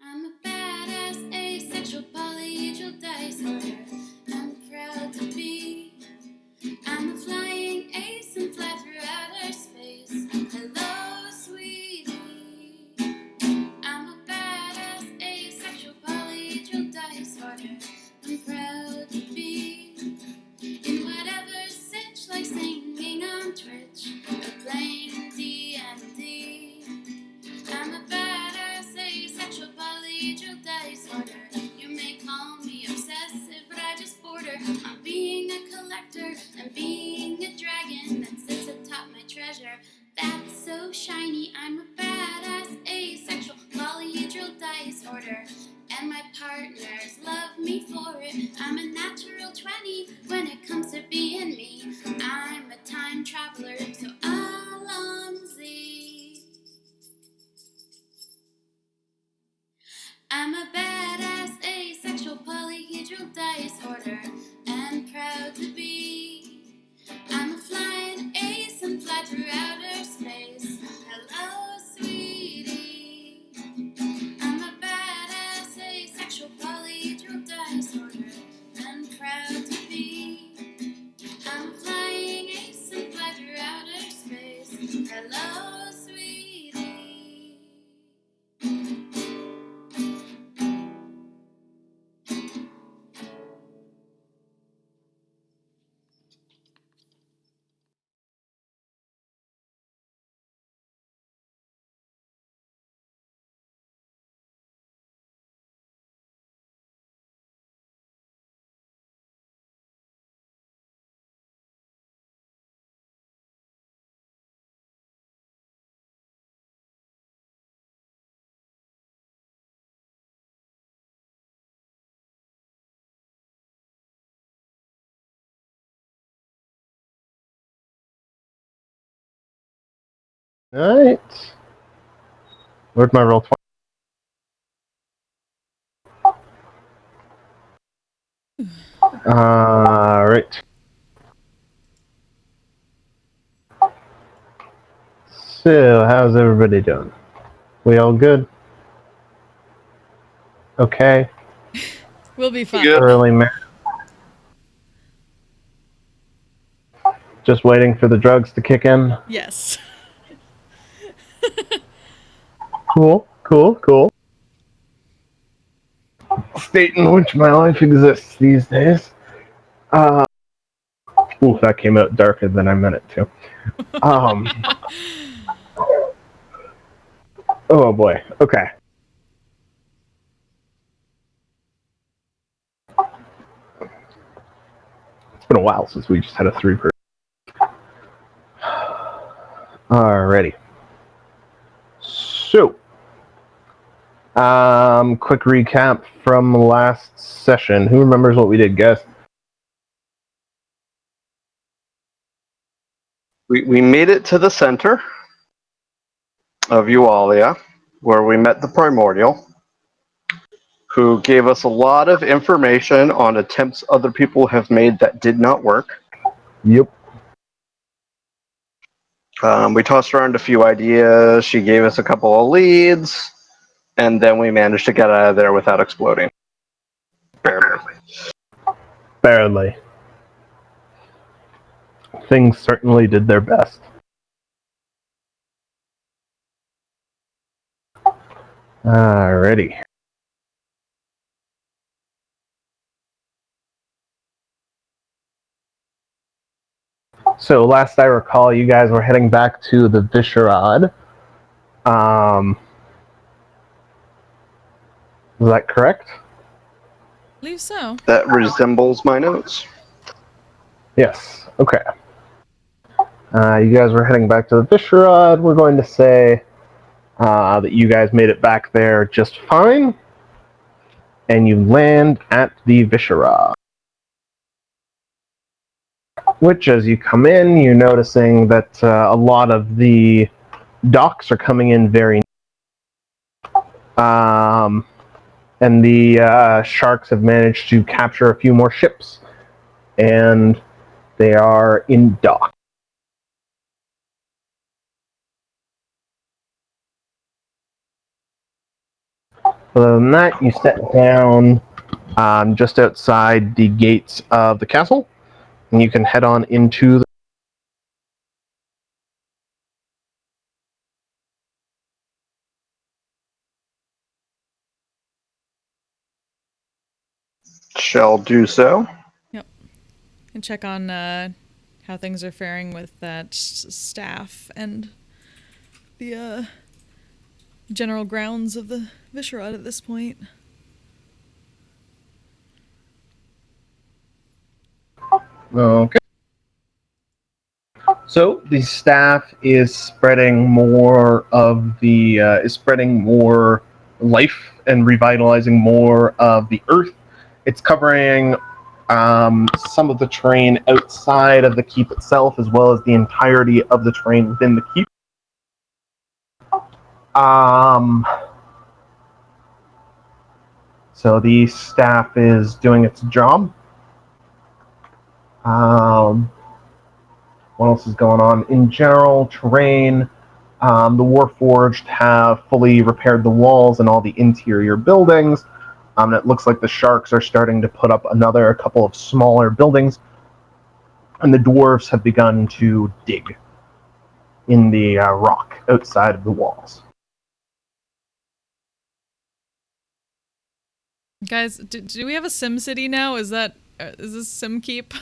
I'm a badass, asexual, polyhedral disorder. I'm proud to be. I'm a flying ace and fly through outer space. Hello, sweetie. I'm a badass, asexual, polyhedral disorder. I'm proud to be in whatever sitch, like singing on Twitch or playing D&D. I'm a badass, asexual, polyhedral disorder. You may call me obsessive, but I just border on being a collector and being a dragon that sits atop my treasure. That's so shiny. I'm a badass, asexual, polyhedral disorder. And my partners love me for it. I'm a natural 20 when it comes to being me. I'm a time traveler, so Alonzi. I'm a badass, asexual, polyhedral disorder, and proud to be. I'm a flying ace and fly through outer space. Hello, sweetie. I'm a badass, asexual, polyhedral disorder, and proud to be. I'm a flying ace and fly through outer space. Hello, sweetie. Alright. Where'd my roll 20? Alright. So, how's everybody doing? We all good? Okay. We'll be fine. Early just waiting for the drugs to kick in? Yes. Cool. State in which my life exists these days. Ooh, that came out darker than I meant it to. Oh boy. Okay. It's been a while since we just had a 3-person. Alrighty. So, quick recap from last session. Who remembers what we did, guys? We made it to the center of Yualia, where we met the Primordial, who gave us a lot of information on attempts other people have made that did not work. Yep. We tossed around a few ideas. She gave us a couple of leads, and then we managed to get out of there without exploding. Barely. Things certainly did their best. Alrighty. So last I recall, you guys were heading back to the Visherad. Is that correct? I believe so. That resembles my notes. Yes. Okay. You guys were heading back to the Visherad. We're going to say that you guys made it back there just fine. And you land at the Visherad. Which, as you come in, you're noticing that a lot of the docks are coming in very and the sharks have managed to capture a few more ships. And they are in dock. Other than that, you set down just outside the gates of the castle, and you can head on into the. Shall do so. Yep. And check on how things are faring with that staff and the general grounds of the Viscerad at this point. Okay. So the staff is spreading more of the is spreading more life and revitalizing more of the earth. It's covering some of the terrain outside of the keep itself, as well as the entirety of the terrain within the keep. So the staff is doing its job. What else is going on? In general, terrain. The Warforged have fully repaired the walls and all the interior buildings. It looks like the Sharks are starting to put up a couple of smaller buildings. And the Dwarves have begun to dig in the rock outside of the walls. Guys, do we have a Sim City now? Is this Sim Keep?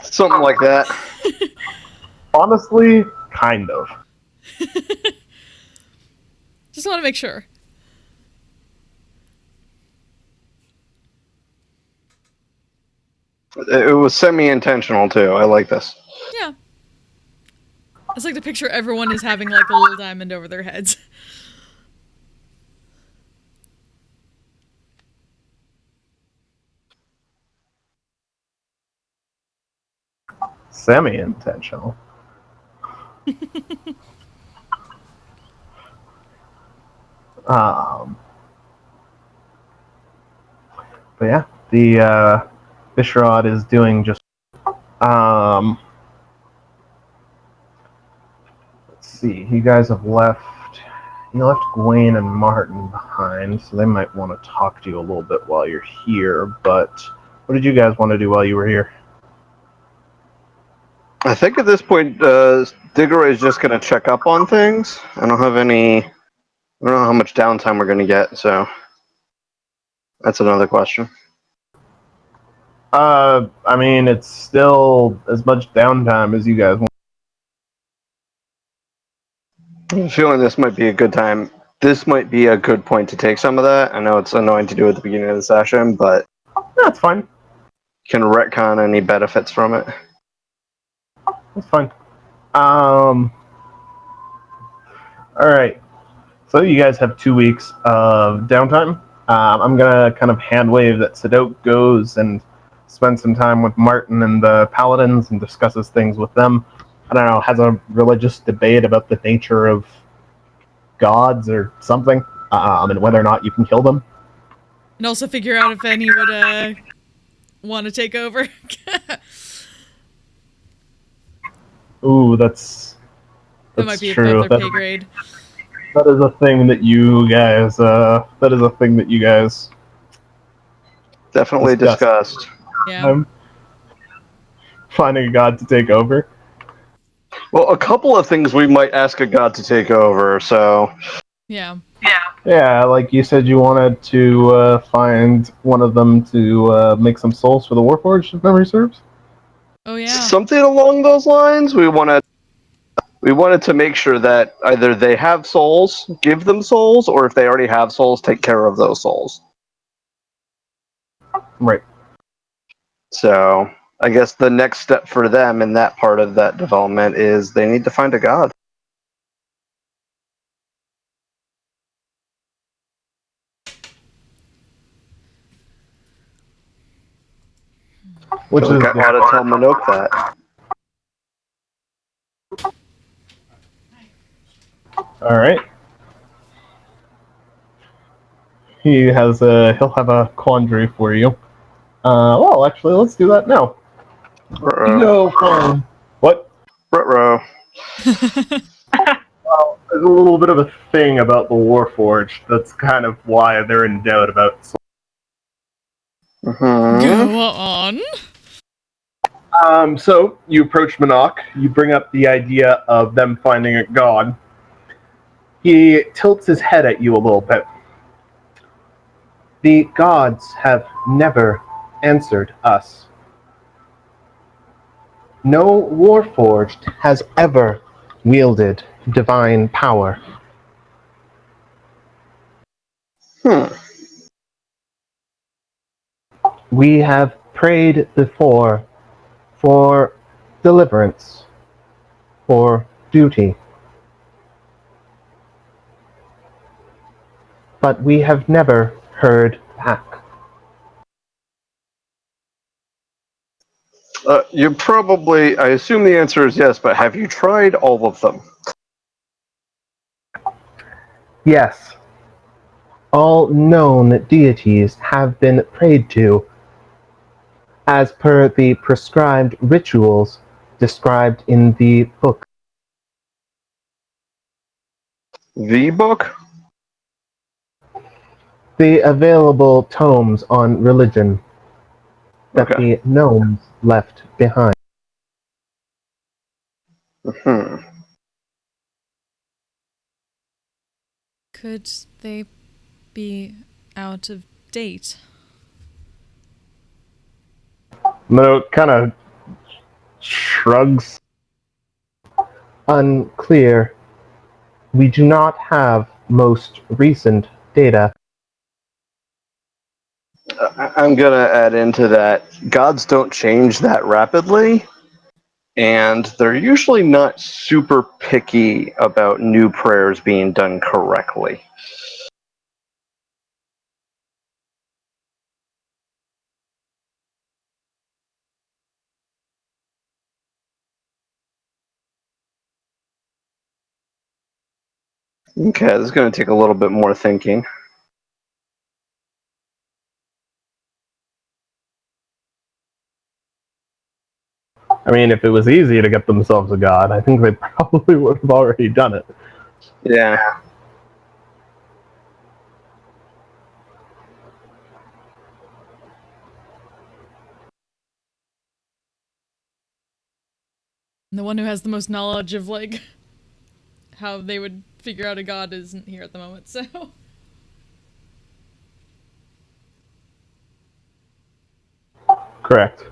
Something like that. Honestly, kind of. Just want to make sure. It was semi-intentional too. I like this. Yeah. It's like to picture everyone is having like a little diamond over their heads. Semi-intentional. But yeah, the Viscerad is doing just. Let's see. You guys have left. You left Gwen and Martin behind, so they might want to talk to you a little bit while you're here. But what did you guys want to do while you were here? I think at this point, Digger is just going to check up on things. I don't know how much downtime we're going to get, so that's another question. I mean, it's still as much downtime as you guys want. I'm feeling this might be a good time. This might be a good point to take some of that. I know it's annoying to do at the beginning of the session, but That's fine. can retcon any benefits from it. That's fine. All right. So you guys have 2 weeks of downtime. I'm gonna kind of hand wave that Sadok goes and spends some time with Martin and the Paladins and discusses things with them. I don't know, has a religious debate about the nature of gods or something, and whether or not you can kill them. And also figure out if any would want to take over. Ooh, that's That might be true. above their pay grade. That is a thing that you guys. That is a thing that you guys Definitely discussed. Yeah. Finding a god to take over. Well, a couple of things we might ask a god to take over, so. Yeah. Yeah, like you said, you wanted to find one of them to make some souls for the Warforged, if memory serves. Oh yeah. Something along those lines. We wanted to make sure that either they have souls, give them souls, or if they already have souls, take care of those souls. Right. So, I guess the next step for them in that part of that development is they need to find a god. Which is how to tell Minoke that. all right. He'll have a quandary for you. Well, actually, let's do that now. You go from what? Ruh-roh. Well, there's a little bit of a thing about the Warforged. That's kind of why they're in doubt about. Mhm. Go on. So you approach Monarch. You bring up the idea of them finding a god. He tilts his head at you a little bit. The gods have never answered us. No Warforged has ever wielded divine power. Hmm. We have prayed before for deliverance, for duty, but we have never heard back. You probably, I assume the answer is yes, but have you tried all of them? Yes, all known deities have been prayed to as per the prescribed rituals described in the book. The book? The available tomes on religion that Okay. the gnomes left behind. Hmm. Could they be out of date? Mo kind of shrugs. Unclear. We do not have most recent data. I'm gonna add into that. Gods don't change that rapidly, and they're usually not super picky about new prayers being done correctly. Okay, this is gonna take a little bit more thinking. I mean, if it was easy to get themselves a god, I think they probably would have already done it. Yeah. The one who has the most knowledge of, like, how they would figure out a god isn't here at the moment, so. Correct.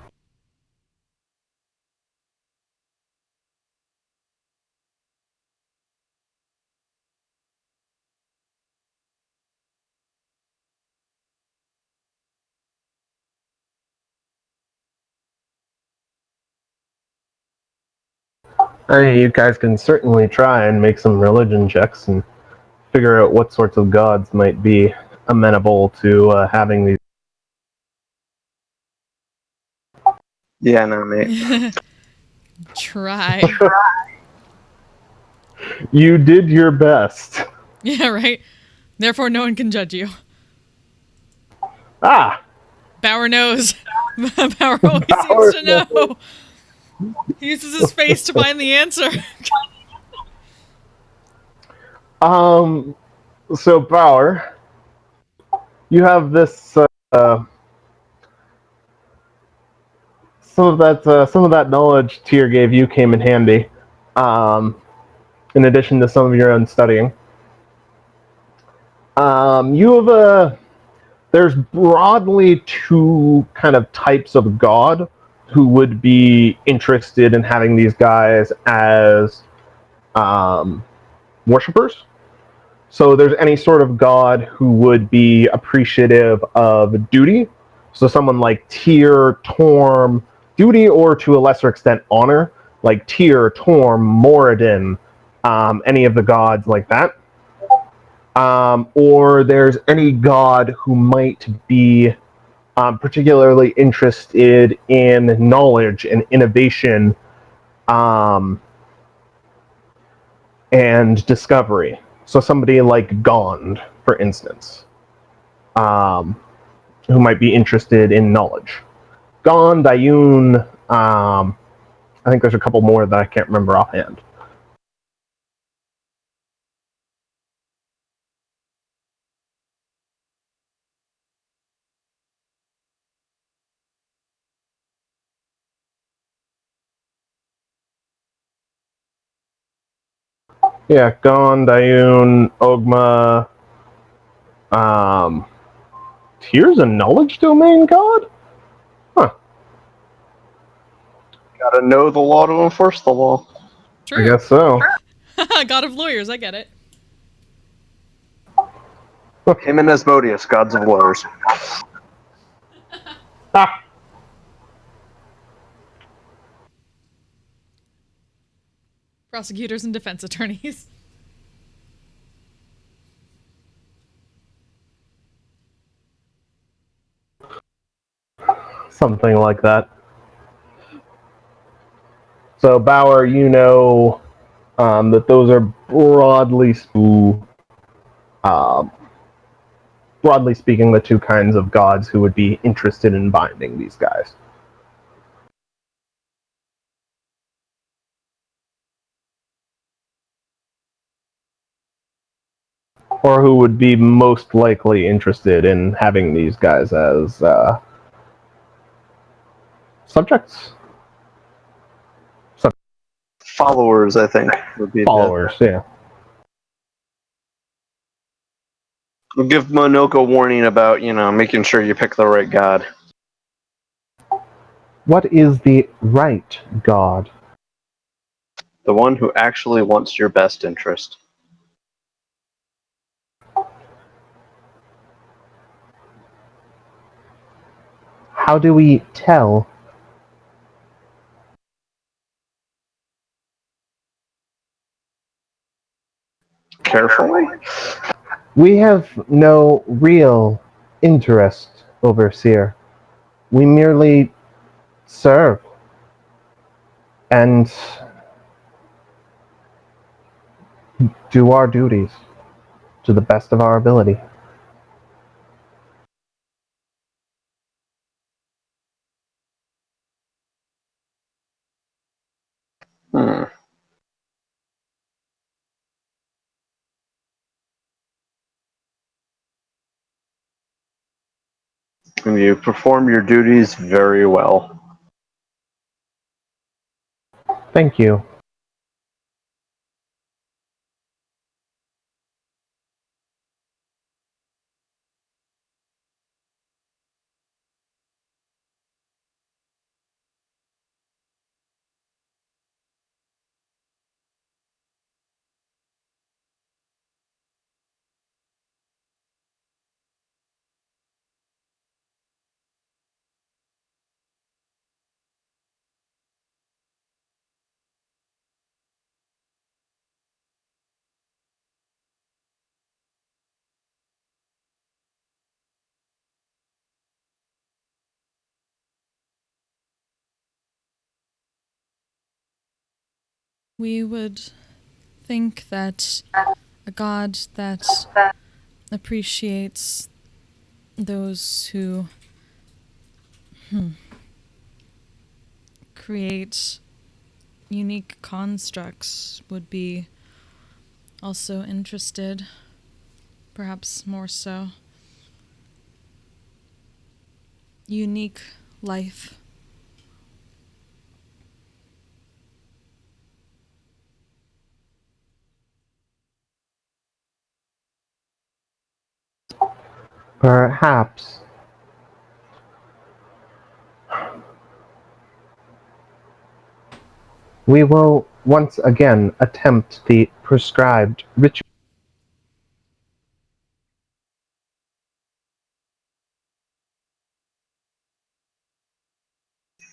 I mean, you guys can certainly try and make some religion checks and figure out what sorts of gods might be amenable to having these. Yeah, no, mate. Try. You did your best. Yeah, right? Therefore, no one can judge you. Ah! Bauer knows. Bauer always Bauer seems to know. He uses his face to find the answer. So Bauer, you have this. Some of that knowledge Tyr gave you came in handy. Um, in addition to some of your own studying, you have a. There's broadly two kind of types of god who would be interested in having these guys as worshippers. So there's any sort of god who would be appreciative of duty. So someone like Tyr, Torm, duty, or to a lesser extent honor, like Tyr, Torm, Moradin, any of the gods like that. Or there's any god who might be particularly interested in knowledge and innovation and discovery. So somebody like Gond, for instance, um, who might be interested in knowledge. Gond, Ayun, I think there's a couple more that I can't remember offhand. Yeah, Gon, Dayun, Ogma. Um, Tyr's a knowledge domain god? Huh. Gotta know the law to enforce the law. I guess so. God of lawyers, I get it. Him and Asmodeus, gods of lawyers. Ah. Prosecutors and defense attorneys. Something like that. So, Bauer, you know that those are um, broadly speaking, the two kinds of gods who would be interested in binding these guys. Or who would be most likely interested in having these guys as subjects? Followers, I think, would be Followers, yeah. We'll give Monoka a warning about, making sure you pick the right god. What is the right god? The one who actually wants your best interest. How do we tell? Carefully? We have no real interest, Overseer. We merely serve and do our duties to the best of our ability. Hmm. And you perform your duties very well. Thank you. We would think that a god that appreciates those who create unique constructs would be also interested, perhaps more so. Unique life. Perhaps. We will once again attempt the prescribed ritual.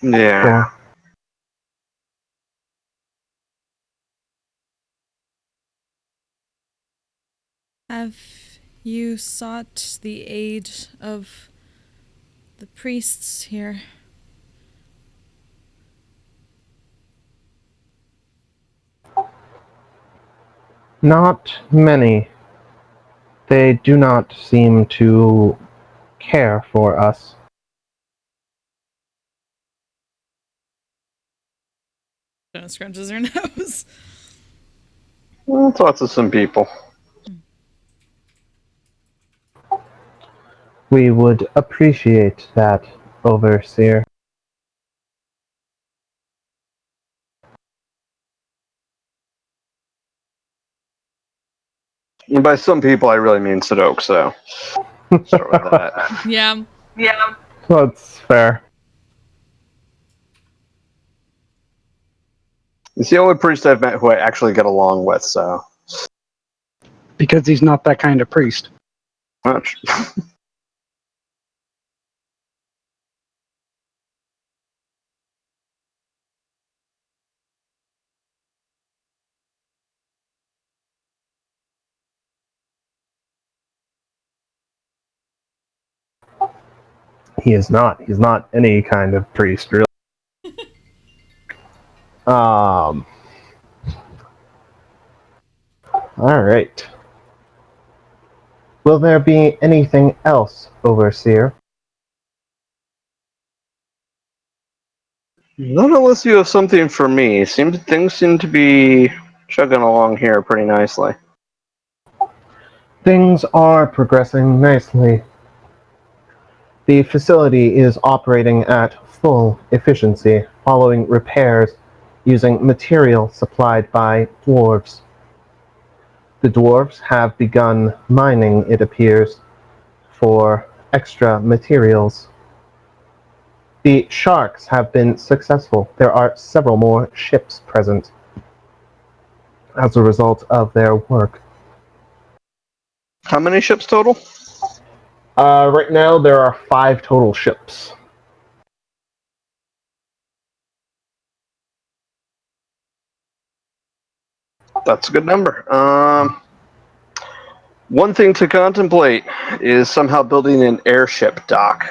Yeah. Have you sought the aid of the priests here? Not many. They do not seem to care for us. Jenna scrunches her nose. Thoughts of some people. We would appreciate that, Overseer. And by some people, I really mean Sadok, so start with that. Yeah. That's fair. He's the only priest I've met who I actually get along with, so. Because he's not that kind of priest. Much. He is not. He's not any kind of priest, really. All right. Will there be anything else, Overseer? Not unless you have something for me. Things seem to be chugging along here pretty nicely. Things are progressing nicely. The facility is operating at full efficiency, following repairs using material supplied by dwarves. The dwarves have begun mining, it appears, for extra materials. The sharks have been successful. There are several more ships present as a result of their work. How many ships total? Right now, there are 5 total ships. That's a good number. One thing to contemplate is somehow building an airship dock.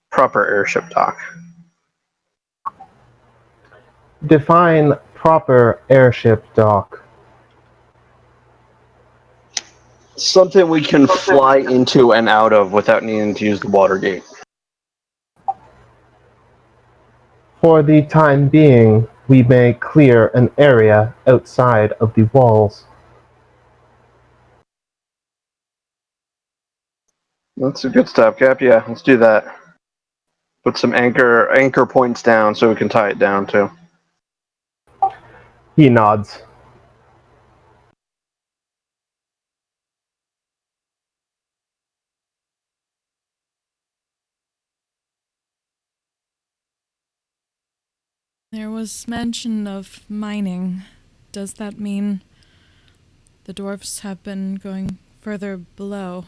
Proper airship dock. Define proper airship dock. Something we can fly into and out of without needing to use the water gate. For the time being, we may clear an area outside of the walls. That's a good stopgap. Yeah, let's do that. Put some anchor points down so we can tie it down too. He nods. There was mention of mining. Does that mean the dwarfs have been going further below?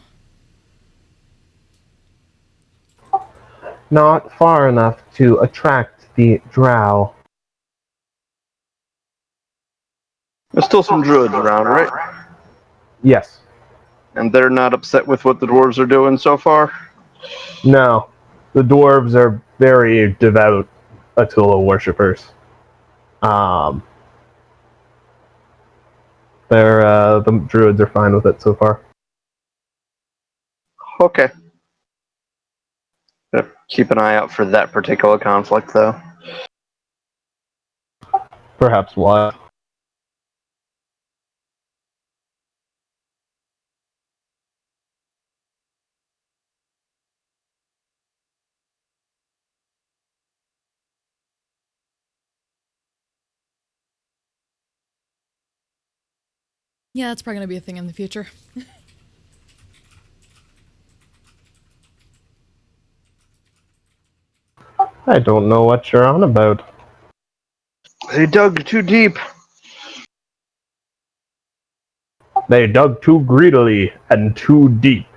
Not far enough to attract the drow. There's still some druids around, right? Yes. And they're not upset with what the dwarves are doing so far? No. The dwarves are very devout Attila worshippers. The druids are fine with it so far. Okay. Keep an eye out for that particular conflict, though. Perhaps why. Yeah, that's probably going to be a thing in the future. I don't know what you're on about. They dug too deep. They dug too greedily and too deep.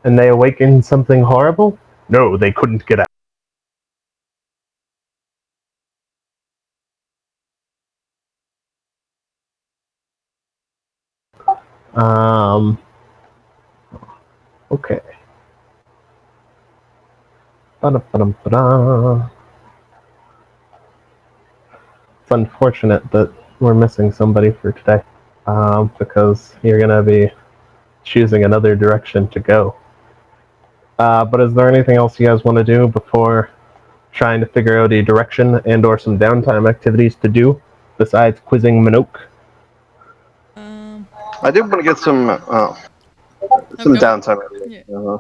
And they awakened something horrible? No, they couldn't get out. Okay. Ba-da-ba-dum-ba-da. It's unfortunate that we're missing somebody for today, because you're going to be choosing another direction to go. But is there anything else you guys want to do before trying to figure out a direction and or some downtime activities to do besides quizzing Minook? I did want to get some downtime ideas. Yeah.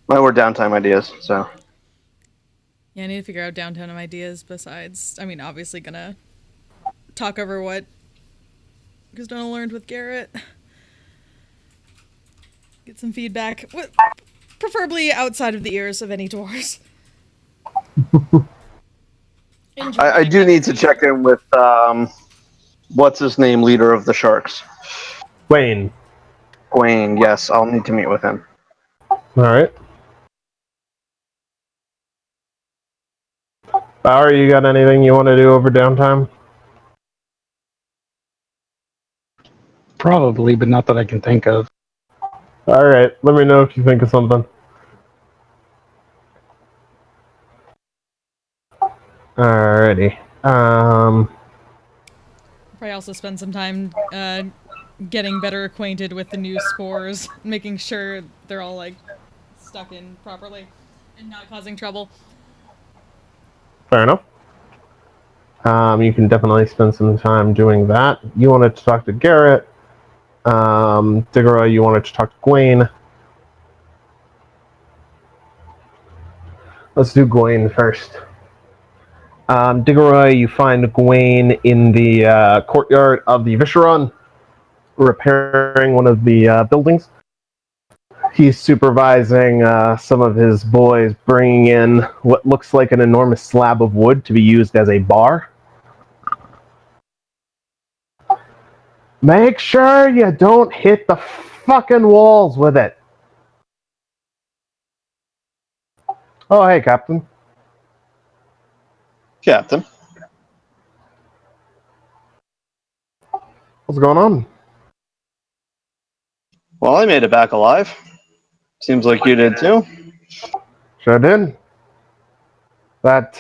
Mine were downtime ideas, so. Yeah, I need to figure out downtown ideas besides, obviously gonna talk over what Because Donald learned with Garrett. Get some feedback, preferably outside of the ears of any dwarves. I do need to check in with what's his name, leader of the Sharks. Wayne. Wayne, yes, I'll need to meet with him. Alright. Bower, you got anything you want to do over downtime? Probably, but not that I can think of. Alright, let me know if you think of something. Alrighty. Probably also spend some time getting better acquainted with the new spores, making sure they're all like stuck in properly and not causing trouble. Fair enough. You can definitely spend some time doing that. You wanted to talk to Garrett. Digora, you wanted to talk to Gwaine. Let's do Gwaine first. Digora, you find Gwaine in the courtyard of the Visheron, repairing one of the buildings. He's supervising some of his boys bringing in what looks like an enormous slab of wood to be used as a bar. Make sure you don't hit the fucking walls with it. Oh, hey, Captain. Captain. What's going on? Well, I made it back alive. Seems like you did too. Sure did. That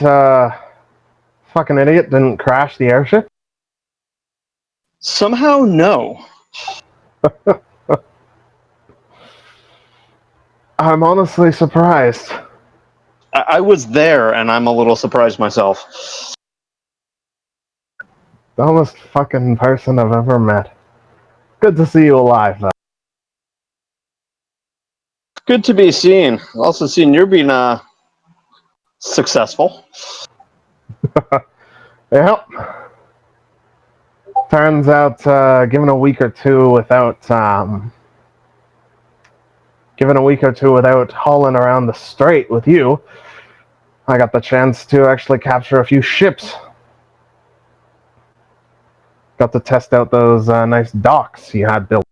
fucking idiot didn't crash the airship? Somehow, no. I'm honestly surprised. I was there, and I'm a little surprised myself. Dumbest fucking person I've ever met. Good to see you alive, though. Good to be seen. Also seen you're being successful. Yep. Turns out, given a week or two without hauling around the strait with you, I got the chance to actually capture a few ships. Got to test out those nice docks you had built.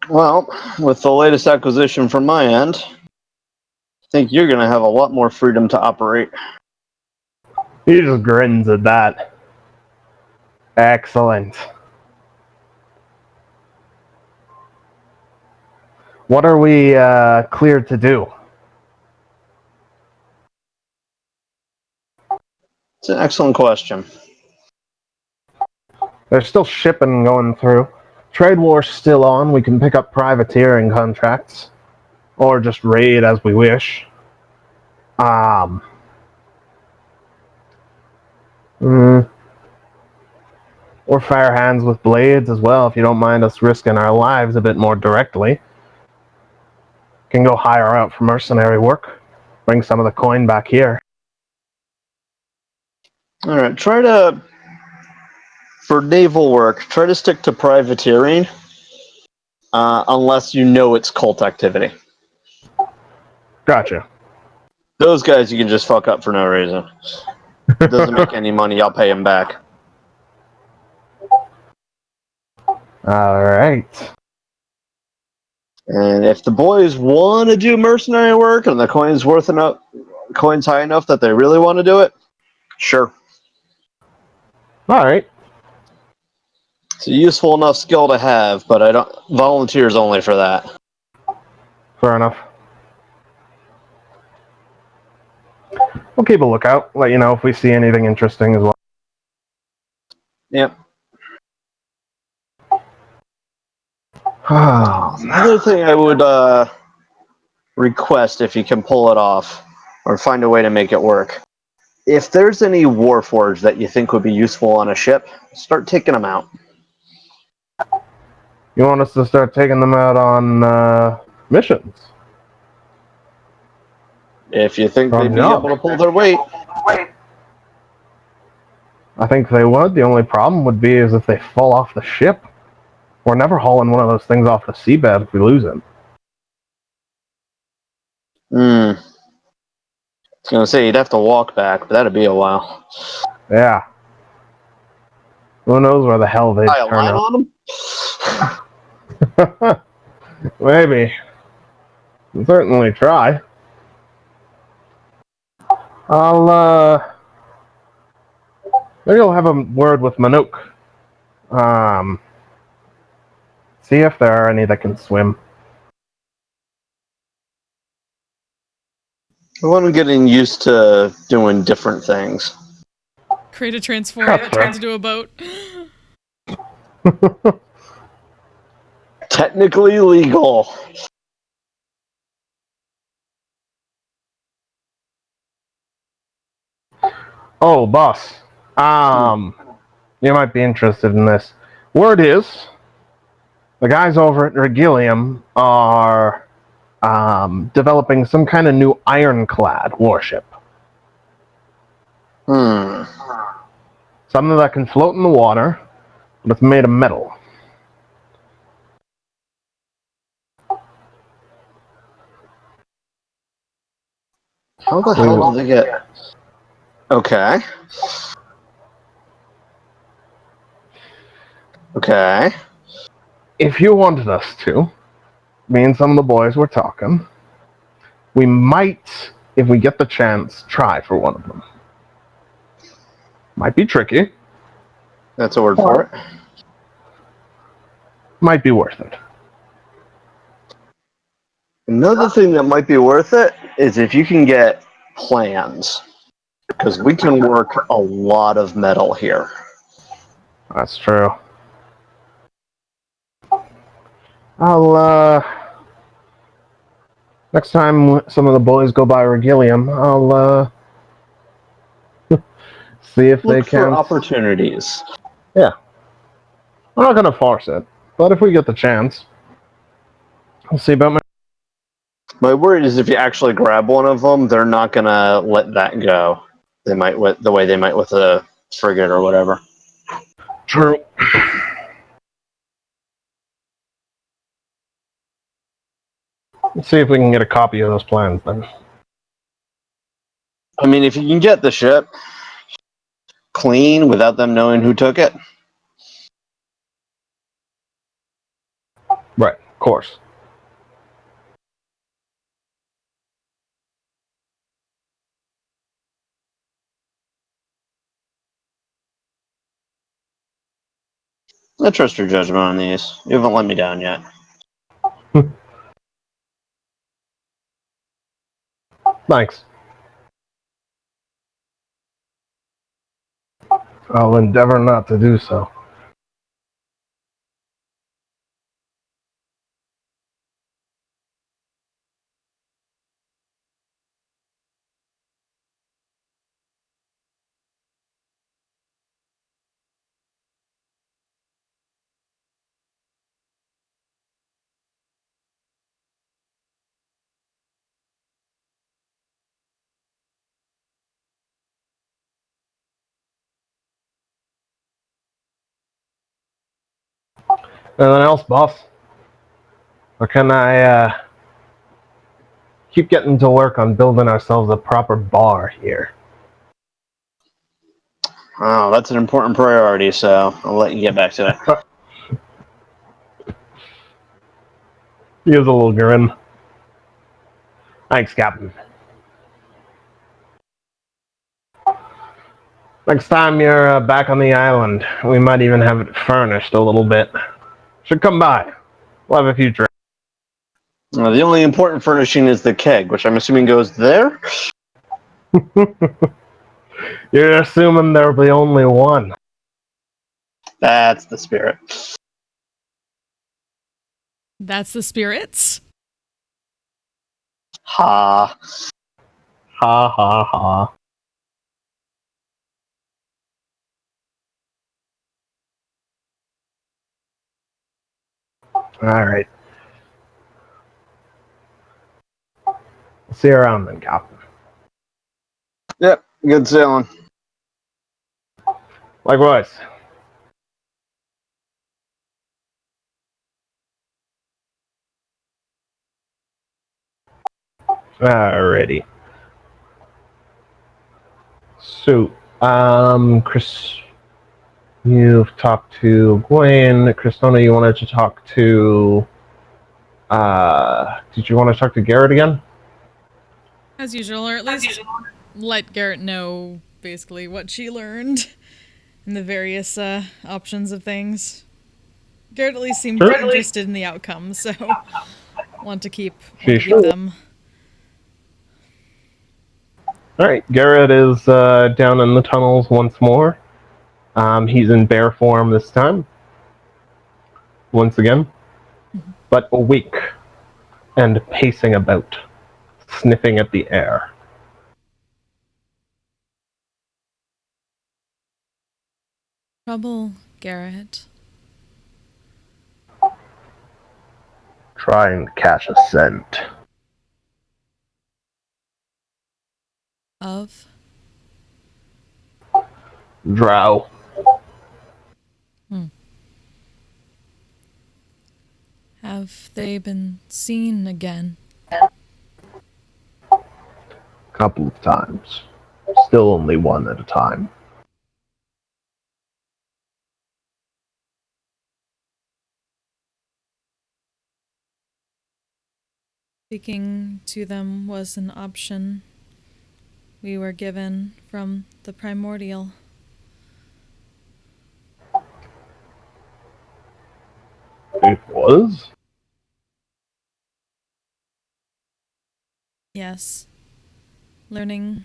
Well, with the latest acquisition from my end, I think you're going to have a lot more freedom to operate. He just grins at that. Excellent. What are we cleared to do? It's an excellent question. There's still shipping going through. Trade war's still on. We can pick up privateering contracts. Or just raid as we wish. Or fire hands with blades as well, if you don't mind us risking our lives a bit more directly. Can go hire out for mercenary work. Bring some of the coin back here. Alright, for naval work, try to stick to privateering, unless you know it's cult activity. Gotcha. Those guys you can just fuck up for no reason. Doesn't make any money, I'll pay him back. Alright. And if the boys want to do mercenary work and the coin's high enough that they really want to do it, sure. Alright. It's a useful enough skill to have, but I don't. Volunteers only for that. Fair enough. We'll keep a lookout. Let you know if we see anything interesting as well. Yep. Oh, Another thing I would request, if you can pull it off, or find a way to make it work. If there's any warforged that you think would be useful on a ship, start taking them out. you want us to start taking them out on missions? If you think they'd be no. able to pull their weight. I think they would. The only problem would be is if they fall off the ship. We're never hauling one of those things off the seabed if we lose it. I was gonna say you'd have to walk back, but that'd be a while. Yeah. Who knows where the hell they'd Tie a turn line up. on them? Maybe. We'll certainly try. Maybe I'll have a word with Manuk. See if there are any that can swim. Well, I'm getting used to doing different things. Create a transformer that turns into a boat. Technically legal. Oh, boss. You might be interested in this. Word is, the guys over at Regilium are developing some kind of new ironclad warship. Something that can float in the water, but it's made of metal. How the hell do they get... Okay. Okay. If you wanted us to, me and some of the boys were talking, we might, if we get the chance, try for one of them. Might be tricky. That's a word for it. Might be worth it. Another thing that might be worth it is if you can get plans. Because we can work a lot of metal here. That's true. I'll, next time some of the boys go by Regilium, I'll, see if they Look for can. opportunities. Yeah. I'm not gonna force it, but if we get the chance, I'll see about my. My worry is if you actually grab one of them, they're not gonna let that go. They might with the way they might with a frigate or whatever. True. Let's see if we can get a copy of those plans then. I mean, if you can get the ship clean without them knowing who took it, Right, of course. I trust your judgment on these. You haven't let me down yet. Thanks. I'll endeavor not to do so. Anything else, boss? Or can I keep getting to work on building ourselves a proper bar here? Oh, that's an important priority, so I'll let you get back to it. He gives a little grin. Thanks, Captain. Next time you're back on the island, we might even have it furnished a little bit. Should come by. We'll have a few drinks. The only important furnishing is the keg, which I'm assuming goes there? You're assuming there'll be only one. That's the spirit. That's the spirits. Ha. Ha ha ha. Alright. See you around then, Captain. Yep, good sailing. Likewise. Alrighty. So, Chris, you've talked to Gwen. Christona, you wanted to talk to. Did you want to talk to Garrett again? As usual, or at least let Garrett know basically what she learned and the various options of things. Garrett at least seemed interested in the outcome, so want to keep them. Alright, Garrett is down in the tunnels once more. He's in bear form this time. Once again. But awake and pacing about, sniffing at the air. Trouble, Garrett. Trying to catch a scent. Of? Drow. Have they been seen again? Couple of times. Still only one at a time. Speaking to them was an option we were given from the primordial. It was? Yes. Learning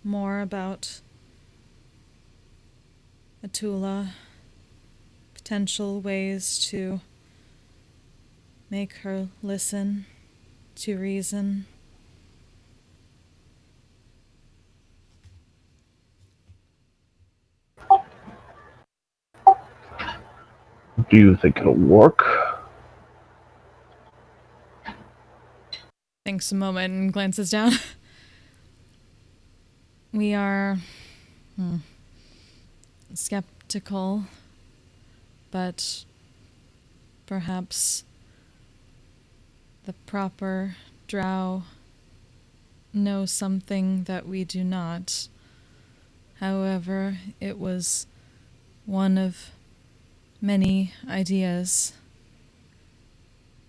more about Atula, potential ways to make her listen to reason. Do you think it'll work? Thinks a moment and glances down. We are skeptical, but perhaps the proper drow know something that we do not. However, it was one of many ideas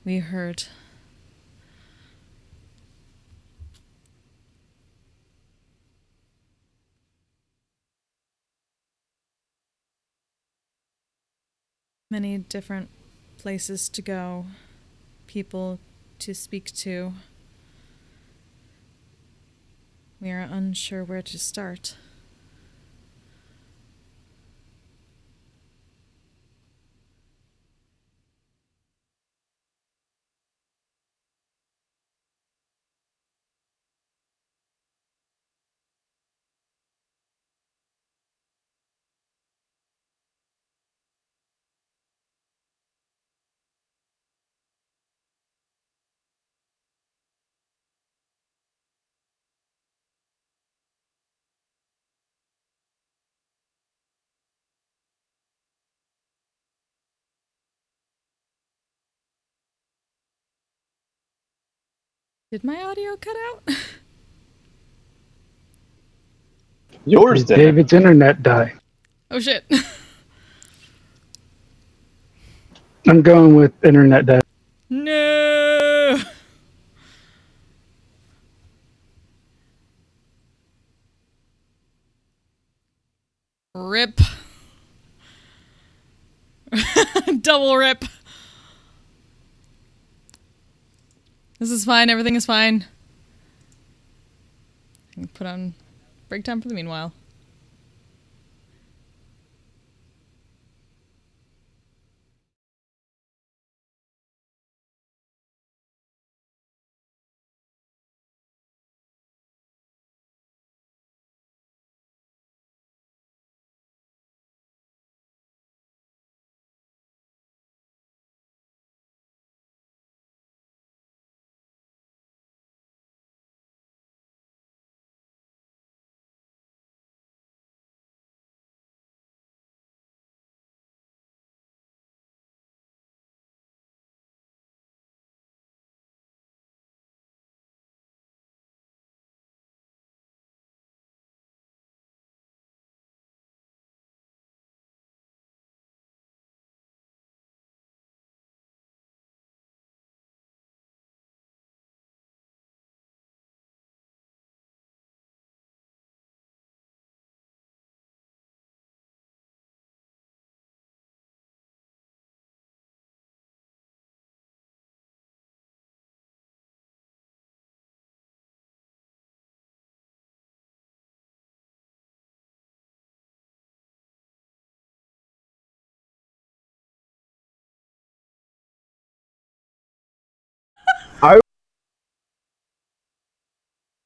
we heard. Many different places to go, people to speak to. We are unsure where to start. Did my audio cut out? Yours did. David's internet die. Oh shit. I'm going with internet die. No! Rip. Double rip. This is fine, everything is fine. I can put on break time for the meanwhile.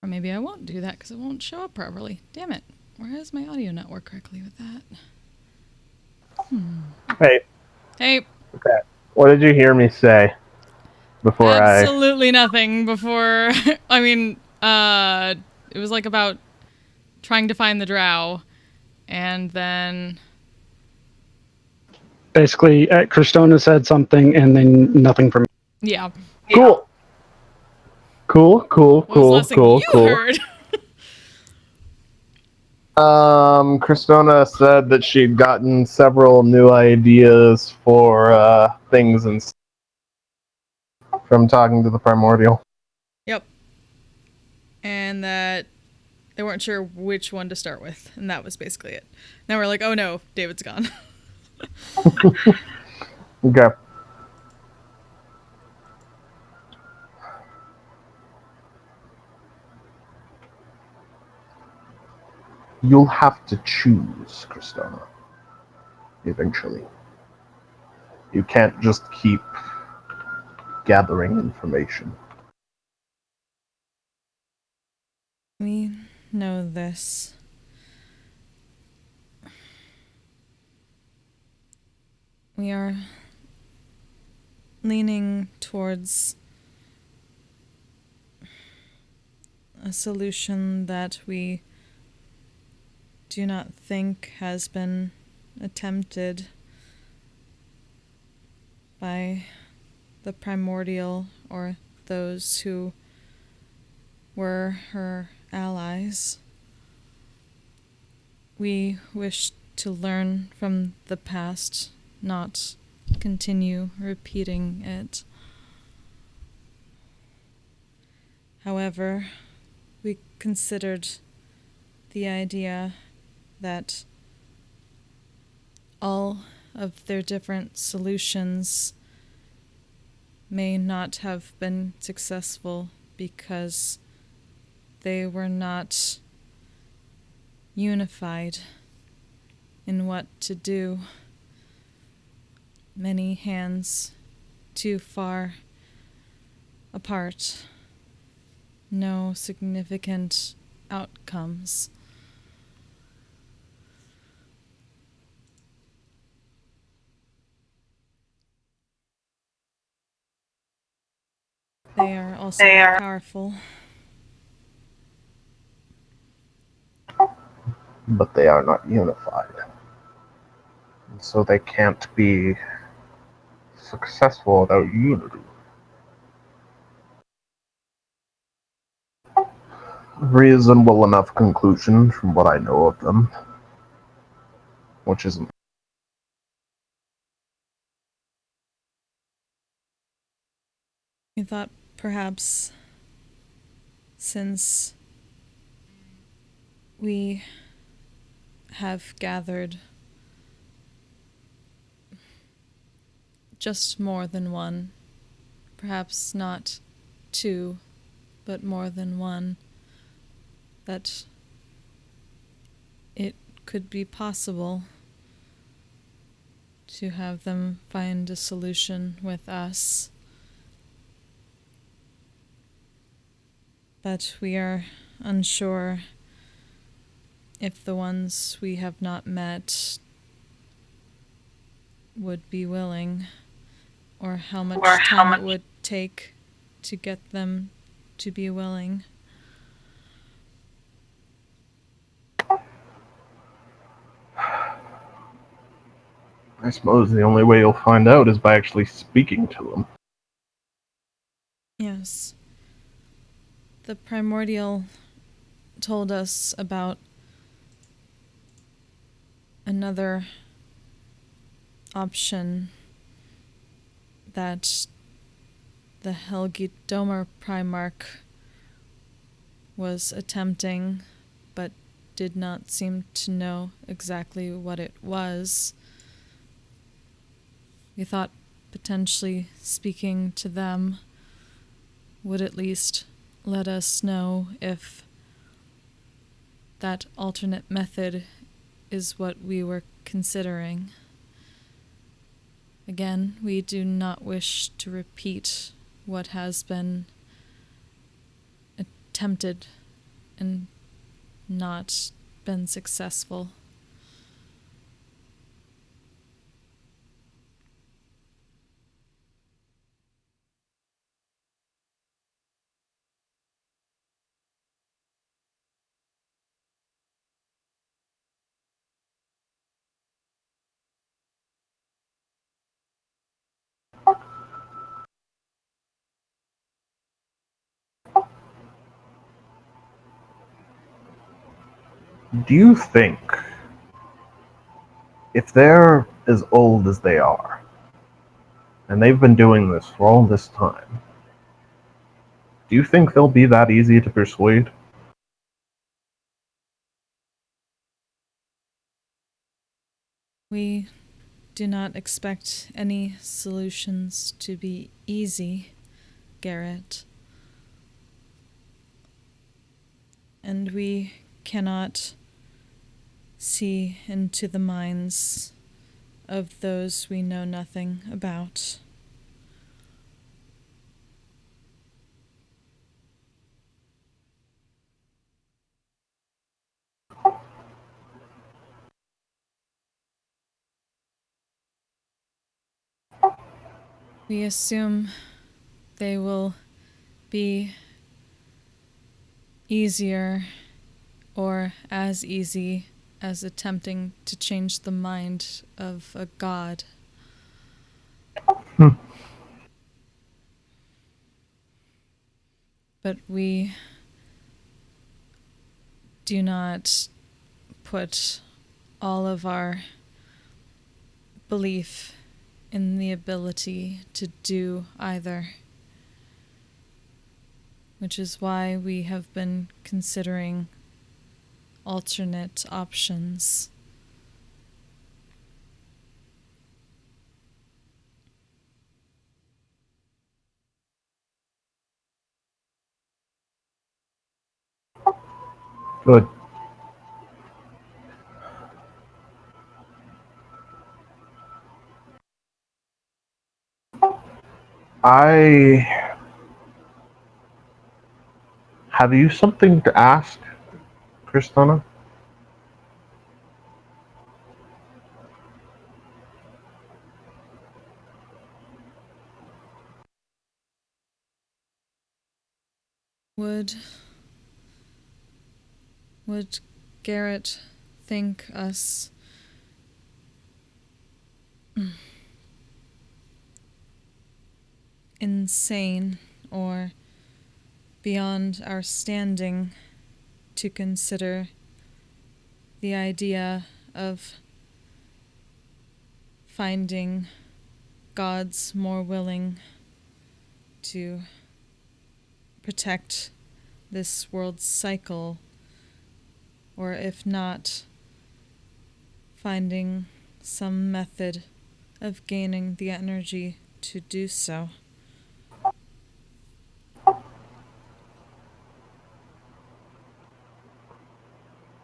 maybe I won't do that because it won't show up properly. Damn it. Why does my audio not work correctly with that? Hey, Hey, okay. What did you hear me say before absolutely nothing before. I mean, it was like about trying to find the drow, and then Basically, Christona said something and then nothing from. yeah. Cool. Cool, cool, What was the cool, last thing cool, you cool. heard? Christona said that she'd gotten several new ideas for things and from talking to the Primordial. Yep. And that they weren't sure which one to start with, and that was basically it. Now we're like, oh no, David's gone. Okay. You'll have to choose, Christona. Eventually. You can't just keep gathering information. We know this. We are leaning towards a solution that we do not think has been attempted by the Primordial or those who were her allies. We wish to learn from the past, not continue repeating it. However, we considered the idea that all of their different solutions may not have been successful because they were not unified in what to do. Many hands too far apart. No significant outcomes. They are also powerful. But they are not unified. So they can't be successful without unity. Reasonable enough conclusion from what I know of them. Which isn't. We thought perhaps since we have gathered just more than one, perhaps not two, but more than one, that it could be possible to have them find a solution with us. But we are unsure if the ones we have not met would be willing, or how much time it would take to get them to be willing. I suppose the only way you'll find out is by actually speaking to them. Yes. The Primordial told us about another option that the Helgidomer Primarch was attempting, but did not seem to know exactly what it was. We thought potentially speaking to them would at least let us know if that alternate method is what we were considering. Again, we do not wish to repeat what has been attempted and not been successful. Do you think, if they're as old as they are, and they've been doing this for all this time, do you think they'll be that easy to persuade? We do not expect any solutions to be easy, Garrett. And we cannot see into the minds of those we know nothing about. We assume they will be easier or as easy as attempting to change the mind of a god. Hmm. But we do not put all of our belief in the ability to do either, which is why we have been considering alternate options. Good. I have you something to ask, Kristana? Would Garrett think us insane or beyond our standing to consider the idea of finding gods more willing to protect this world's cycle, or if not, finding some method of gaining the energy to do so?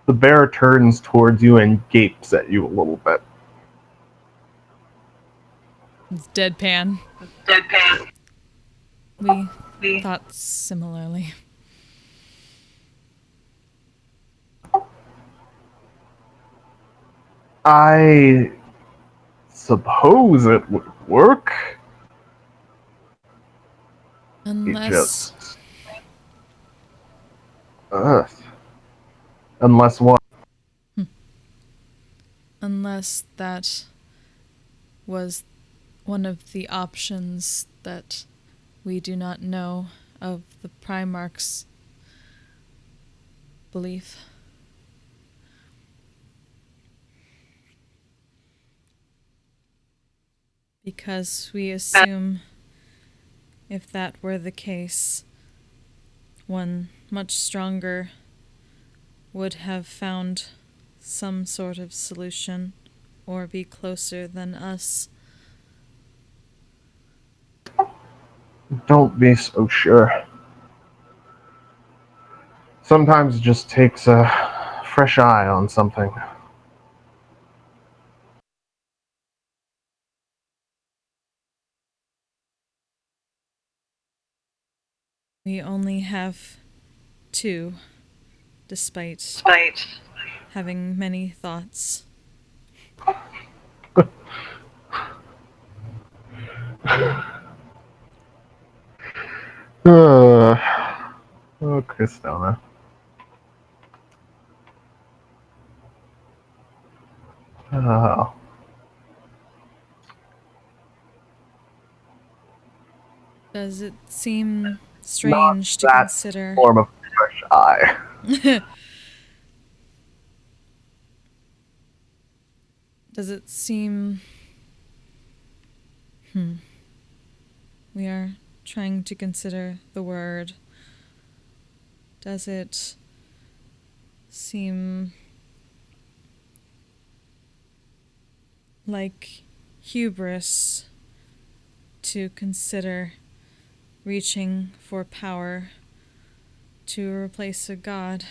The bear turns towards you and gapes at you a little bit. It's deadpan. Deadpan. We thought similarly. I suppose it would work. It Unless just. Ugh. Unless what? unless that was one of the options that we do not know of the Primarch's belief. Because we assume if that were the case, one much stronger would have found some sort of solution or be closer than us. Don't be so sure. Sometimes it just takes a fresh eye on something. We only have two despite having many thoughts. Oh, Christona. Oh. Does it seem Not strange to that consider? form of fresh eye. Does it seem... We are trying to consider the word. Does it seem like hubris to consider reaching for power to replace a god?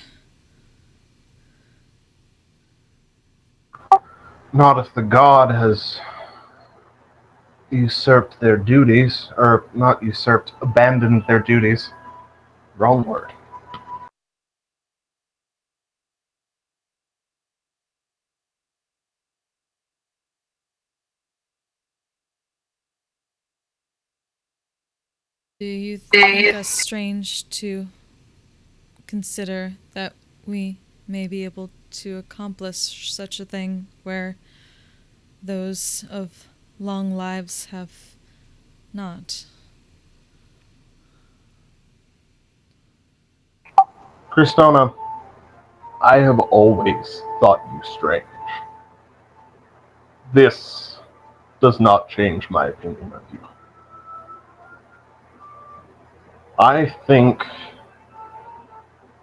Not if the god has usurped their duties, or not usurped, abandoned their duties. Wrong word. Do you think us strange to consider that we may be able to accomplish such a thing where those of long lives have not? Christona, I have always thought you strange. This does not change my opinion of you. I think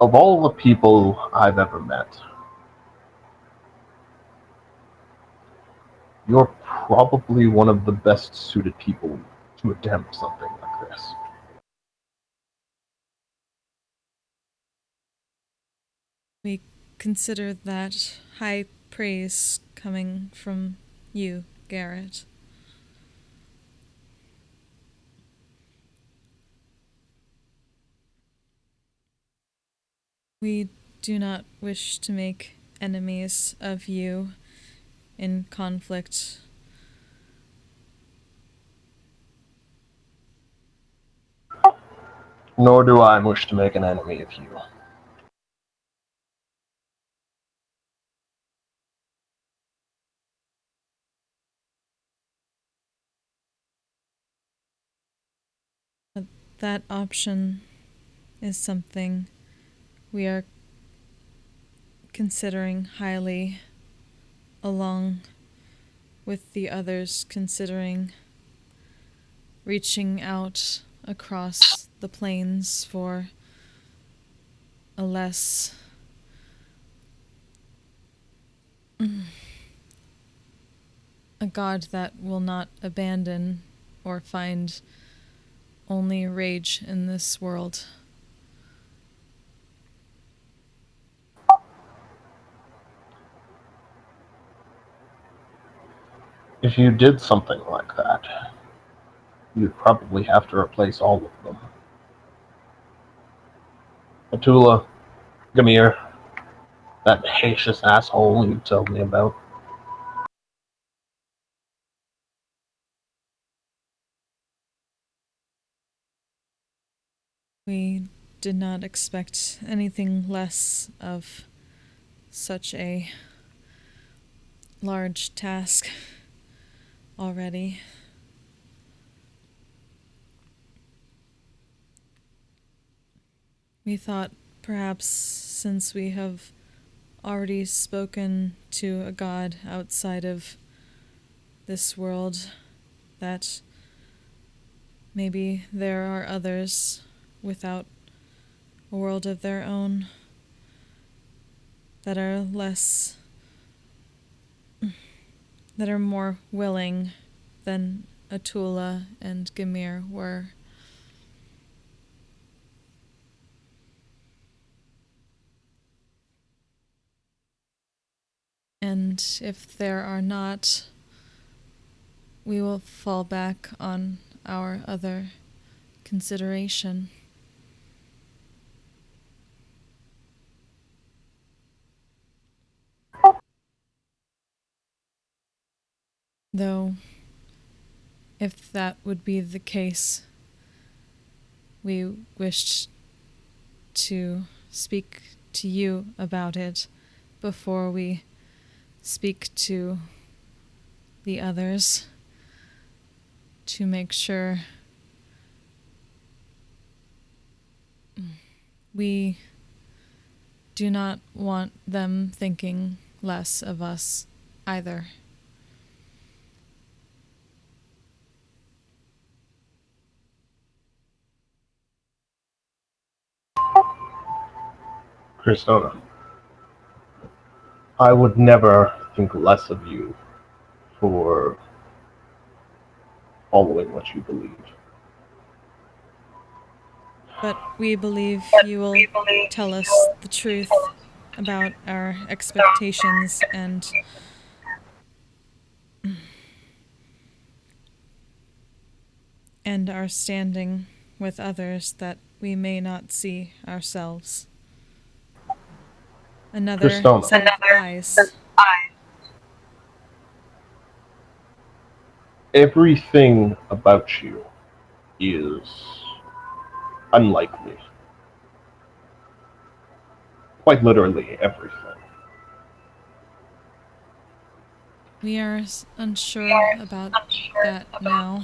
of all the people I've ever met, you're probably one of the best suited people to attempt something like this. We consider that high praise coming from you, Garrett. We do not wish to make enemies of you in conflict. Nor do I wish to make an enemy of you. That option is something we are considering highly, along with the others considering reaching out across the plains for a less a god that will not abandon or find only rage in this world. If you did something like that, you'd probably have to replace all of them. Atula, Gamir, that hacious asshole you told me about. We did not expect anything less of such a large task already. We thought perhaps since we have already spoken to a god outside of this world, that maybe there are others without a world of their own that are more willing than Atula and Gamir were. And if there are not, we will fall back on our other consideration. Though, if that would be the case, we wished to speak to you about it before we speak to the others, to make sure we do not want them thinking less of us either. Christona, I would never think less of you for following what you believe. But we believe you will tell us the truth about our expectations and our standing with others that we may not see ourselves. Another Christona, set of eyes. everything about you is unlikely. Quite literally everything. We are unsure about that now.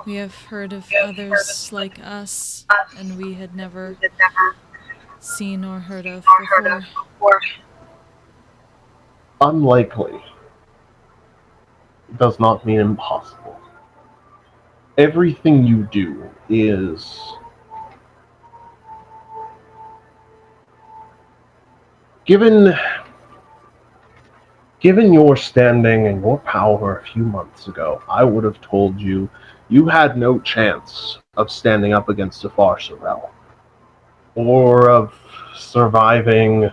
We have heard of others like us, and we had never seen or heard of before. Unlikely does not mean impossible. Everything you do is given given your standing and your power a few months ago, I would have told you you had no chance of standing up against a Far Sorrel, or of surviving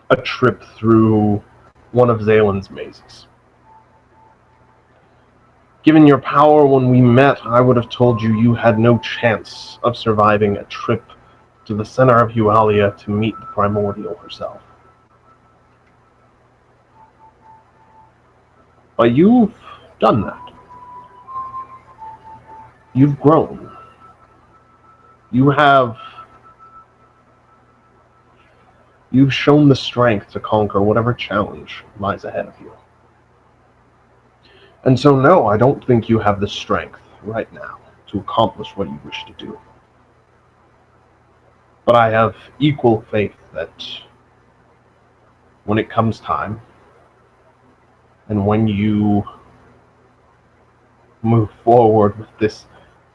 a trip through one of Zalen's mazes. Given your power when we met, I would have told you you had no chance of surviving a trip to the center of Yualia to meet the Primordial herself. But you've done that. You've grown. You have. You've shown the strength to conquer whatever challenge lies ahead of you. And so, no, I don't think you have the strength right now to accomplish what you wish to do. But I have equal faith that when it comes time, and when you move forward with this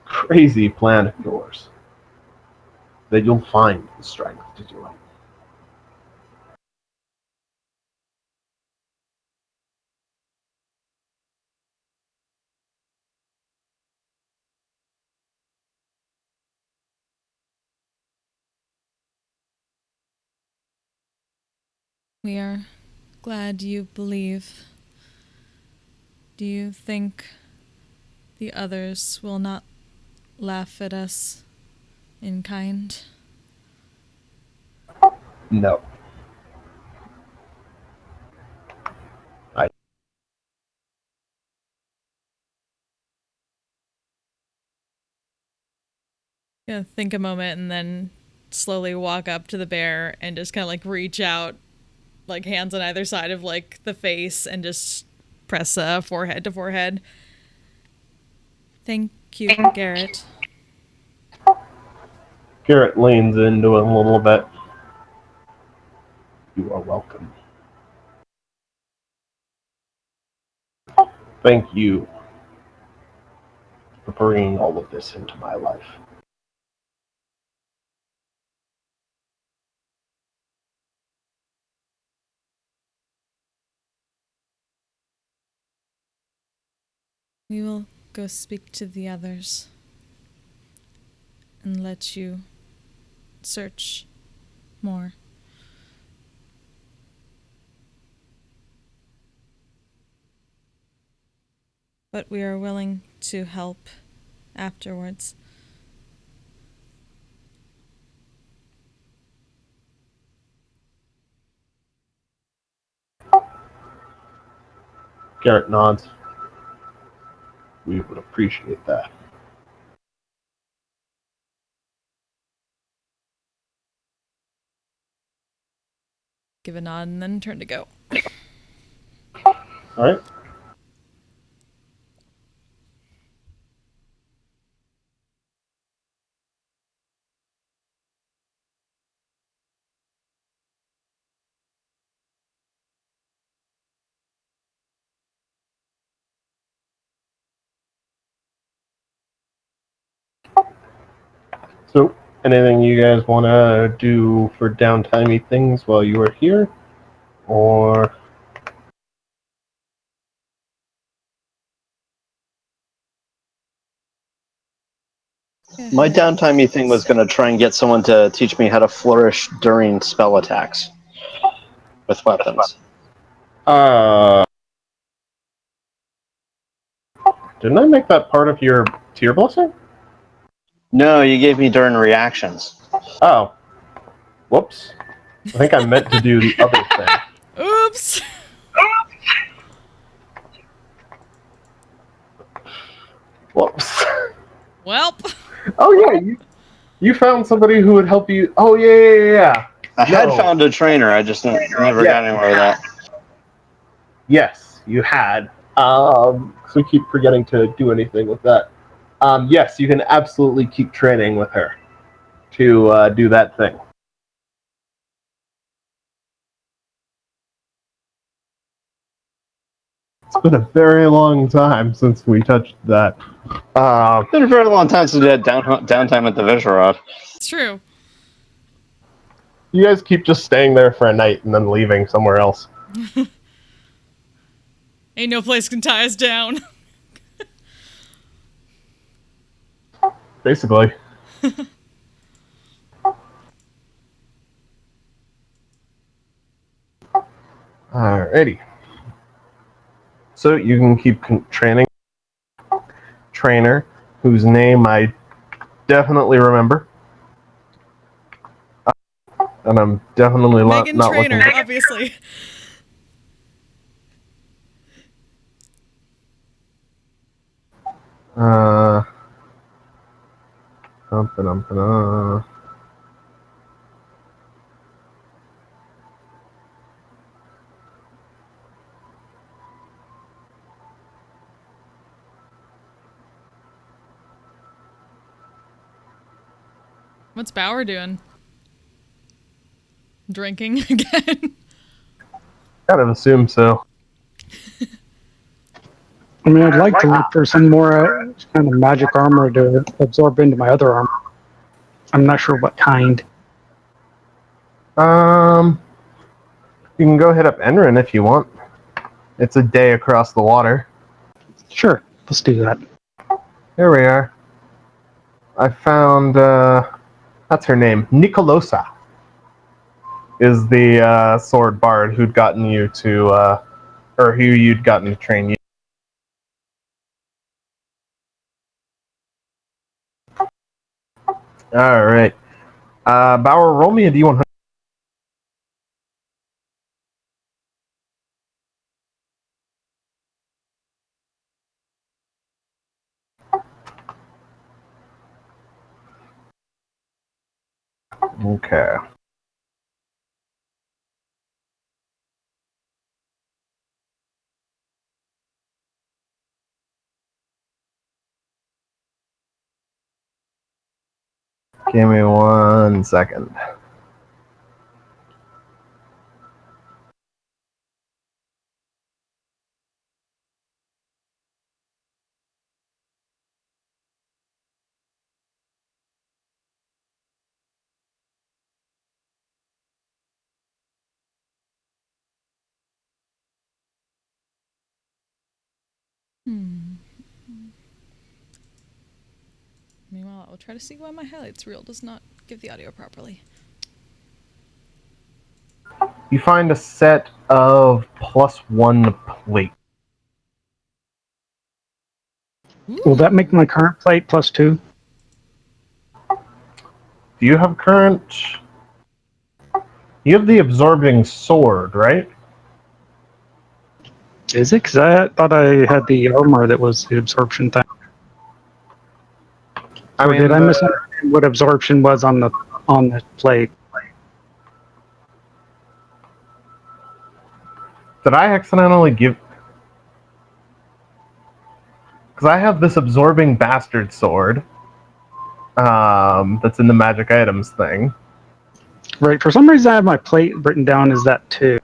crazy plan of yours, that you'll find the strength to do it. We are glad you believe. Do you think the others will not laugh at us in kind? No. I Yeah, think a moment and then slowly walk up to the bear and just kind of like reach out, like hands on either side of like the face and just press forehead to forehead. Thank you, Garrett. Garrett leans into it a little bit. You are welcome. Thank you for bringing all of this into my life. We will go speak to the others and let you search more. But we are willing to help afterwards. Garrett nods. We would appreciate that. Give a nod and then turn to go. All right. So, anything you guys want to do for downtimey things while you are here? Or... My downtimey thing was going to try and get someone to teach me how to flourish during spell attacks with weapons. Didn't I make that part of your tier blessing? No, you gave me during reactions. Oh. Whoops. I think I meant to do the other thing. Oops! Whoops. Welp! Oh yeah, you found somebody who would help you. Oh yeah. I had found a trainer, I just never got anywhere with that. Yes, you had. So we keep forgetting to do anything with that. Yes, you can absolutely keep training with her to do that thing. It's been a very long time since we touched that. It's been a very long time since we had downtime at the Viscerod. It's true. You guys keep just staying there for a night and then leaving somewhere else. Ain't no place can tie us down. Basically. Alrighty. So you can keep training. Trainer, whose name I definitely remember. And I'm definitely Megan not Trainer, looking. obviously. What's Bauer doing? Drinking again? Kind of assume so. I mean, I'd like to look for some more kind of magic armor to absorb into my other armor. I'm not sure what kind. You can go hit up Enrin if you want. It's a day across the water. Sure, let's do that. Here we are. I found, that's her name. Nicolosa is the sword bard who'd gotten you to, or who you'd gotten to train you. Alright. Bauer, roll me a D100. Okay. Give me 1 second. Meanwhile, I'll try to see why my highlights reel does not give the audio properly. You find a set of +1 plate. Will that make my current plate +2? Do you have current? You have the absorbing sword, right? Is it? Because I thought I had the armor that was the absorption thing. Or did I misunderstand what absorption was on the plate? Did I accidentally give? Because I have this absorbing bastard sword. That's in the magic items thing. Right. For some reason, I have my plate written down as that too.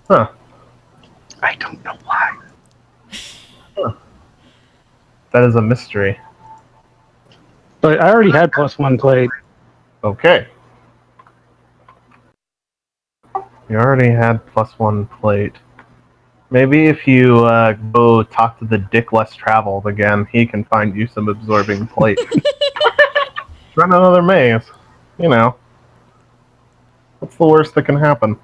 Huh. I don't know why. That is a mystery. But I already had +1 plate. Okay. You already had +1 plate. Maybe if you go talk to the Dick Less Traveled again, he can find you some absorbing plate. Run another maze. You know. What's the worst that can happen?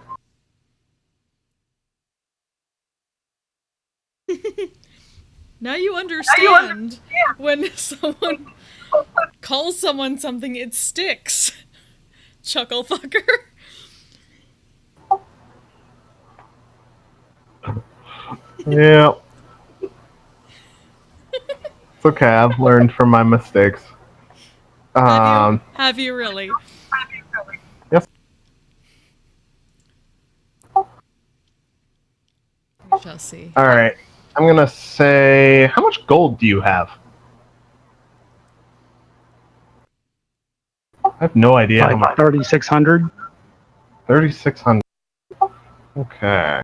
Now you understand when someone calls someone something, it sticks. Chuckle fucker. Yeah. It's okay, I've learned from my mistakes. Have you really? Yes. We shall see. Alright. I'm gonna say, how much gold do you have? I have no idea how Like much. 3,600. 3,600. Okay.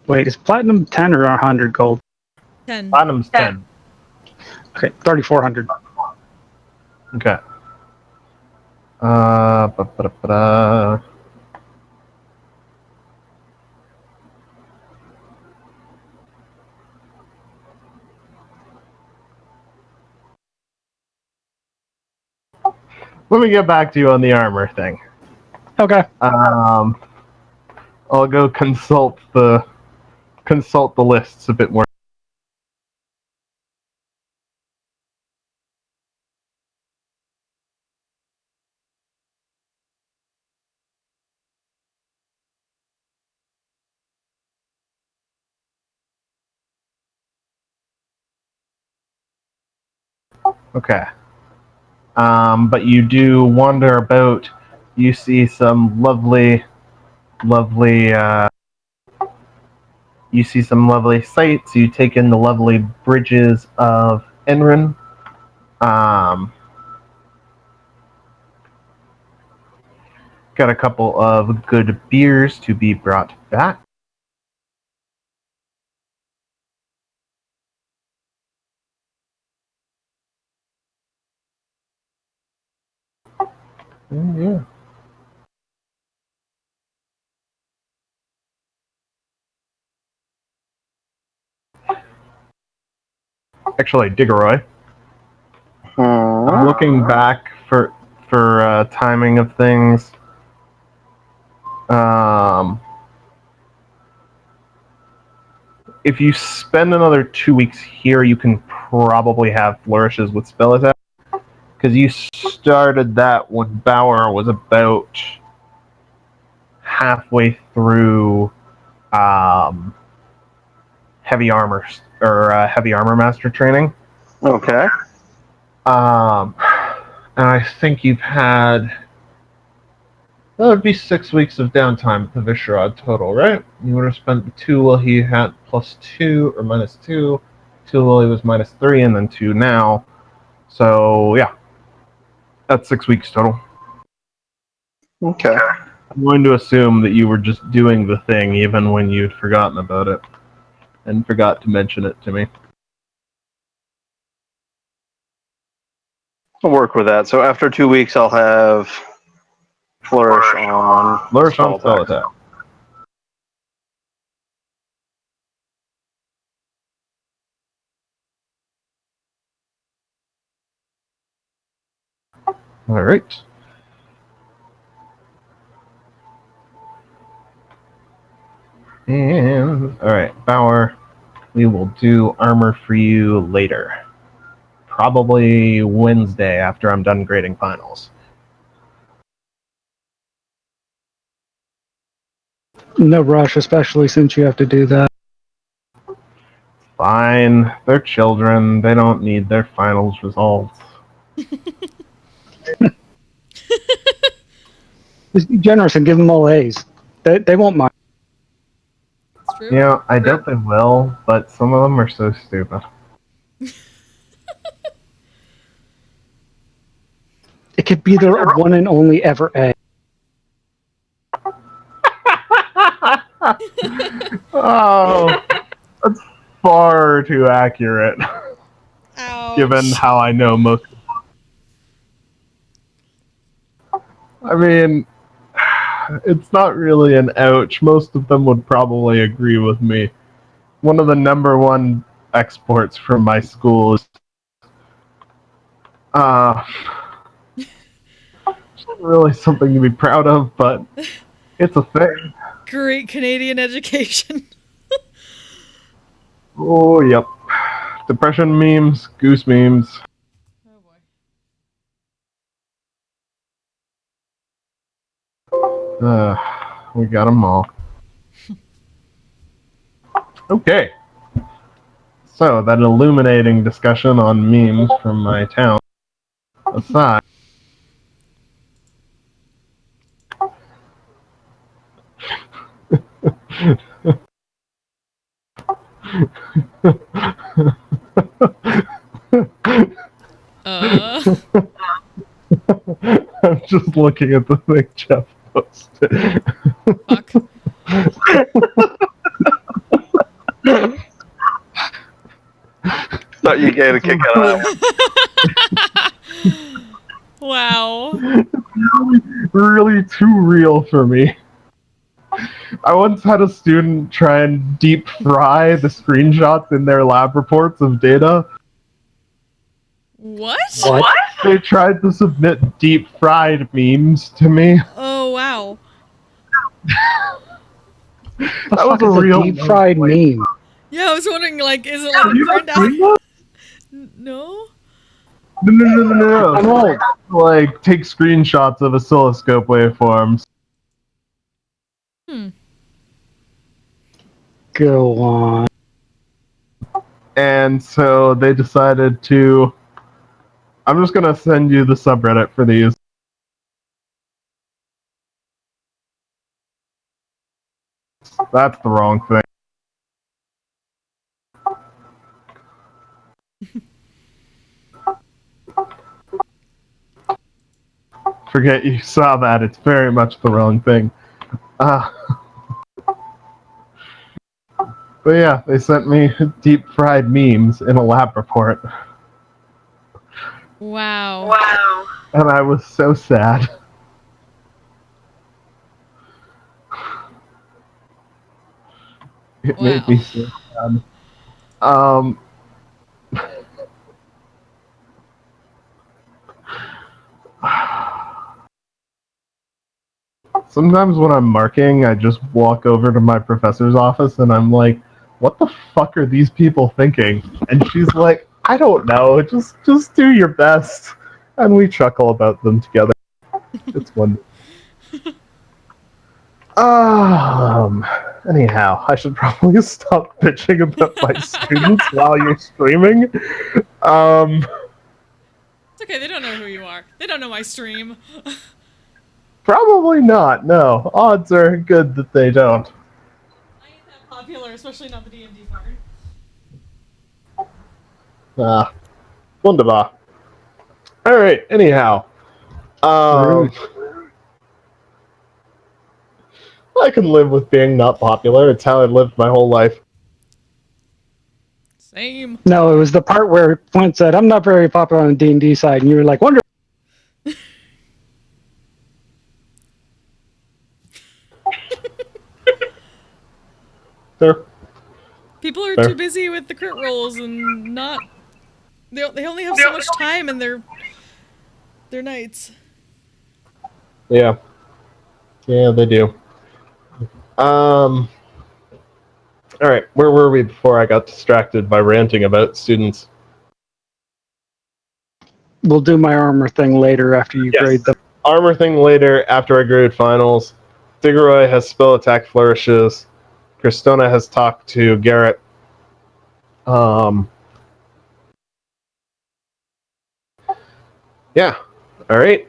Wait, is platinum 10 or 100 gold? 10. Platinum's 10. Okay, 3,400. Okay. Ba-ba-da-ba-da. Let me get back to you on the armor thing. Okay. I'll go consult the lists a bit more. Okay. But you do wander about. You see some lovely you see some lovely sights. You take in the lovely bridges of Enrin. Got a couple of good beers to be brought back. Yeah. Actually, Diggeroy. I'm looking back for timing of things. If you spend another 2 weeks here, you can probably have flourishes with spell attack. Because you started that when Bauer was about halfway through heavy armor heavy armor master training. Okay. And I think you've had, that would be 6 weeks of downtime at the Vishrod total, right? You would have spent the 2 while he had +2 or -2, 2 while he was -3, and then 2 now. So yeah, that's 6 weeks total. Okay. I'm going to assume that you were just doing the thing even when you'd forgotten about it and forgot to mention it to me. I'll work with that. So after 2 weeks, I'll have flourish on Flourish on spell attack. All right. And all right, Bauer, we will do armor for you later. probably Wednesday after I'm done grading finals. No rush, especially since you have to do that. Fine, they're children. They don't need their finals results. Just be generous and give them all A's. They won't mind. It's true. You know, I doubt they will, but some of them are so stupid. It could be their one and only ever A. Oh, that's far too accurate, Ouch. given how I know most. I mean, it's not really an ouch. Most of them would probably agree with me. One of the number one exports from my school is not really something to be proud of, but it's a thing. Great Canadian education. Oh, yep. Depression memes, goose memes. Oh boy. We got them all. Okay. So, that illuminating discussion on memes from my town aside. I'm just looking at the thing Jeff posted. Fuck. Thought you gave a kick out of that one. Wow. Really too real for me. I once had a student try and deep fry the screenshots in their lab reports of data. What? What? They tried to submit deep fried memes to me. Oh wow. The That fuck was is a real deep fried meme? Yeah, I was wondering, like, is it like Have a you not printout? seen that? No. No. I'm old. Like, take screenshots of oscilloscope waveforms. Go on. And so they decided to. I'm just gonna send you the subreddit for these. That's the wrong thing. Forget you saw that. It's very much the wrong thing. But yeah, they sent me deep fried memes in a lab report. Wow. And I was so sad. It made me Wow. so sad. Um, Sometimes when I'm marking, I just walk over to my professor's office and I'm like, what the fuck are these people thinking? And she's like, I don't know, just do your best. And we chuckle about them together. It's wonderful. Anyhow, I should probably stop bitching about my students while you're streaming. It's okay, they don't know who you are. They don't know my stream. Probably not, no. Odds are good that they don't. I ain't that popular, especially not the D&D part. Wunderbar. Alright, anyhow. Rude. I can live with being not popular. It's how I've lived my whole life. Same. No, it was the part where Flint said, "I'm not very popular on the D&D side," and you were like, "Wonder." There. People are Fair. too busy with the crit rolls and not. They only have so much time in their nights. Yeah. Yeah, they do. Alright, where were we before I got distracted by ranting about students? we'll do my armor thing later after you grade them. Armor thing later after I grade finals. Figueroa has spell attack flourishes. Cristona has talked to Garrett. Yeah. All right.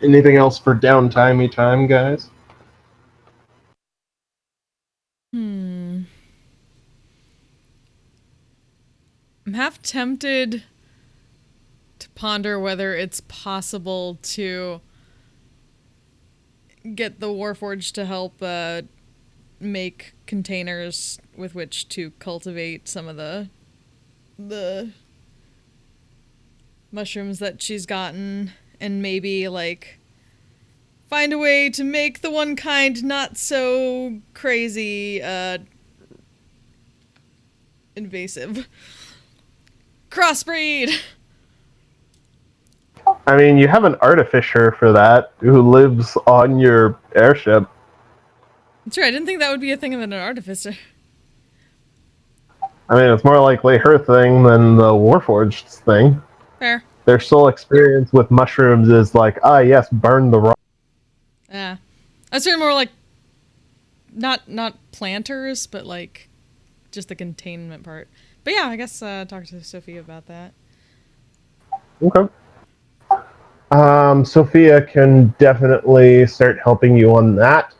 Anything else for downtimey time, guys? I'm half tempted to ponder whether it's possible to get the Warforged to help make containers with which to cultivate some of the mushrooms that she's gotten, and maybe like find a way to make the one kind not so crazy invasive. Crossbreed. I mean, you have an artificer for that who lives on your airship. That's right, I didn't think that would be a thing of an artificer. I mean, it's more likely her thing than the Warforged's thing. Fair. Their sole experience with mushrooms is like, yes, burn the rock. Yeah. I was hearing more like not planters, but like just the containment part. But yeah, I guess talk to Sophia about that. Okay. Sophia can definitely start helping you on that.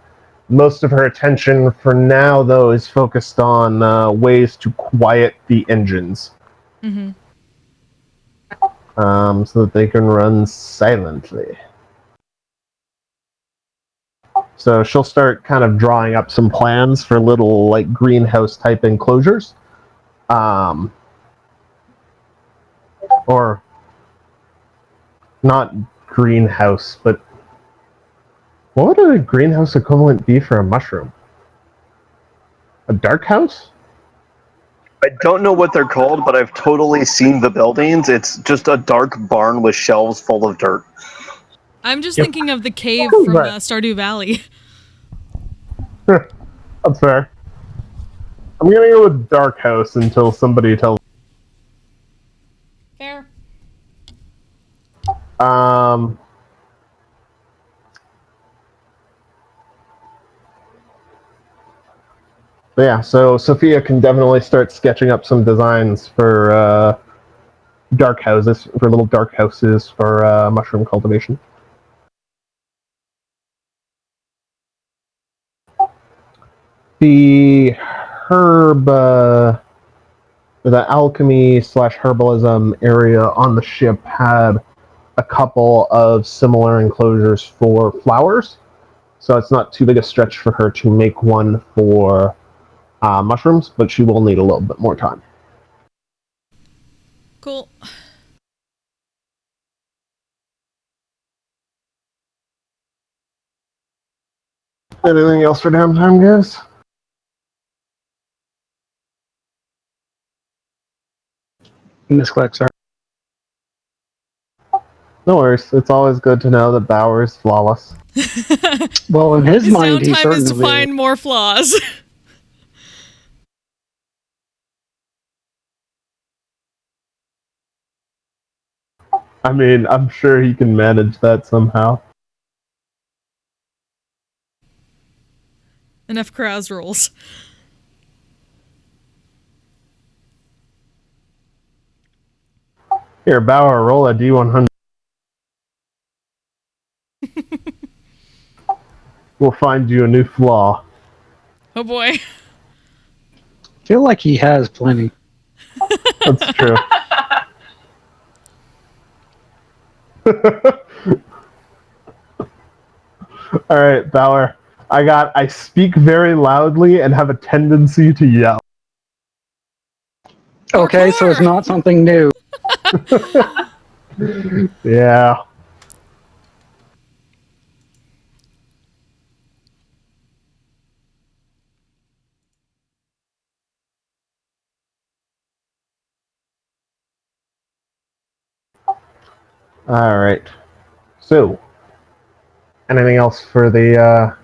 Most of her attention for now, though, is focused on ways to quiet the engines. Mm-hmm. So that they can run silently. So she'll start kind of drawing up some plans for little, like, greenhouse type enclosures. Or not greenhouse, but what would a greenhouse equivalent be for a mushroom? A dark house? I don't know what they're called, but I've totally seen the buildings. It's just a dark barn with shelves full of dirt. I'm just thinking of the cave from Stardew Valley. That's fair. I'm gonna go with dark house until somebody tells. Fair. But yeah, so Sophia can definitely start sketching up some designs for dark houses, for little dark houses for mushroom cultivation. The the alchemy / herbalism area on the ship had a couple of similar enclosures for flowers, so it's not too big a stretch for her to make one for mushrooms, but she will need a little bit more time. Cool. Anything else for downtime, guys? Miss Quacksire. No worries. It's always good to know that Bauer is flawless. Well, in his mind, he downtime is to certainly find more flaws. I mean, I'm sure he can manage that somehow. Enough carouse rolls. Here, Bauer, roll a D100. We'll find you a new flaw. Oh boy. I feel like he has plenty. That's true. All right, Bauer. I speak very loudly and have a tendency to yell. Okay, so it's not something new. Yeah. All right. So, anything else for the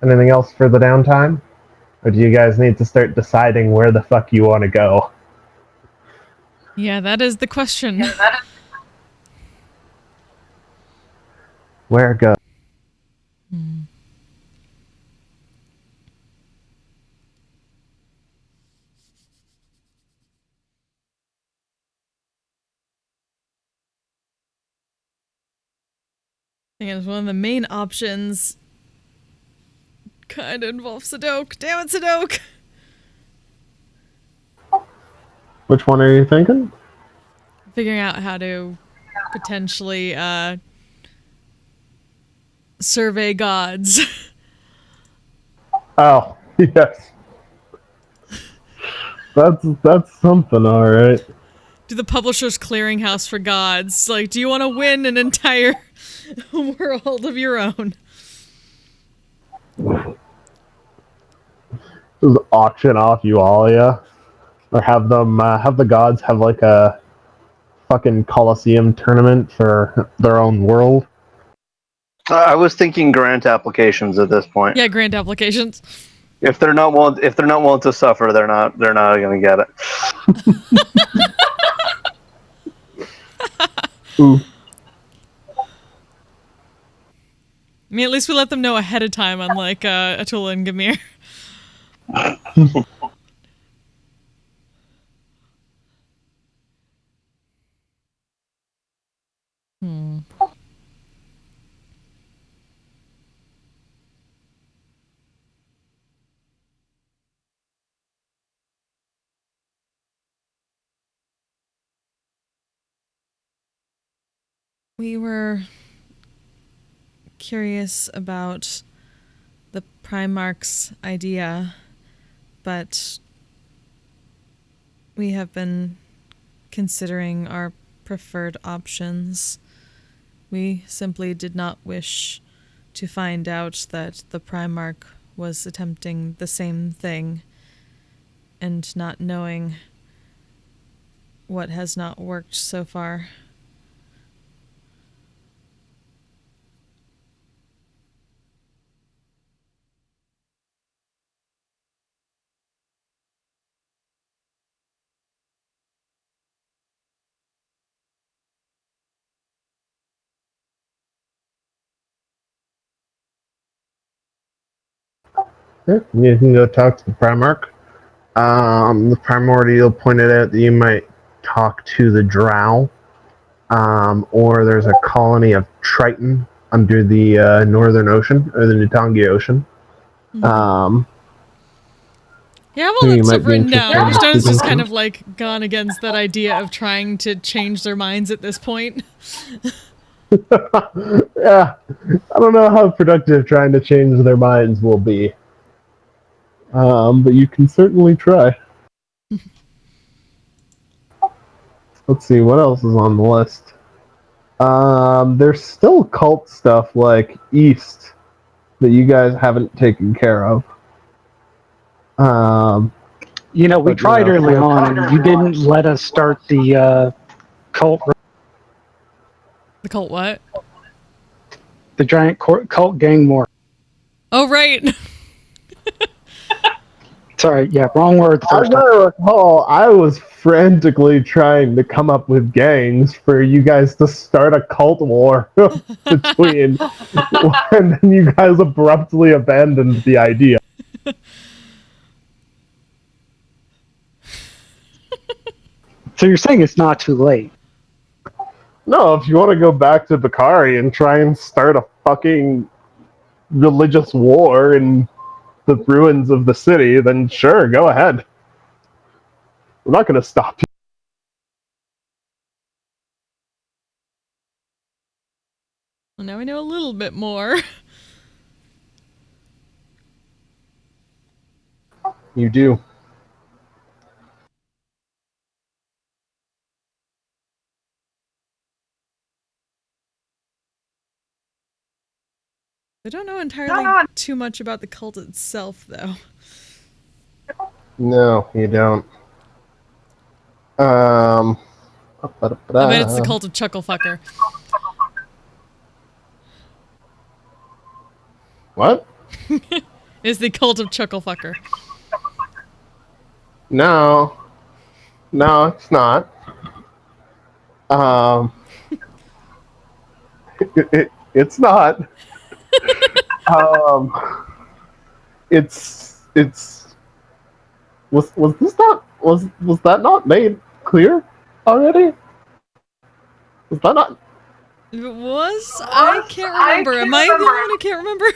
downtime? Or do you guys need to start deciding where the fuck you want to go? Yeah, that is the question. Where go? And one of the main options kind of involves Sadok. Damn it, Sadok! Which one are you thinking? Figuring out how to potentially survey gods. Oh, yes. That's something, alright. Do the publisher's clearinghouse for gods. Like, do you want to win an entire world of your own? Just auction off Yualia. Or have them, have the gods have like a fucking Coliseum tournament for their own world. I was thinking grant applications at this point. Yeah, grant applications. If they're not willing to suffer, they're not going to get it. Ooh. I mean, at least we let them know ahead of time, unlike Atula and Gamir. We were curious about the Primarch's idea, but we have been considering our preferred options. We simply did not wish to find out that the Primarch was attempting the same thing and not knowing what has not worked so far. Yeah, you can go talk to the Primarch. The Primordial pointed out that you might talk to the Drow. Or there's a colony of Triton under the Northern Ocean, or the Nutangi Ocean. Yeah, well, You that's might be written down. interested in Stone's just speaking kind to. of like gone against that idea of trying to change their minds at this point. Yeah, I don't know how productive trying to change their minds will be. But you can certainly try. Let's see, what else is on the list? There's still cult stuff like East that you guys haven't taken care of. We But, tried early on, and you didn't let us start the cult, The cult what? the giant cult gang war. Oh, right. Sorry, yeah, wrong word the As first time. I recall, I was frantically trying to come up with gangs for you guys to start a cult war between, and then you guys abruptly abandoned the idea. So you're saying it's not too late? No, if you want to go back to Bakari and try and start a fucking religious war in the ruins of the city, then sure, go ahead. We're not going to stop you. Well, now we know a little bit more. You do. I don't know entirely too much about the cult itself, though. No, you don't. I bet it's the cult of Chucklefucker. What? It's the cult of Chucklefucker. No. No, it's not. Um, it's not. Um, it's was this not was that not made clear already? Was that not? If it was, I can't remember. Am I the only one who can't remember?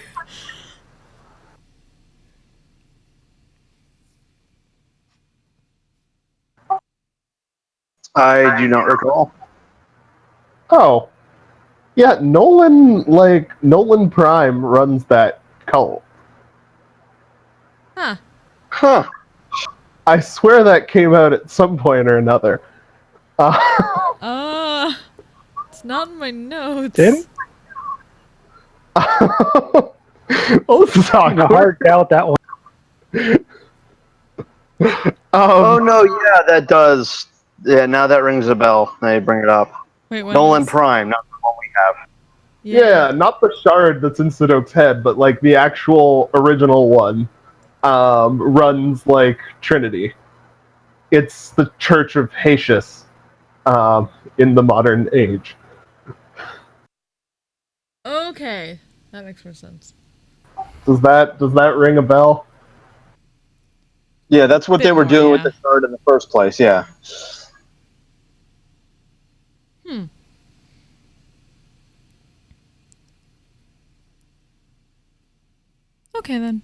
I do not recall. Oh, yeah. Nolan Prime runs that cult. Huh. Huh. I swear that came out at some point or another. It's not in my notes. Did it? Oh, this is Kind of awkward. hard doubt that one. Oh no, yeah, that does. Yeah, now that rings a bell. Now you bring it up. Wait, when Nolan was- Prime, not the one we have. Yeah, not the shard that's in Sidok's head, but like the actual original one runs like Trinity. It's the Church of Haitius in the modern age. Okay, that makes more sense. Does that ring a bell? Yeah, that's what Bit they were more, doing yeah. with the shard in the first place. Yeah. Okay then.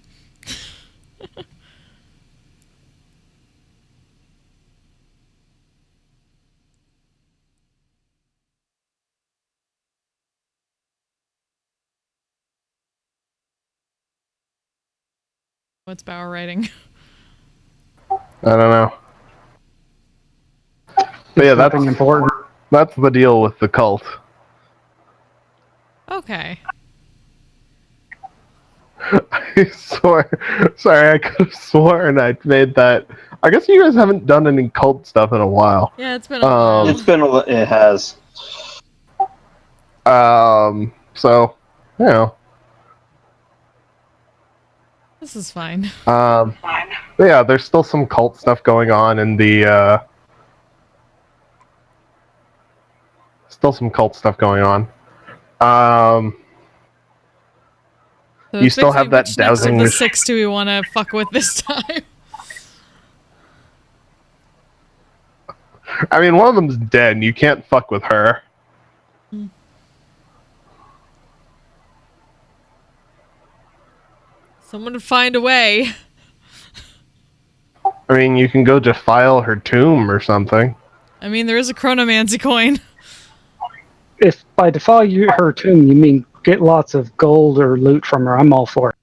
What's Bauer writing? I don't know. But yeah, Nothing important. that's the deal with the cult. Okay. I swear, sorry, I could have sworn I made that. I guess you guys haven't done any cult stuff in a while. Yeah, it's been a while. It has. So, you know, This is fine. but yeah, there's still some cult stuff going on in the, still some cult stuff going on. So You it's still have basically that which next dowsing of the machine. 6 do we want to fuck with this time? I mean, one of them's dead, and you can't fuck with her. Someone would find a way. I mean, you can go defile her tomb or something. I mean, there is a chronomancy coin. If by default her tomb, you mean get lots of gold or loot from her, I'm all for it.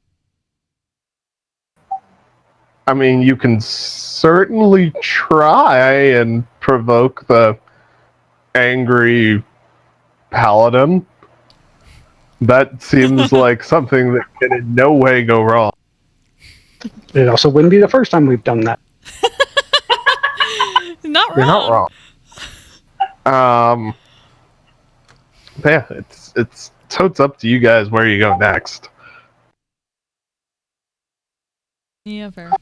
I mean, you can certainly try and provoke the angry paladin. That seems like something that can in no way go wrong. It also wouldn't be the first time we've done that. Not wrong. You're not wrong. But yeah, it's so it's up to you guys where you go next. Yeah, fair.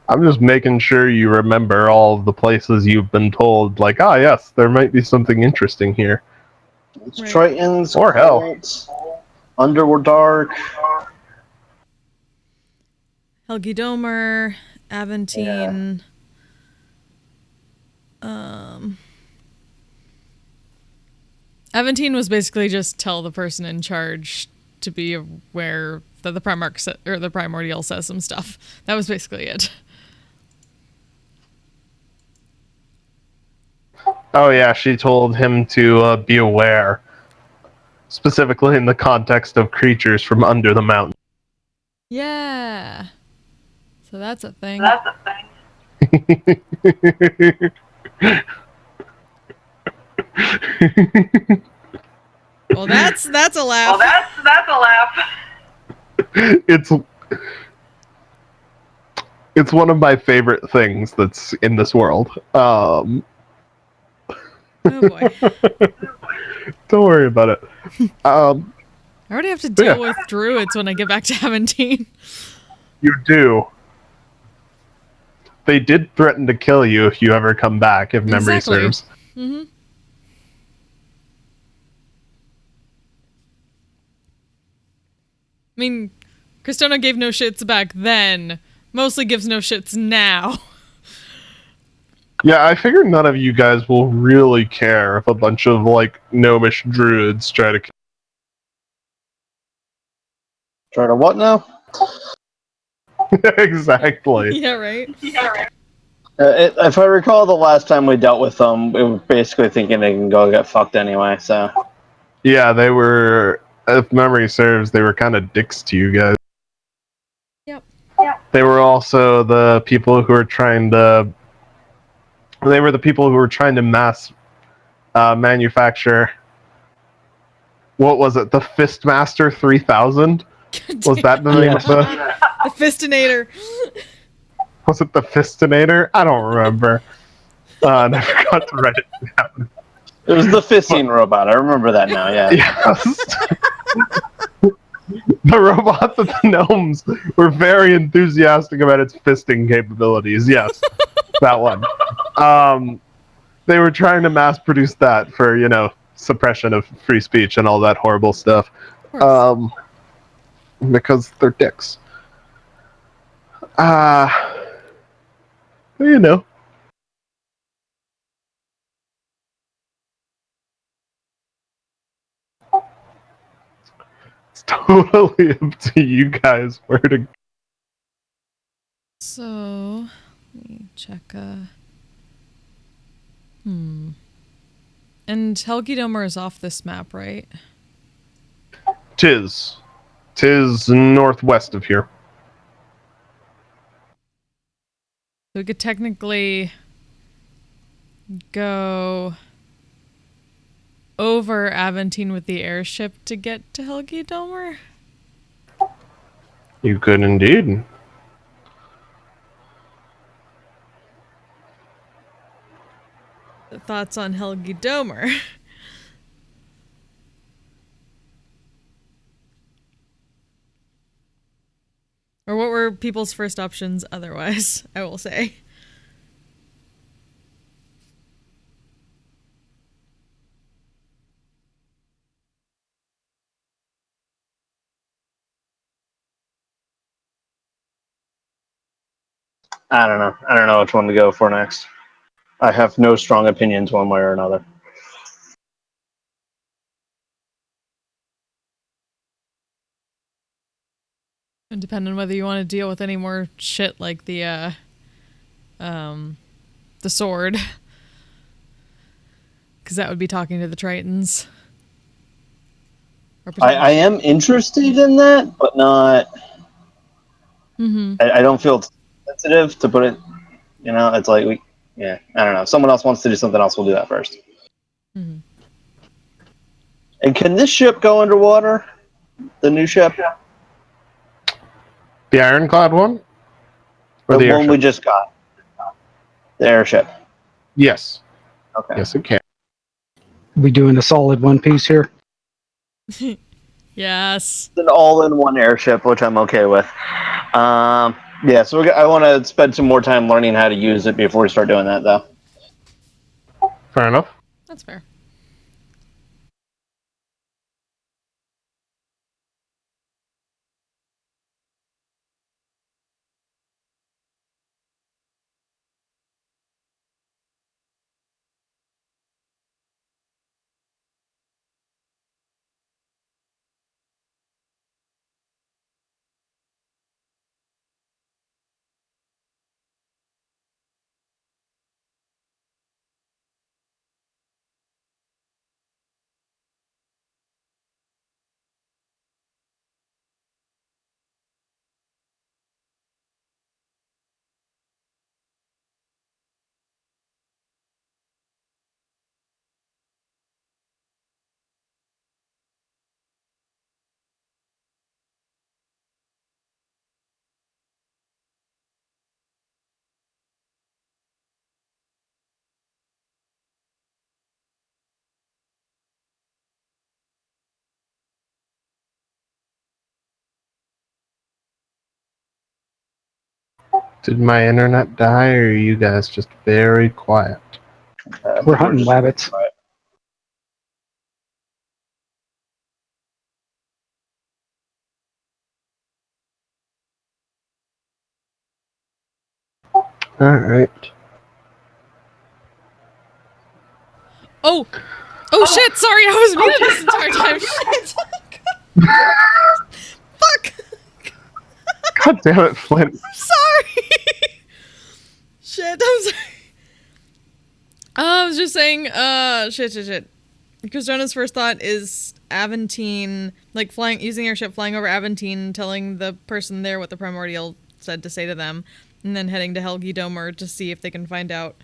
I'm just making sure you remember all of the places you've been told, like, ah, yes, there might be something interesting here. It's Right. Tritons Or hell. cults, Underworld Dark. Helgi Domer, Aventine. Aventine was basically just tell the person in charge to be aware that the Primarch or the Primordial says some stuff. That was basically it. Oh yeah, she told him to be aware, specifically in the context of creatures from under the mountain. Yeah. So that's a thing. Well, that's a laugh. That's a laugh. It's one of my favorite things that's in this world. Oh boy. Don't worry about it. Well, I already have to Yeah. deal with druids when I get back to Aventine. You do. They did threaten to kill you if you ever come back, if memory Exactly. serves. Mm-hmm. I mean, Cristona gave no shits back then. Mostly gives no shits now. Yeah, I figure none of you guys will really care if a bunch of, like, gnomish druids try to kill. Try to what now? Exactly. Yeah, right? If I recall, the last time we dealt with them, we were basically thinking they can go get fucked anyway. So Yeah, they were, if memory serves, they were kind of dicks to you guys. Yep. They were also the people who were trying to. They were the people who were trying to mass manufacture. What was it? The Fistmaster 3000? Was that the name of the? The Fistinator. Was it the Fistinator? I don't remember. I never got to write it down. it was the fisting robot. I remember that now. Yeah. Yes. The robot that the gnomes were very enthusiastic about its fisting capabilities. Yes, that one. They were trying to mass produce that for, suppression of free speech and all that horrible stuff. Of course. Because they're dicks. Uh, you know. It's totally up to you guys where to. So, let me check. And Helgedomer is off this map, right? Tis northwest of here. So we could technically go over Aventine with the airship to get to Helgedomer. You could indeed. Thoughts on Helgedomer? Or what were people's first options otherwise, I will say. I don't know. I don't know which one to go for next. I have no strong opinions one way or another. And depending on whether you want to deal with any more shit like the sword. Because that would be talking to the Tritons. Or I am interested in that, but not. Mm-hmm. I don't feel it's sensitive to put it. It's like I don't know. If someone else wants to do something else, we'll do that first. Mm-hmm. And can this ship go underwater? The new ship? The ironclad one? Or The the one airship? we just got. The airship. Yes. Okay. Yes, it can. We doing a solid one piece here. Yes. It's an all-in-one airship, which I'm okay with. Yeah, so I want to spend some more time learning how to use it before we start doing that, though. Fair enough. That's fair. Did my internet die, or are you guys just very quiet? We're hunting rabbits. Alright. Oh! Oh shit, sorry, I was muted this entire time. Shit! Fuck! God damn it, Flint. I'm sorry! Shit, I'm sorry. I was just saying, shit. Christona's first thought is Aventine, like using airship, flying over Aventine, telling the person there what the Primordial said to say to them, and then heading to Helgi Domer to see if they can find out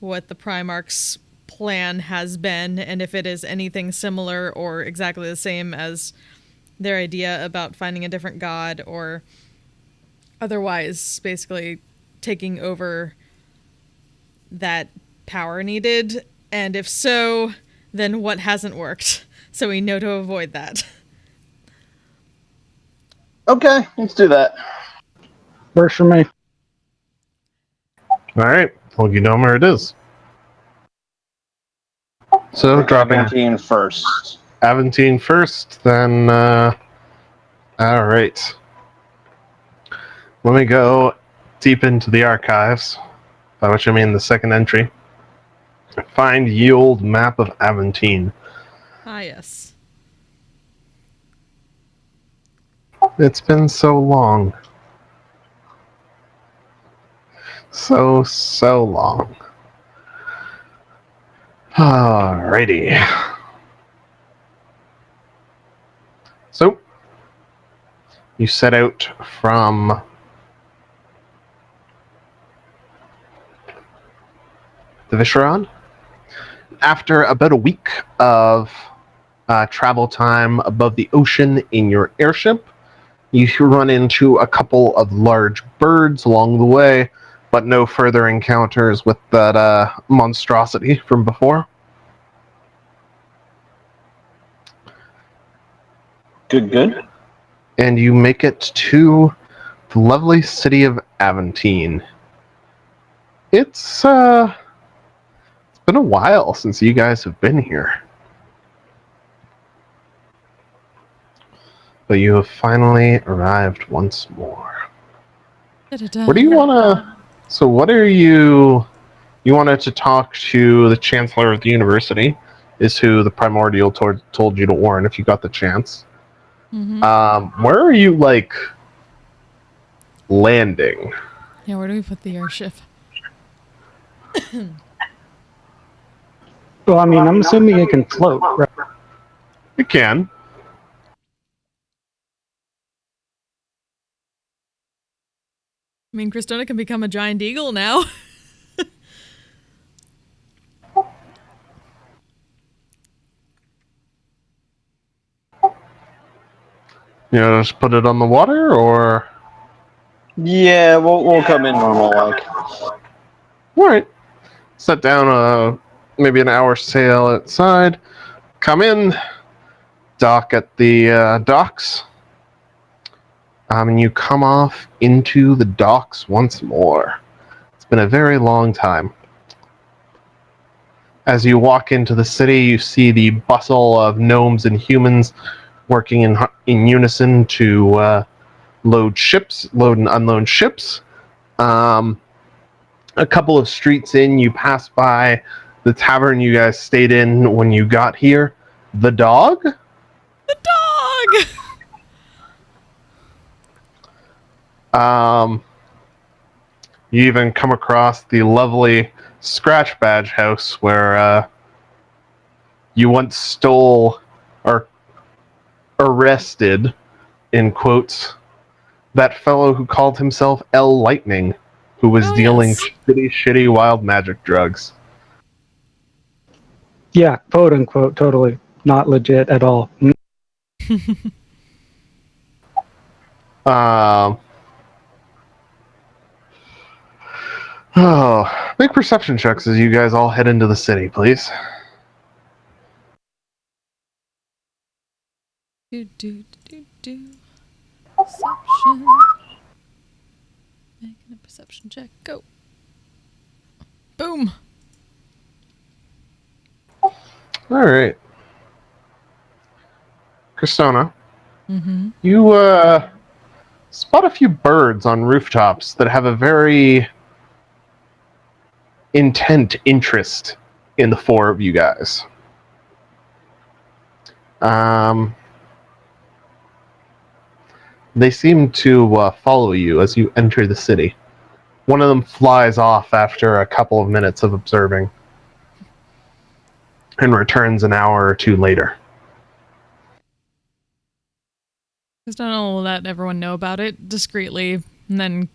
what the Primarch's plan has been, and if it is anything similar or exactly the same as their idea about finding a different god, or otherwise basically taking over that power needed, and if so, then what hasn't worked, so we know to avoid that. Okay, let's do that. Works for me. Alright, Helgidomer it is. So, dropping Aventine first. Aventine first, then, alright. Let me go deep into the archives, by which I mean the second entry. Find ye old map of Aventine. Ah, yes. It's been so long. So long. Alrighty. So, you set out from the Visharad. After about a week of travel time above the ocean in your airship, you run into a couple of large birds along the way, but no further encounters with that monstrosity from before. Good. And you make it to the lovely city of Aventine. It's been a while since you guys have been here. But you have finally arrived once more. What do you want to... So what are you... You wanted to talk to the Chancellor of the University, is who the Primordial told you to warn if you got the chance. Mm-hmm. Where are you, like, landing? Yeah, where do we put the airship? Well, I mean, I'm assuming it can float, right? You can. I mean, Christona can become a giant eagle now. You know, just put it on the water, or... Yeah, we'll come in normal like. Alright. Set down maybe an hour sail outside. Come in. Dock at the docks. And you come off into the docks once more. It's been a very long time. As you walk into the city, you see the bustle of gnomes and humans working in unison to load and unload ships. A couple of streets in, you pass by the tavern you guys stayed in when you got here. The Dog? The dog! You even come across the lovely Scratch Badge house where you once stole or arrested, in quotes, that fellow who called himself L Lightning, who was dealing Yes. shitty wild magic drugs. Yeah, quote unquote, totally not legit at all. Um, make perception checks as you guys all head into the city, please. Do. Perception. Making a perception check. Go. Boom. All right. Christona, you spot a few birds on rooftops that have a very intent interest in the four of you guys. They seem to follow you as you enter the city. One of them flies off after a couple of minutes of observing and returns an hour or two later. Just don't let everyone know about it discreetly, and then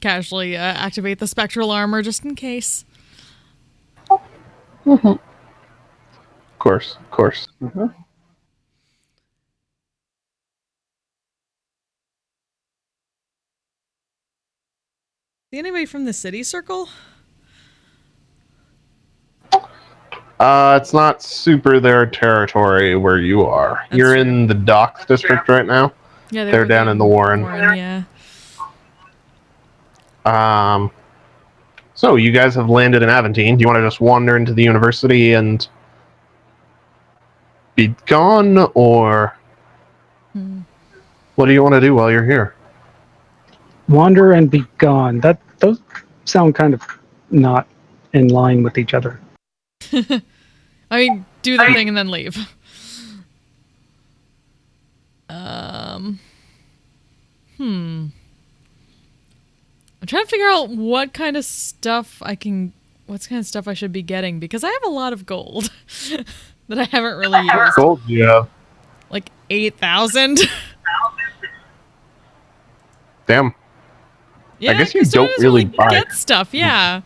casually activate the spectral armor just in case. Of course, of course. See anybody from the city circle? It's not super their territory where you are. That's You're true. in the Docks district right now. Yeah, They're down in the Warren. Yeah. So you guys have landed in Aventine. Do you want to just wander into the university and be gone, or what do you want to do while you're here? Wander and be gone. Those sound kind of not in line with each other. I mean, do the thing and then leave. I'm trying to figure out what kind of stuff I should be getting, because I have a lot of gold that I haven't really used. Gold, yeah. Like 8,000. Damn. Yeah, I guess you 'cause don't doesn't really buy. get stuff. Yeah.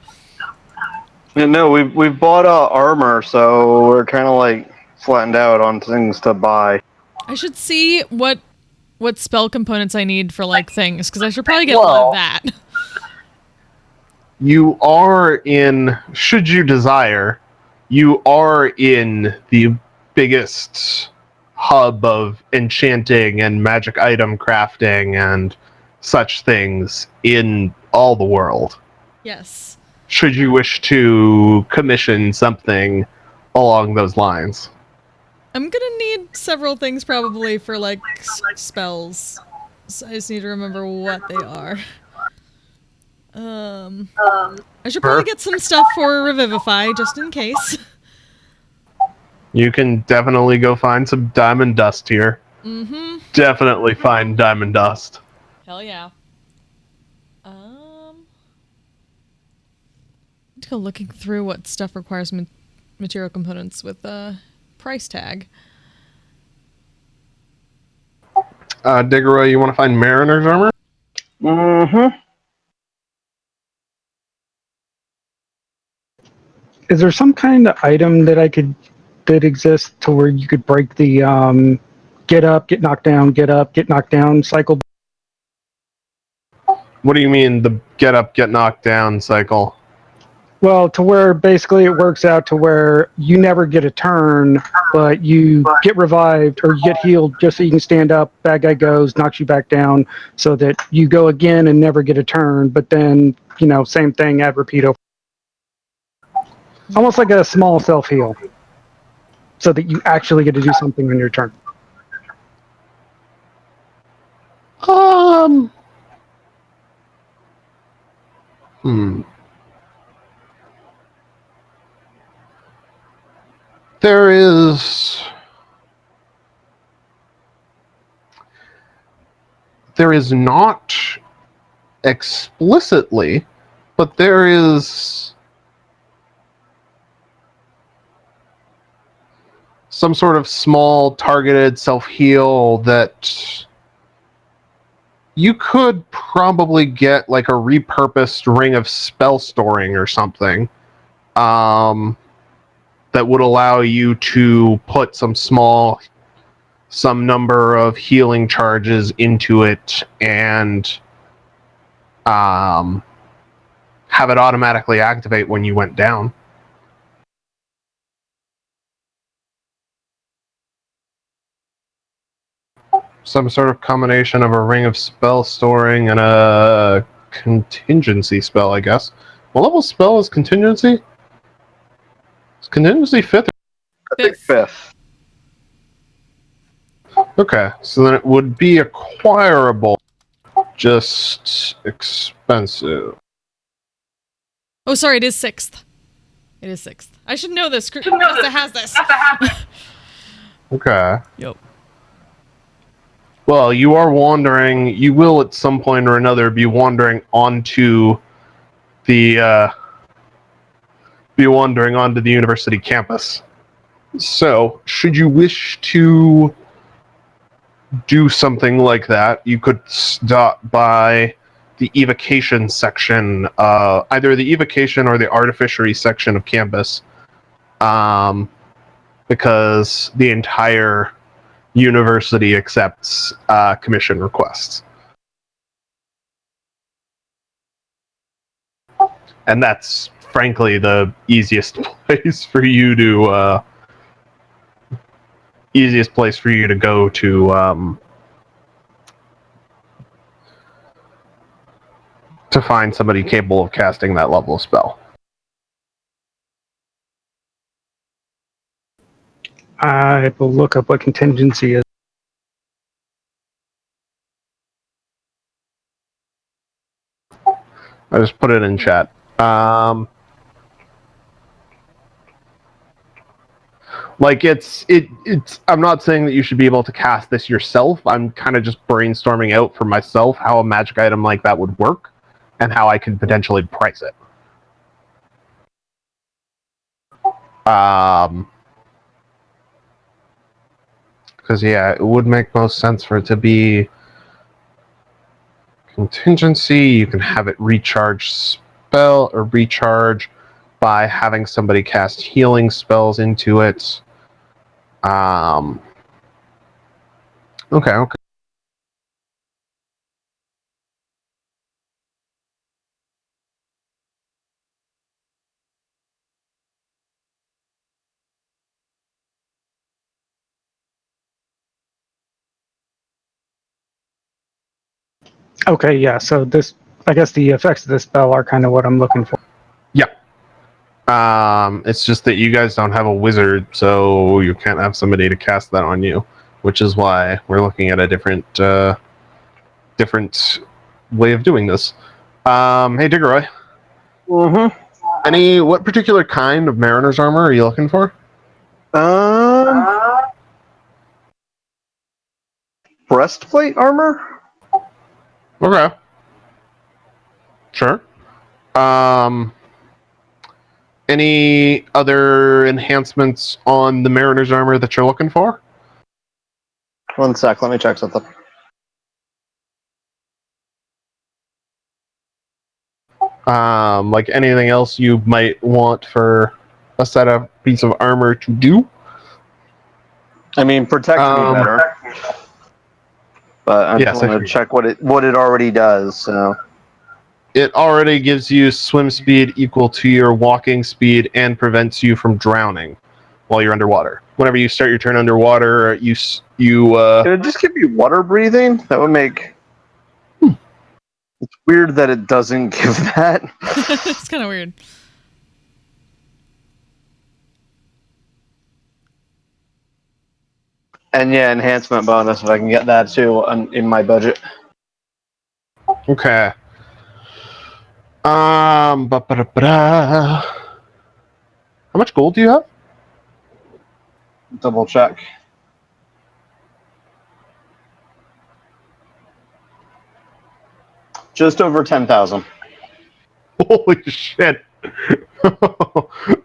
No, we've bought armor, so we're kind of like flattened out on things to buy. I should see what spell components I need for like things, because I should probably get a lot of that. You are in, should you desire, you are in the biggest hub of enchanting and magic item crafting and such things in all the world. Yes. Should you wish to commission something along those lines. I'm gonna need several things probably for like spells. So I just need to remember what they are. I should probably get some stuff for Revivify just in case. You can definitely go find some diamond dust here. Definitely find diamond dust. Hell yeah. To go looking through what stuff requires material components with a price tag. Diggeroy, you want to find mariner's armor? Mm-hmm. Is there some kind of item that that exists to where you could break the get up, get knocked down, get up, get knocked down cycle? What do you mean the get up, get knocked down cycle? Well, to where basically it works out to where you never get a turn, but you get revived or you get healed just so you can stand up. Bad guy goes, knocks you back down, so that you go again and never get a turn. But then, same thing, ad repeat over. Almost like a small self heal, so that you actually get to do something on your turn. There is not explicitly, but there is some sort of small targeted self-heal that you could probably get, like a repurposed ring of spell storing or something, that would allow you to put some number of healing charges into it and have it automatically activate when you went down. Some sort of combination of a ring of spell storing and a contingency spell, I guess. What level spell is contingency? Is contingency 5th? I think 5th. Okay, so then it would be acquirable, just expensive. Oh, sorry, it is 6th. It is 6th. I should know this. Krista has this. Okay. Yep. Well, you are wandering. You will at some point or another be wandering onto the university campus. So, should you wish to do something like that, you could stop by the evocation section, either the evocation or the artificery section of campus, because the entire university accepts commission requests. And that's frankly the easiest place for you to go to find somebody capable of casting that level of spell. I will look up what contingency is. I just put it in chat. Like it's I'm not saying that you should be able to cast this yourself. I'm kind of just brainstorming out for myself how a magic item like that would work and how I could potentially price it. Because yeah, it would make most sense for it to be contingency. You can have it recharge spell or recharge by having somebody cast healing spells into it. Okay. Okay, yeah. So this, I guess, the effects of this spell are kind of what I'm looking for. Yeah. It's just that you guys don't have a wizard, so you can't have somebody to cast that on you, which is why we're looking at a different way of doing this. Hey, Diggeroy. Mm-hmm. What particular kind of mariner's armor are you looking for? Breastplate armor? Okay. Sure. Any other enhancements on the mariner's armor that you're looking for? 1 sec, let me check something. Like anything else you might want for a piece of armor to do? I mean, protect me better. But I just want to check what it already does. So it already gives you swim speed equal to your walking speed and prevents you from drowning while you're underwater. Whenever you start your turn underwater, you Could it just give you water breathing? That would make. It's weird that it doesn't give that. It's kind of weird. And yeah, enhancement bonus if I can get that too in my budget. Okay. How much gold do you have? Double check. Just over 10,000. Holy shit.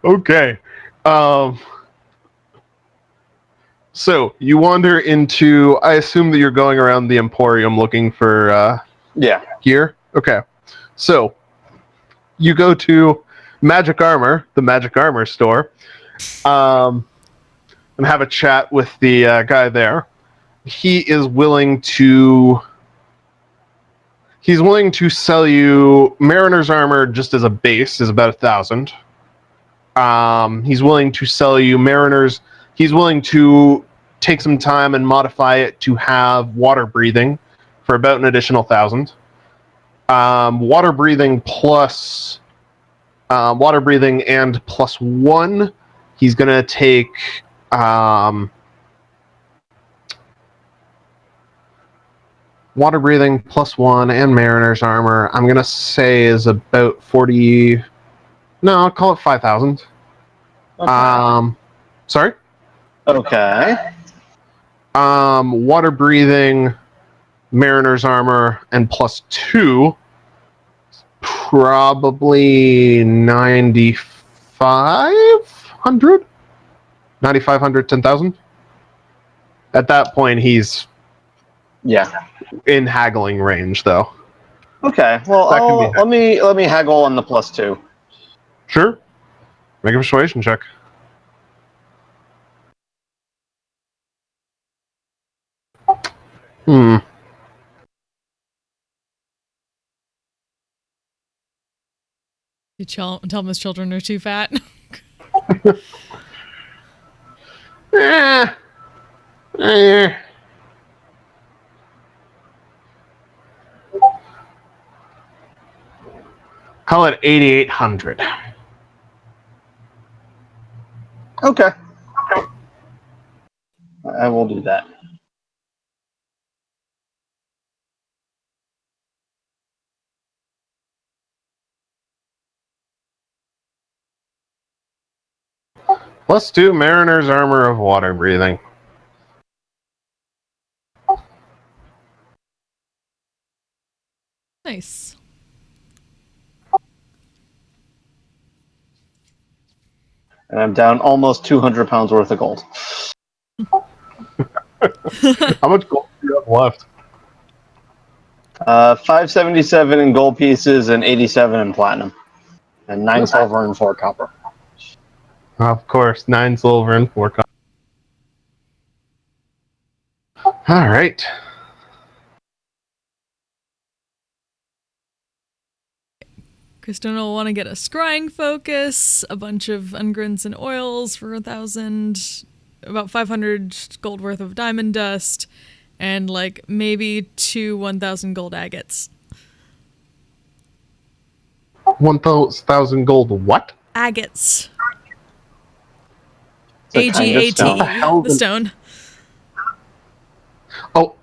Okay. So you wander into. I assume that you're going around the Emporium looking for gear. Okay. So you go to Magic Armor, the Magic Armor store, and have a chat with the guy there. He is willing to. He's willing to sell you Mariner's armor just as a base is about 1,000. He's willing to sell you Mariner's. He's willing to take some time and modify it to have water breathing for about an additional 1,000. water breathing plus water breathing and +1. He's gonna take water breathing +1 and mariner's armor. I'm gonna say is about 40. No, I'll call it 5,000. Okay. Sorry. Okay. Water breathing, mariner's armor, and +2. Probably 9,500? 9,500, 10,000? At that point, he's Yeah. in haggling range, though. Okay. Well, That can be let me haggle on the +2. Sure. Make a persuasion check. Hmm. You tell him his children are too fat. Eh. Eh. Call it 8,800. Okay. I will do that. +2 mariner's armor of water breathing. Nice. And I'm down almost 200 pounds worth of gold. How much gold do you have left? 577 in gold pieces and 87 in platinum. And 9 silver and 4 copper. Of course, 9 silver and 4 copper. All right. Kristen will want to get a scrying focus, a bunch of ungrins and oils for 1,000, about 500 gold worth of diamond dust, and like maybe 2 1,000 gold agates. 1,000 gold what? Agates. It's a kind of stone. AGATE. The stone. Oh,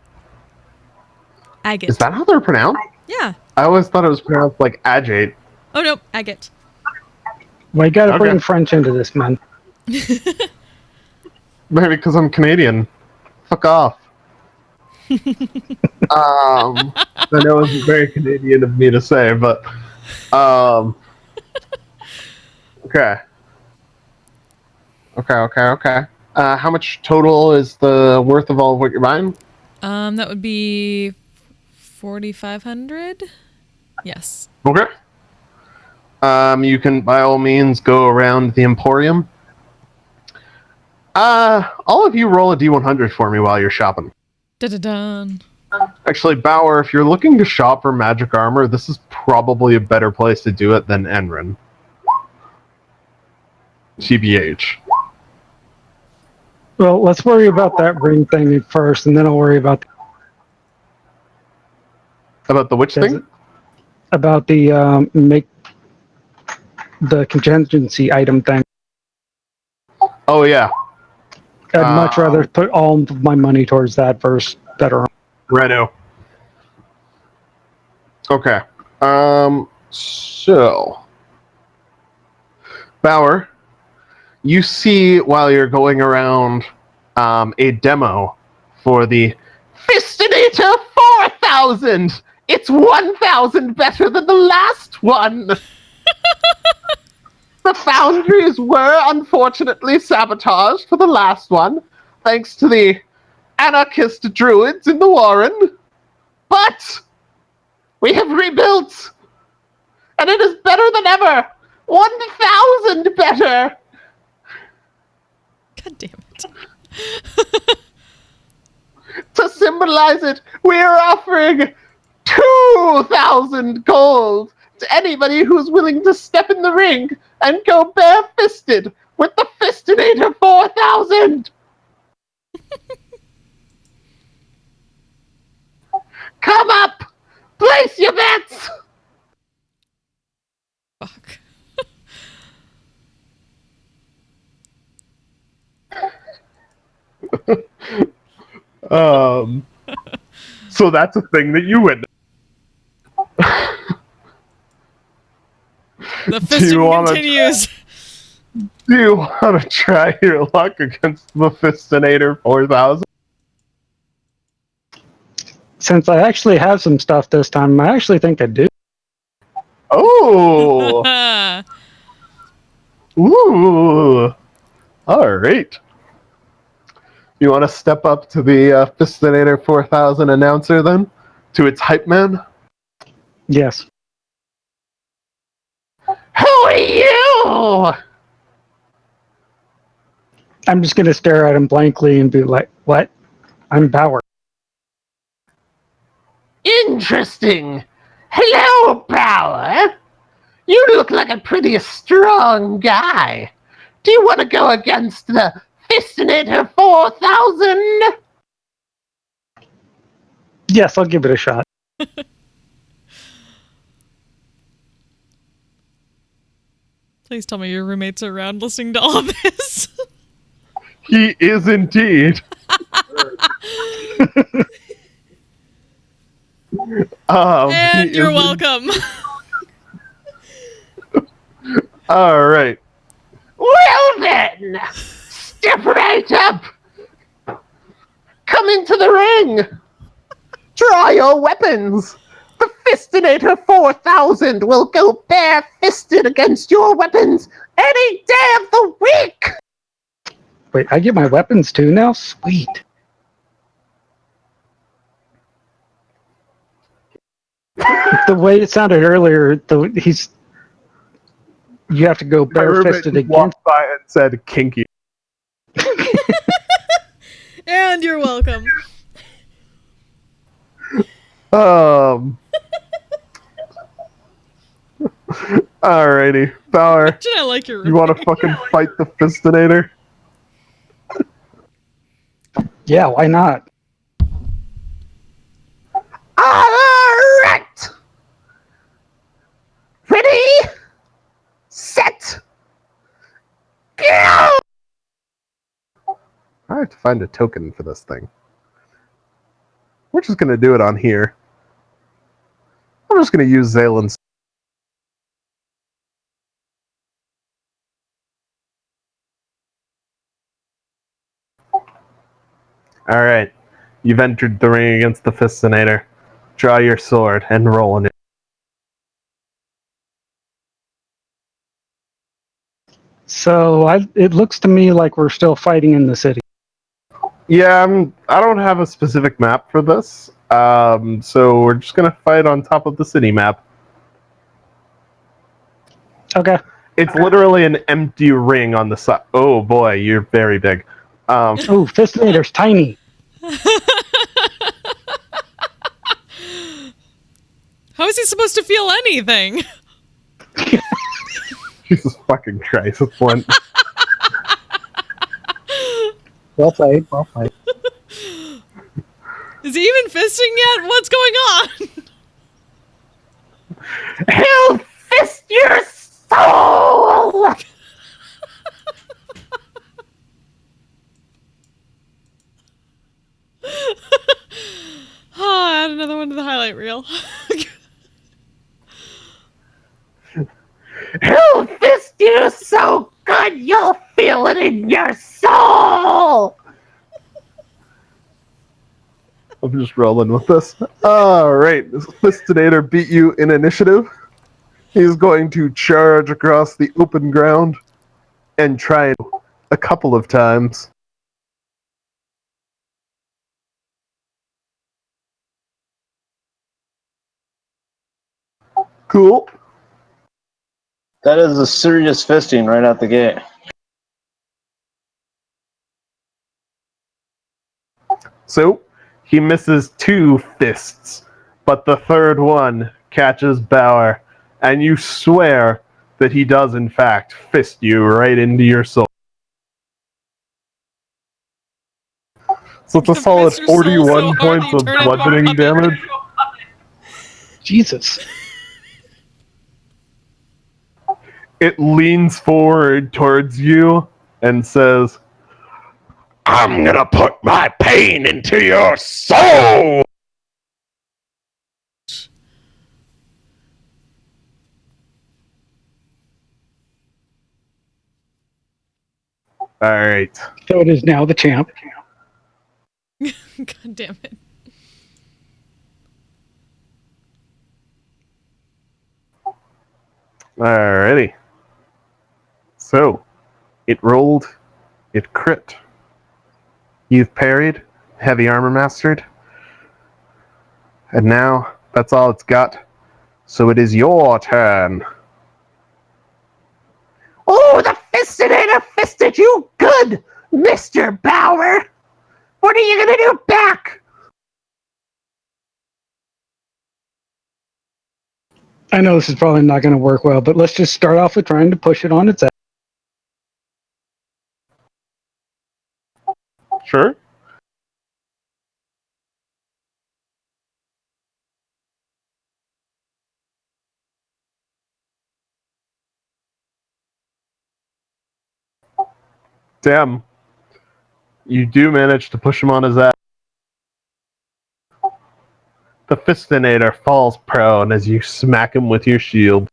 Agate. is that how they're pronounced? Yeah. I always thought it was pronounced like agate. Oh, no. Agate. Well, you gotta Okay. bring French into this, man. Maybe because I'm Canadian. Fuck off. I know it's very Canadian of me to say, but okay. Okay. How much total is the worth of all of what you're buying? That would be 4,500. Yes. Okay. You can by all means go around the Emporium. All of you roll a D100 for me while you're shopping. Da-da-dun. Actually, Bauer, if you're looking to shop for magic armor, this is probably a better place to do it than Enrin. TBH. Well, let's worry about that ring thing first, and then I'll worry about About the witch thing? the make the contingency item thing. Oh, yeah. I'd much rather put all of my money towards that first. Better. Righto. Okay. So, Bauer, you see while you're going around a demo for the Fistinator 4000. It's 1,000 better than the last one. The foundries were unfortunately sabotaged for the last one, thanks to the anarchist druids in the Warren. But we have rebuilt, and it is better than ever. 1,000 better. God damn it. To symbolize it, we are offering 2,000 gold to anybody who's willing to step in the ring and go bare-fisted with the Fistinator 4000. Come up, play Place your bets! Fuck. So that's a thing that you witnessed. The fisting continues. Do you want to try your luck against the Fistinator 4000? Since I actually have some stuff this time, I actually think I do. Oh! Ooh! Alright. You want to step up to the Fistinator 4000 announcer then? To its hype man? Yes. Who are you? I'm just going to stare at him blankly and be like, what? I'm Bauer. Interesting. Hello, Power. You look like a pretty strong guy. Do you want to go against the Fistinator 4000? Yes, I'll give it a shot. Please tell me your roommates are around listening to all of this. He is indeed. And you're welcome. All right. Well then, step right up. Come into the ring. Draw your weapons. The Fistinator 4000 will go bare-fisted against your weapons any day of the week. Wait, I get my weapons too now? Sweet. The way it sounded earlier, you have to go bare-fisted against. Walked by and said kinky. And you're welcome. Alrighty, Bauer. Imagine I like your roommate. You want to fucking fight the Fistinator? Yeah, why not? Alright! Ready? Set! Go! I have to find a token for this thing. We're just going to do it on here. I'm just going to use Zalen's. Alright. You've entered the ring against the Fistinator. Draw your sword and roll on it. So it looks to me like we're still fighting in the city. Yeah, I don't have a specific map for this. So we're just going to fight on top of the city map. Okay. It's literally an empty ring on the side. Oh boy, you're very big. Oh, Fistinator's tiny. How is he supposed to feel anything? Jesus fucking Christ, Flint. Well played, well played. Is he even fisting yet? What's going on? He'll fist your soul! Oh, add another one to the highlight reel. He'll fist you so good you'll feel it in your soul! I'm just rolling with this. Alright, this Fistinator beat you in initiative. He's going to charge across the open ground and try it a couple of times. Cool. That is a serious fisting right out the gate. So, he misses 2 fists, but the third one catches Bauer, and you swear that he does in fact fist you right into your soul. So it's a solid 41 points of bludgeoning damage. Jesus. It leans forward towards you and says, I'm gonna put my pain into your soul! Alright. So it is now the champ. God damn it. Alrighty. So, it rolled, it crit. You've parried, heavy armor mastered, and now that's all it's got. So it is your turn. Oh, the Fistinator fisted you good, Mr. Bauer! What are you gonna do back? I know this is probably not going to work well, but let's just start off with trying to push it on its ass. Sure. Damn. You do manage to push him on his ass. The Fistinator falls prone as you smack him with your shield.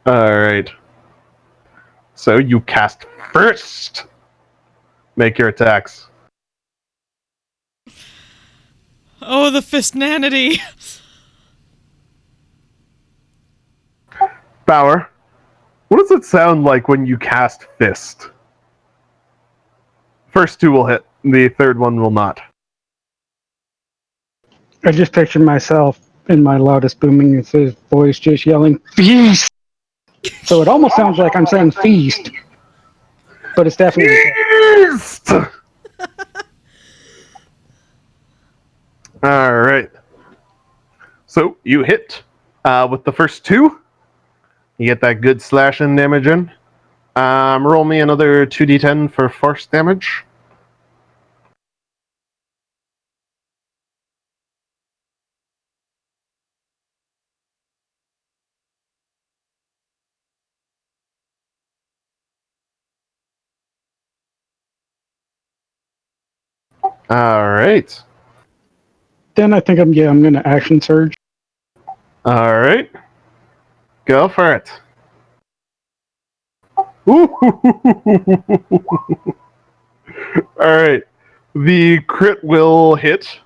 Alright. So you cast first. Make your attacks. Oh, the fistnanity! Bauer, what does it sound like when you cast Fist? First two will hit, the third one will not. I just pictured myself in my loudest booming voice just yelling, Feast! So it almost sounds like I'm saying feast, but it's definitely... Feast! Alright. So you hit with the first two. You get that good slashing damage in. Roll me another 2d10 for force damage. Alright. Then I think I'm going to action surge. Alright. Go for it. Alright. The crit will hit.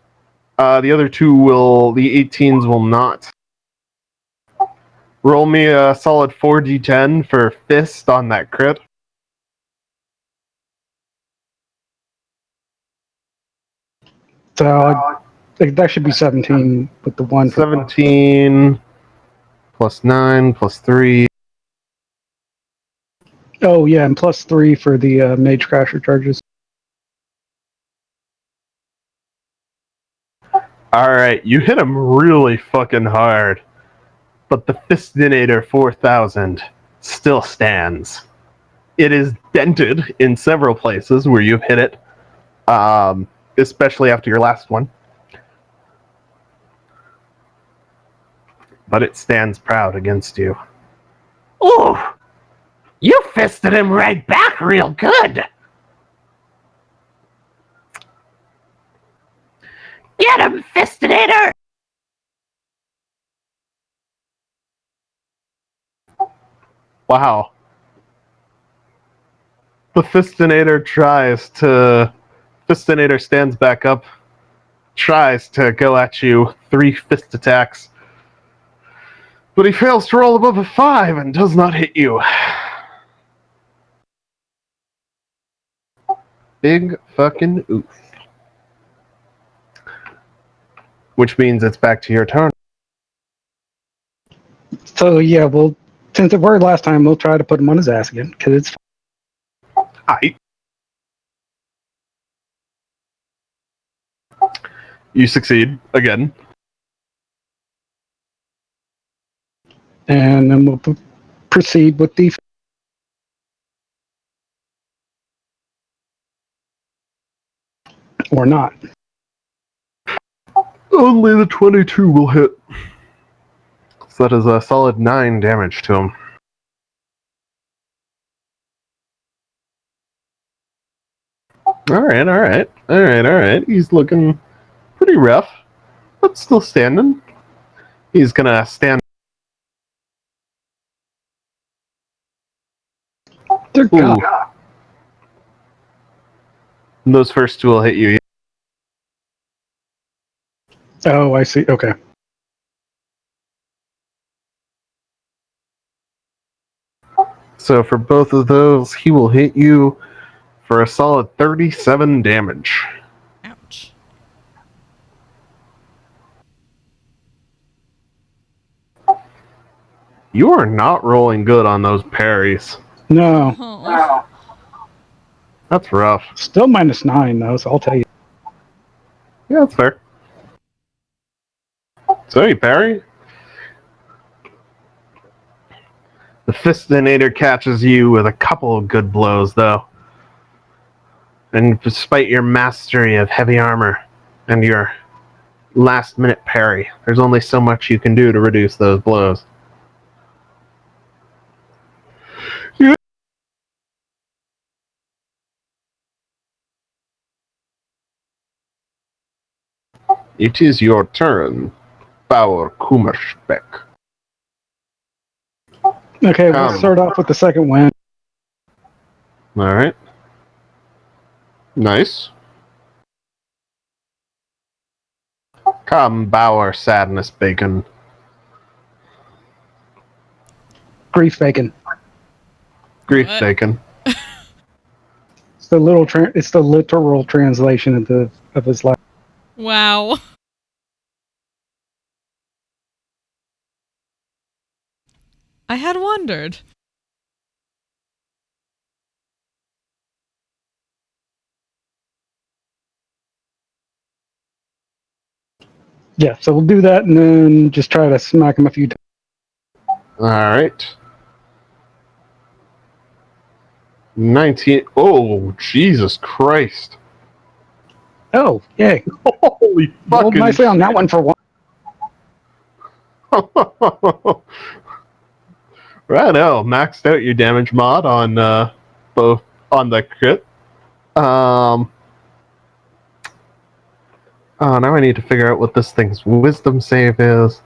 The other two will, the 18s will not. Roll me a solid 4d10 for fist on that crit. So that should be 17 with the one. 17 plus 9 plus 3. Oh, yeah, and plus 3 for the Mage Crasher charges. Alright, you hit him really fucking hard. But the Fistinator 4000 still stands. It is dented in several places where you've hit it, especially after your last one. But it stands proud against you. Ooh! You fisted him right back real good! Get him, Fistinator! Wow. The Fistinator Fistinator stands back up, tries to go at you, 3 fist attacks. But he fails to roll above a 5 and does not hit you. Big fucking oof. Which means it's back to your turn. So, yeah, since it worked last time, we'll try to put him on his ass again, because it's... You succeed again. And then we'll proceed with the... Or not. Only the 22 will hit. So that is a solid 9 damage to him. Alright. He's looking pretty rough, but still standing. He's gonna stand. Dear God. And those first two will hit you. Oh, I see. Okay. So for both of those, he will hit you for a solid 37 damage. Ouch. You are not rolling good on those parries. No. Oh. That's rough. Still -9, though, so I'll tell you. Yeah, that's fair. So you parry. The Fistinator catches you with a couple of good blows, though. And despite your mastery of heavy armor and your last-minute parry, there's only so much you can do to reduce those blows. It is your turn, Bauer Kummerspeck. Okay, we'll start off with the second win. Alright. Nice. Come, Bauer Sadness Bacon. Grief bacon. Grief What? Bacon. It's the literal translation of his life. Wow. I had wondered. Yeah, so we'll do that and then just try to smack him a few times. Alright. 19. Oh, Jesus Christ. Oh, yay. Holy Rolled fucking nicely on that one for one. Righto, maxed out your damage mod on both on the crit. Oh, now I need to figure out what this thing's wisdom save is.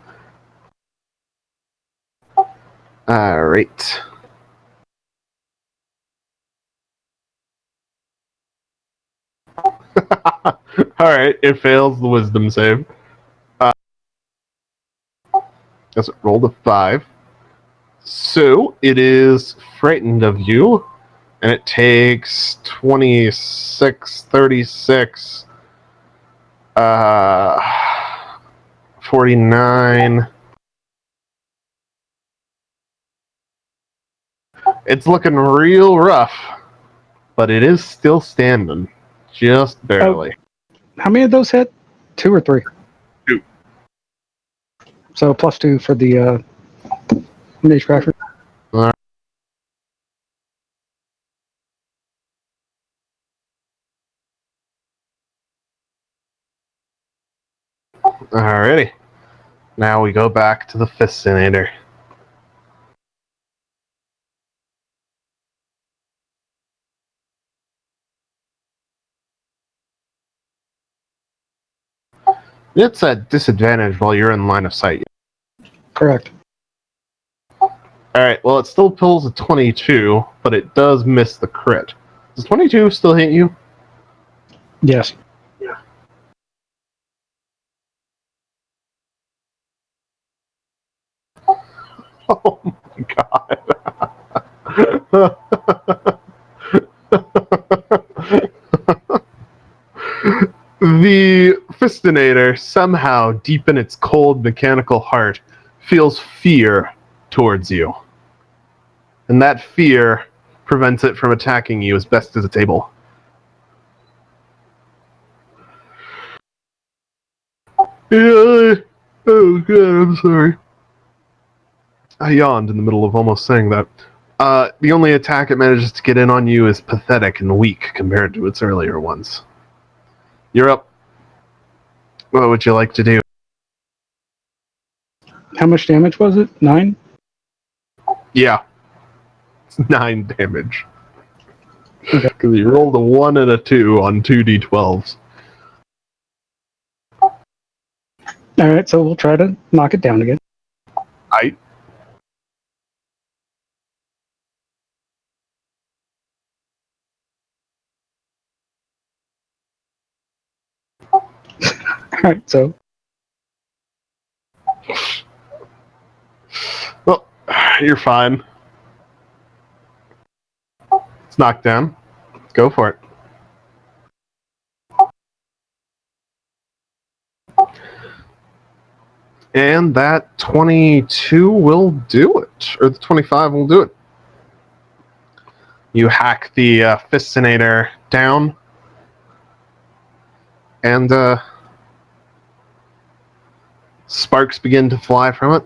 Alright. Alright, it fails the wisdom save. Guess it rolled a 5. So, it is frightened of you, and it takes 26, 36, 49. It's looking real rough, but it is still standing. Just barely. How many of those hit? 2 or 3? 2. So +2 for the Mage Crasher. Alrighty. Now we go back to the Fistinator. It's at disadvantage while you're in line of sight. Correct. Alright, well, it still pulls a 22, but it does miss the crit. Does 22 still hit you? Yes. Oh my god. The Fistinator, somehow, deep in its cold mechanical heart, feels fear towards you. And that fear prevents it from attacking you as best as it's able. Yeah, oh god, I'm sorry. I yawned in the middle of almost saying that. The only attack it manages to get in on you is pathetic and weak compared to its earlier ones. You're up. What would you like to do? How much damage was it? 9? Yeah. It's 9 damage. Okay. Because you rolled a 1 and a 2 on 2d12s. Alright, so we'll try to knock it down again. I. Alright, so Well, you're fine. It's knocked down. Go for it. And that 22 will do it. Or the 25 will do it. You hack the Fistinator down. And sparks begin to fly from it.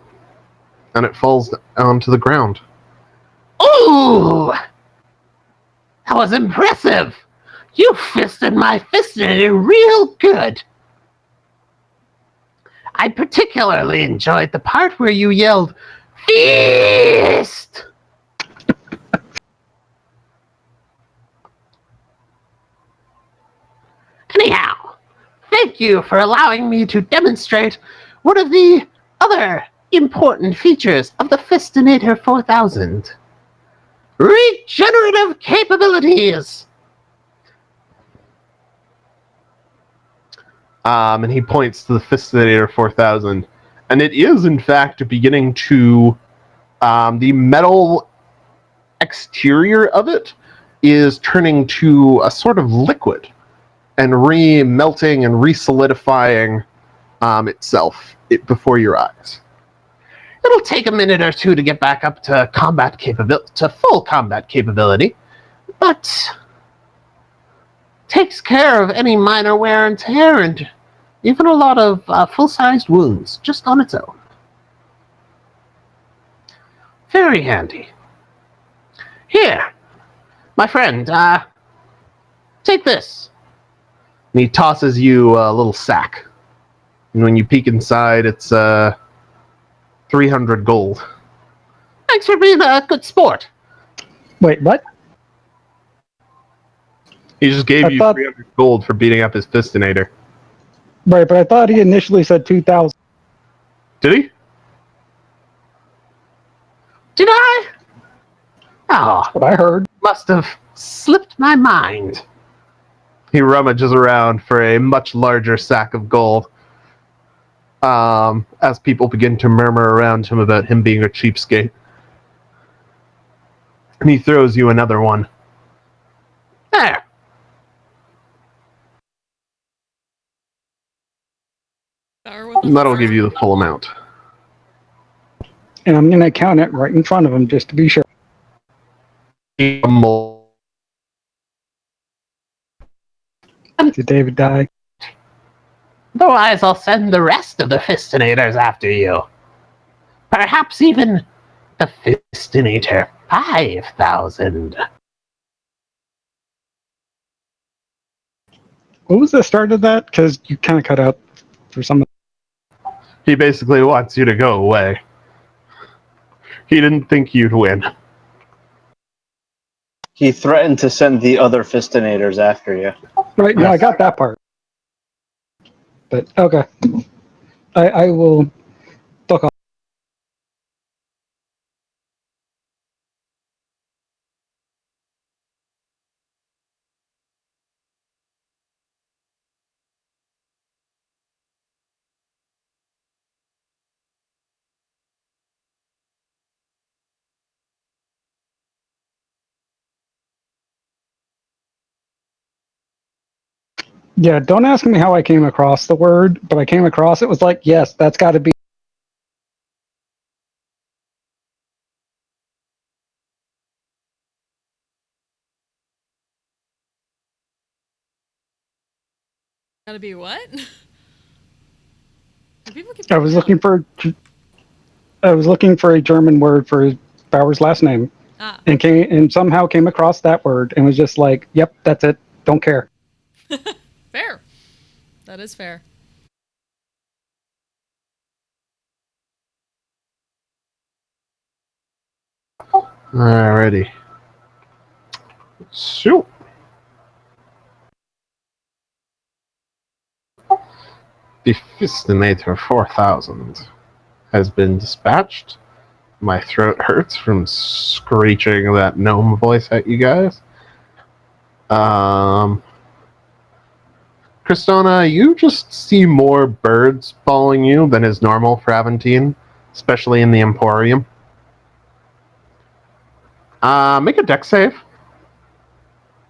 And it falls onto the ground. Ooh! That was impressive! You fisted my Fistinator real good. I particularly enjoyed the part where you yelled, "Feast!" Anyhow, thank you for allowing me to demonstrate one of the other important features of the Fistinator 4000. Regenerative capabilities! And he points to the Fistinator 4000. And it is, in fact, beginning to... the metal exterior of it is turning to a sort of liquid and re-melting and re-solidifying itself before your eyes. It'll take a minute or two to get back up to full combat capability, but takes care of any minor wear and tear and even a lot of full-sized wounds just on its own. Very handy. Here, my friend, take this. And he tosses you a little sack. And when you peek inside, it's 300 gold. Thanks for being a good sport. wait, what? He just gave you 300 gold for beating up his Fistinator. Right, but I thought he initially said 2,000. Did he? Did I? Oh, That's what I heard. must have slipped my mind. He rummages around for a much larger sack of gold. As people begin to murmur around him about him being a cheapskate. And he throws you another one. There. And that'll give you the full amount. And I'm going to count it right in front of him just to be sure. Did Did David die? Otherwise, I'll send the rest of the Fistinators after you. Perhaps even the Fistinator 5000. What was the start of that? Because you kind of cut out for some of He basically wants you to go away. He didn't think you'd win. He threatened to send the other Fistinators after you. Right, no, I got that part. But, okay. I will fuck off. Yeah, don't ask me how I came across the word, but I came across it was like, yes, that's got to be. Gotta be what? Do people keep I was looking for. I was looking for a German word for Bauer's last name, Ah, and somehow came across that word and was just like, "Yep, that's it. Don't care." fair. That is fair. Alrighty. Shoot. The Fistinator 4000 has been dispatched. My throat hurts from screeching that gnome voice at you guys. Kristona, you just see more birds following you than is normal for Aventine, especially in the Emporium. Make a dex save.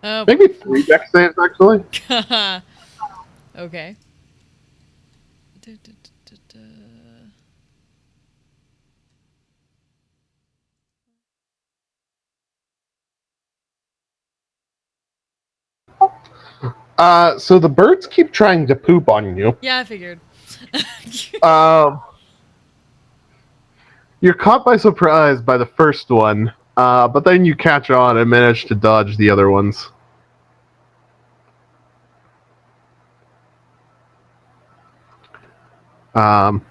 Oh. Maybe 3 dex saves, actually. Okay. So the birds keep trying to poop on you. Yeah, I figured. You're caught by surprise by the first one, but then you catch on and manage to dodge the other ones. That's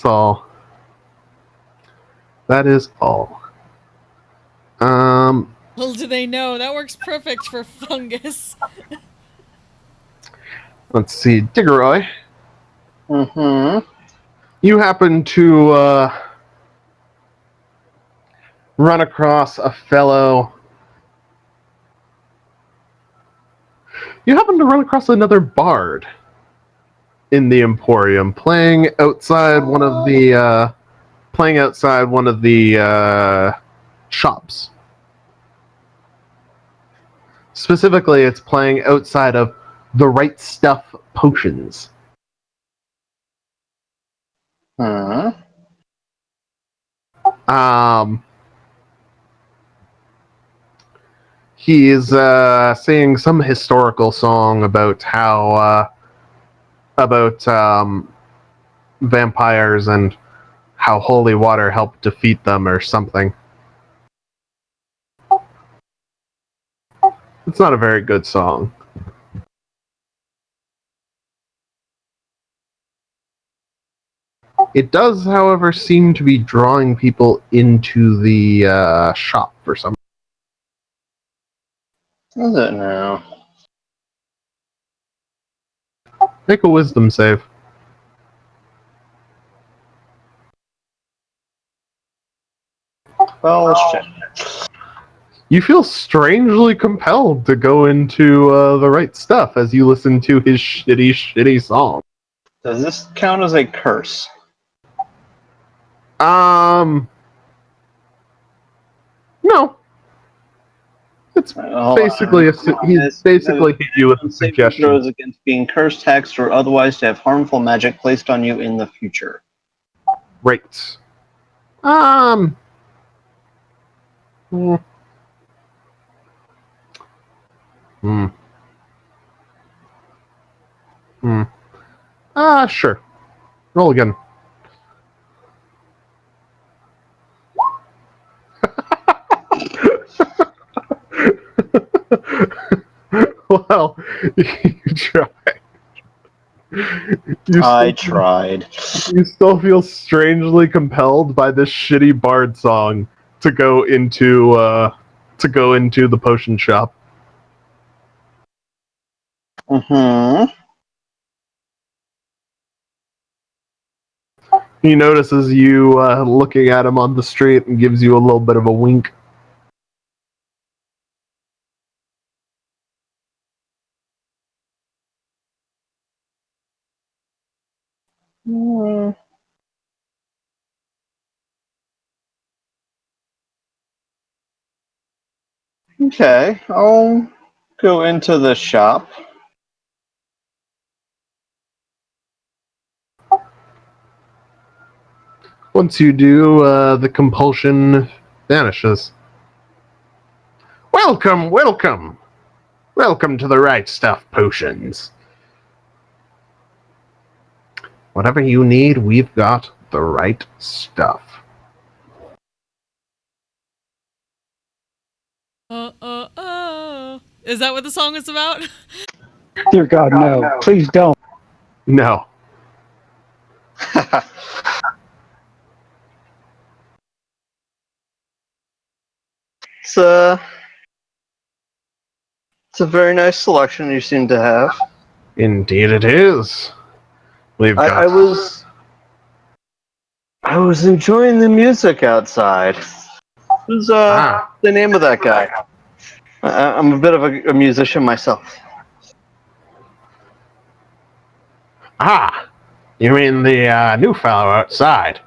all. That is all. Little do they know, that works perfect for fungus. Let's see, Diggeroy. Mm-hmm. You happen to run across a fellow. You happen to run across another bard in the Emporium, playing outside one of the shops. Specifically, it's playing outside of the Right Stuff Potions. Huh? He is singing some historical song about how vampires and how holy water helped defeat them or something. It's not a very good song. It does, however, seem to be drawing people into the shop for some. Is it now? Make a wisdom save. Well, let's check. You feel strangely compelled to go into the right stuff as you listen to his shitty song. Does this count as a curse? No. It's basically he's basically hit you with a suggestion. Throws against being cursed, hexed, or otherwise to have harmful magic placed on you in the future. Right. Hmm. Hmm. Hmm. Sure. Roll again. Well, you tried. I tried. You still feel strangely compelled by this shitty bard song to go into the potion shop. Mm-hmm. He notices you looking at him on the street and gives you a little bit of a wink. Okay, I'll go into the shop. Once you do, the compulsion vanishes. Welcome, welcome! Welcome to the Right Stuff Potions. Whatever you need, we've got the right stuff. Is that what the song is about? Dear God, no. Please don't. No. It's a very nice selection you seem to have. Indeed it is. We've got... I was enjoying the music outside. Who's the name of that guy? I'm a bit of a musician myself. You mean the new fellow outside?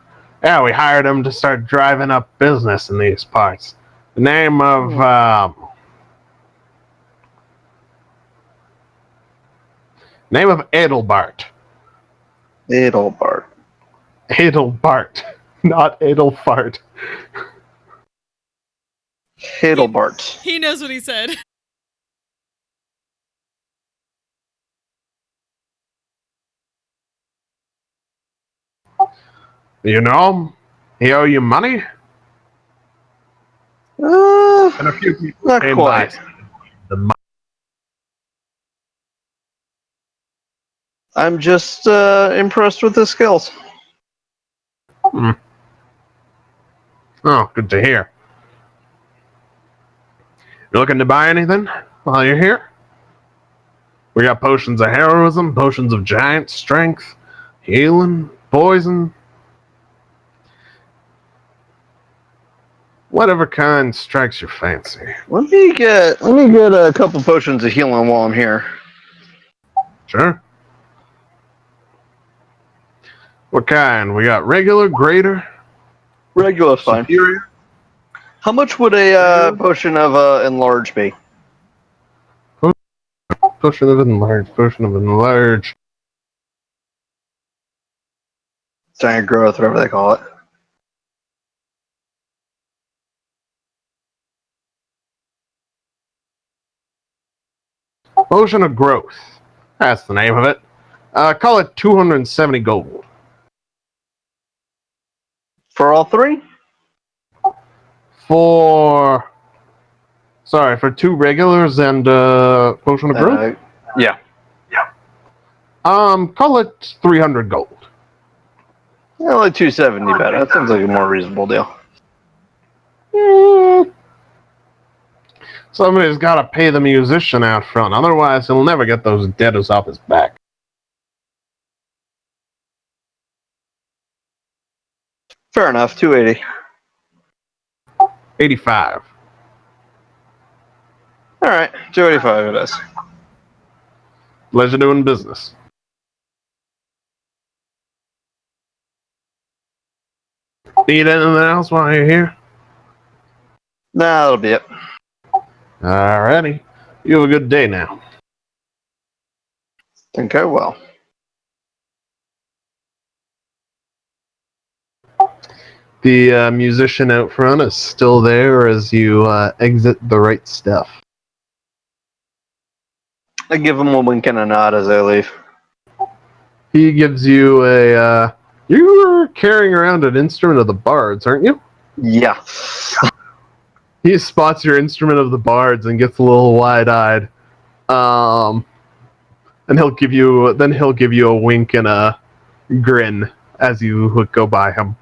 Yeah, we hired him to start driving up business in these parts. The name of, Adelbart. Adelbart. Adelbart, not Adelfart. Adelbart. He knows what he said. You know him? He owe you money? And a few people Not came quite. by. The I'm just impressed with his skills. Oh, good to hear. You looking to buy anything while you're here? We got potions of heroism, potions of giant strength, healing, poison. Whatever kind strikes your fancy. Let me get a couple potions of healing while I'm here. Sure. What kind? We got regular, greater, Regular fine. superior. How much would a potion of enlarge be? Potion of enlarge, potion of enlarge. Giant growth, whatever they call it. Potion of growth. That's the name of it. Call it 270 gold. For all three? For 2 regulars and potion of growth? Yeah. Call it 300 gold. Yeah, like 270 better. That sounds like a more reasonable deal. Somebody's got to pay the musician out front, otherwise he'll never get those debtors off his back. Fair enough, 280. 85. Alright, 285 it is. Pleasure doing business. Need anything else while you're here? Nah, that'll be it. Alrighty. You have a good day now. Think I will. The musician out front is still there as you exit the right stuff. I give him a wink and a nod as I leave. He gives you a... you're carrying around an instrument of the bards, aren't you? Yeah. He spots your instrument of the bards and gets a little wide-eyed. And he'll give you a wink and a grin as you go by him.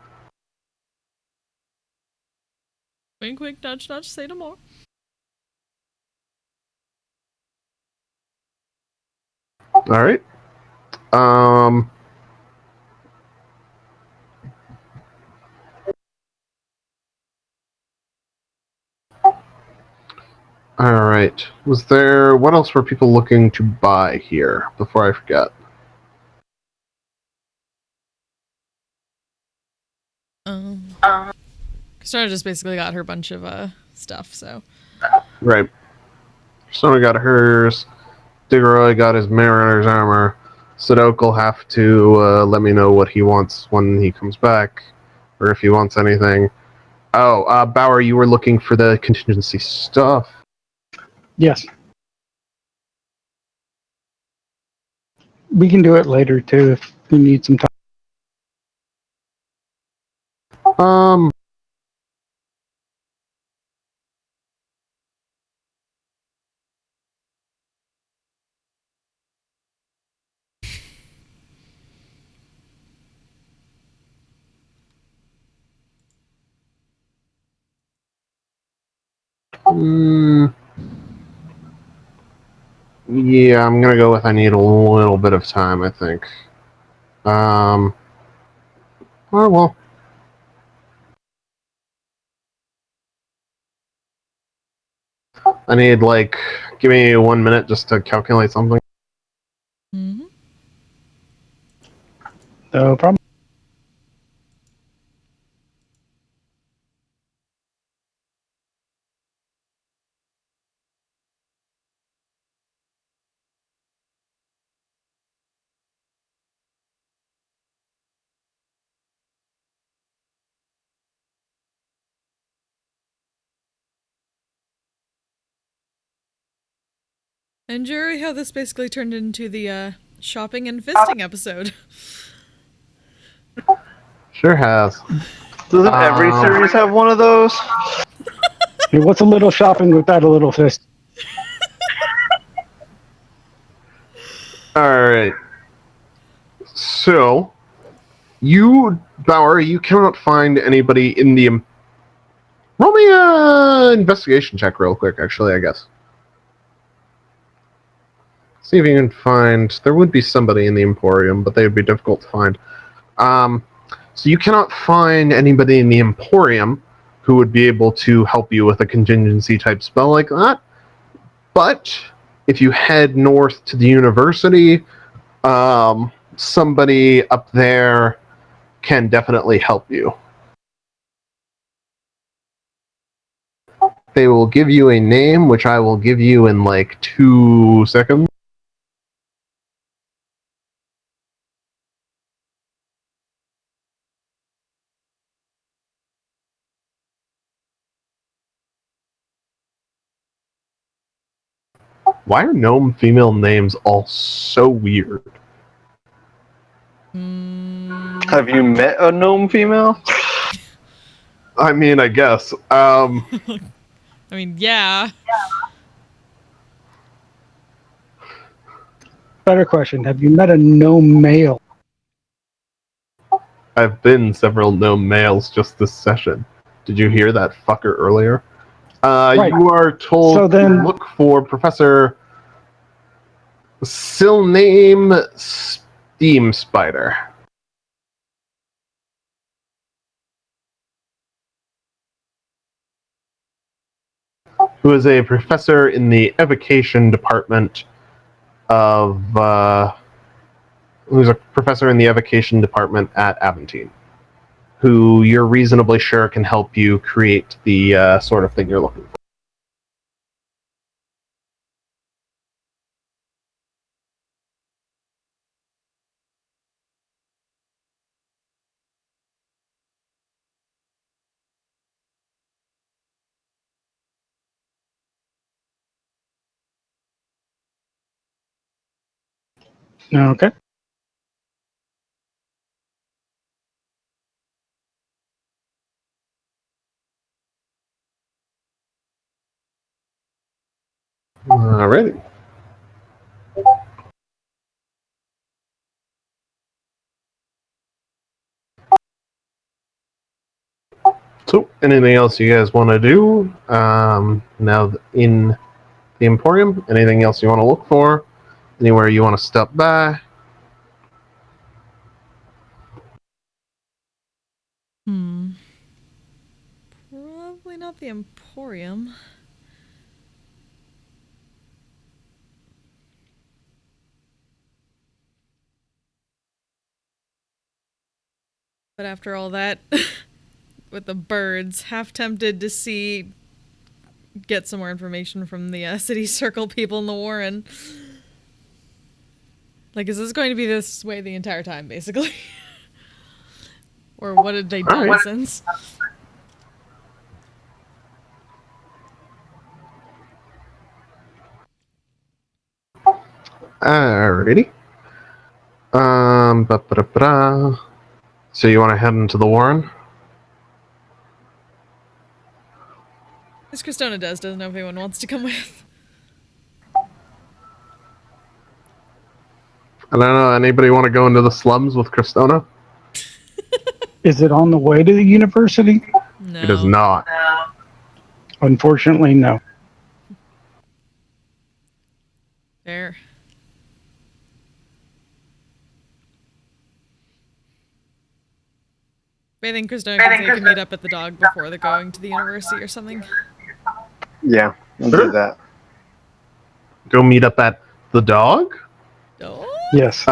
Wink, wink, nudge, nudge, say no more. Alright. Alright. What else were people looking to buy here before I forget? Cassandra just basically got her bunch of stuff, so. Right. Sona got hers. Diggeroy got his mariner's armor. Sadok will have to let me know what he wants when he comes back, or if he wants anything. Oh, Bauer, you were looking for the contingency stuff. Yes. We can do it later too if you need some time. Um. mm, yeah, I'm gonna go with I need a little bit of time, I think. Um. Oh, well. I need, like, give me 1 minute just to calculate something. Mm-hmm. No problem. And Jerry, how this basically turned into the shopping and fisting episode. Sure has. Doesn't every series have one of those? Hey, what's a little shopping without a little fist? Alright. So, you, Bauer, you cannot find anybody in the... Roll me a investigation check real quick, actually, I guess. See if you can find... There would be somebody in the Emporium, but they would be difficult to find. So you cannot find anybody in the Emporium who would be able to help you with a contingency type spell like that. But if you head north to the university, somebody up there can definitely help you. They will give you a name, which I will give you in like 2 seconds. Why are gnome female names all so weird? Have you met a gnome female? I mean, I guess. I mean, yeah. Better question. Have you met a gnome male? I've been several gnome males just this session. Did you hear that fucker earlier? Right. You are told So then- to look for Professor Silname Steam Spider. Who is a professor in the evocation department of who's a professor in the evocation department at Aventine, who you're reasonably sure can help you create the sort of thing you're looking for. Okay. Alrighty. So, anything else you guys want to do now in the Emporium? Anything else you want to look for? Anywhere you want to stop by? Probably not the Emporium. But after all that, with the birds, half tempted to get some more information from the city circle people in the Warren. Like, is this going to be this way the entire time, basically? Or what had they done Alright. since? Alrighty. Ba-ba-da-ba-da. So you want to head into the Warren? As Christona doesn't know if anyone wants to come with. I don't know. Anybody want to go into the slums with Christona? Is it on the way to the university? No. It is not. Unfortunately, no. Fair. But I think Christona can meet up at the dog before they're going to the university or something. Yeah, we'll Sure. do that. Go meet up at the dog? Oh? Yes.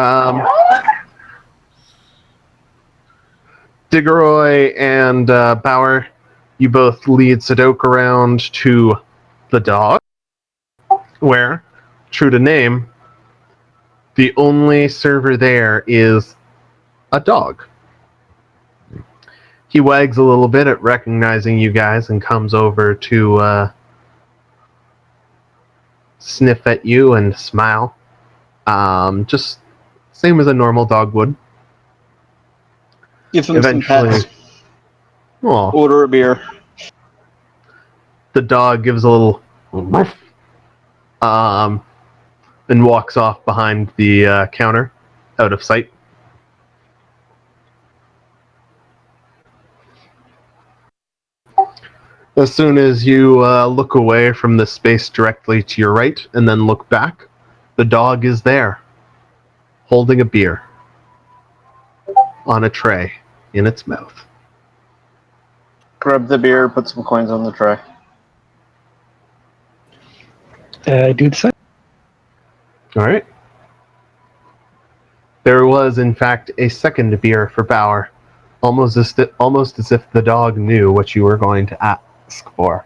Diggeroy and Bauer, you both lead Sadok around to the dog, where, true to name, the only server there is a dog. He wags a little bit at recognizing you guys and comes over to sniff at you and smile. Just same as a normal dog would. Give him Eventually, some pets. well, Order a beer. the dog gives a little woof, and walks off behind the counter, out of sight. As soon as you look away from the space directly to your right and then look back, the dog is there, holding a beer on a tray in its mouth. Grab the beer, put some coins on the tray. Do the same. All right. There was, in fact, a second beer for Bauer, almost as if the dog knew what you were going to ask for.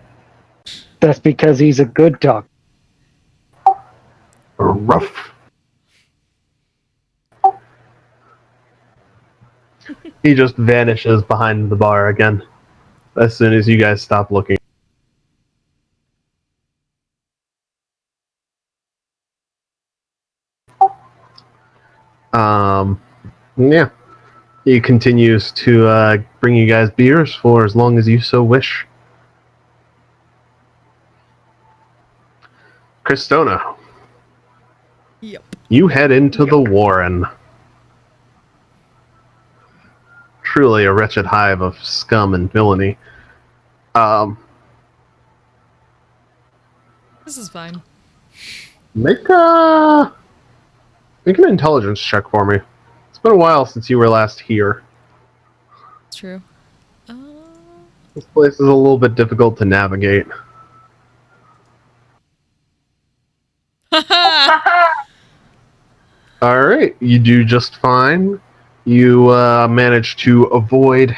That's because he's a good dog. Ruff. He just vanishes behind the bar again as soon as you guys stop looking. Yeah. He continues to bring you guys beers for as long as you so wish. Christona, Yep. you head into the Warren. Truly a wretched hive of scum and villainy. This is fine. Make an intelligence check for me. It's been a while since you were last here. It's true. This place is a little bit difficult to navigate. Alright, you do just fine. You manage to avoid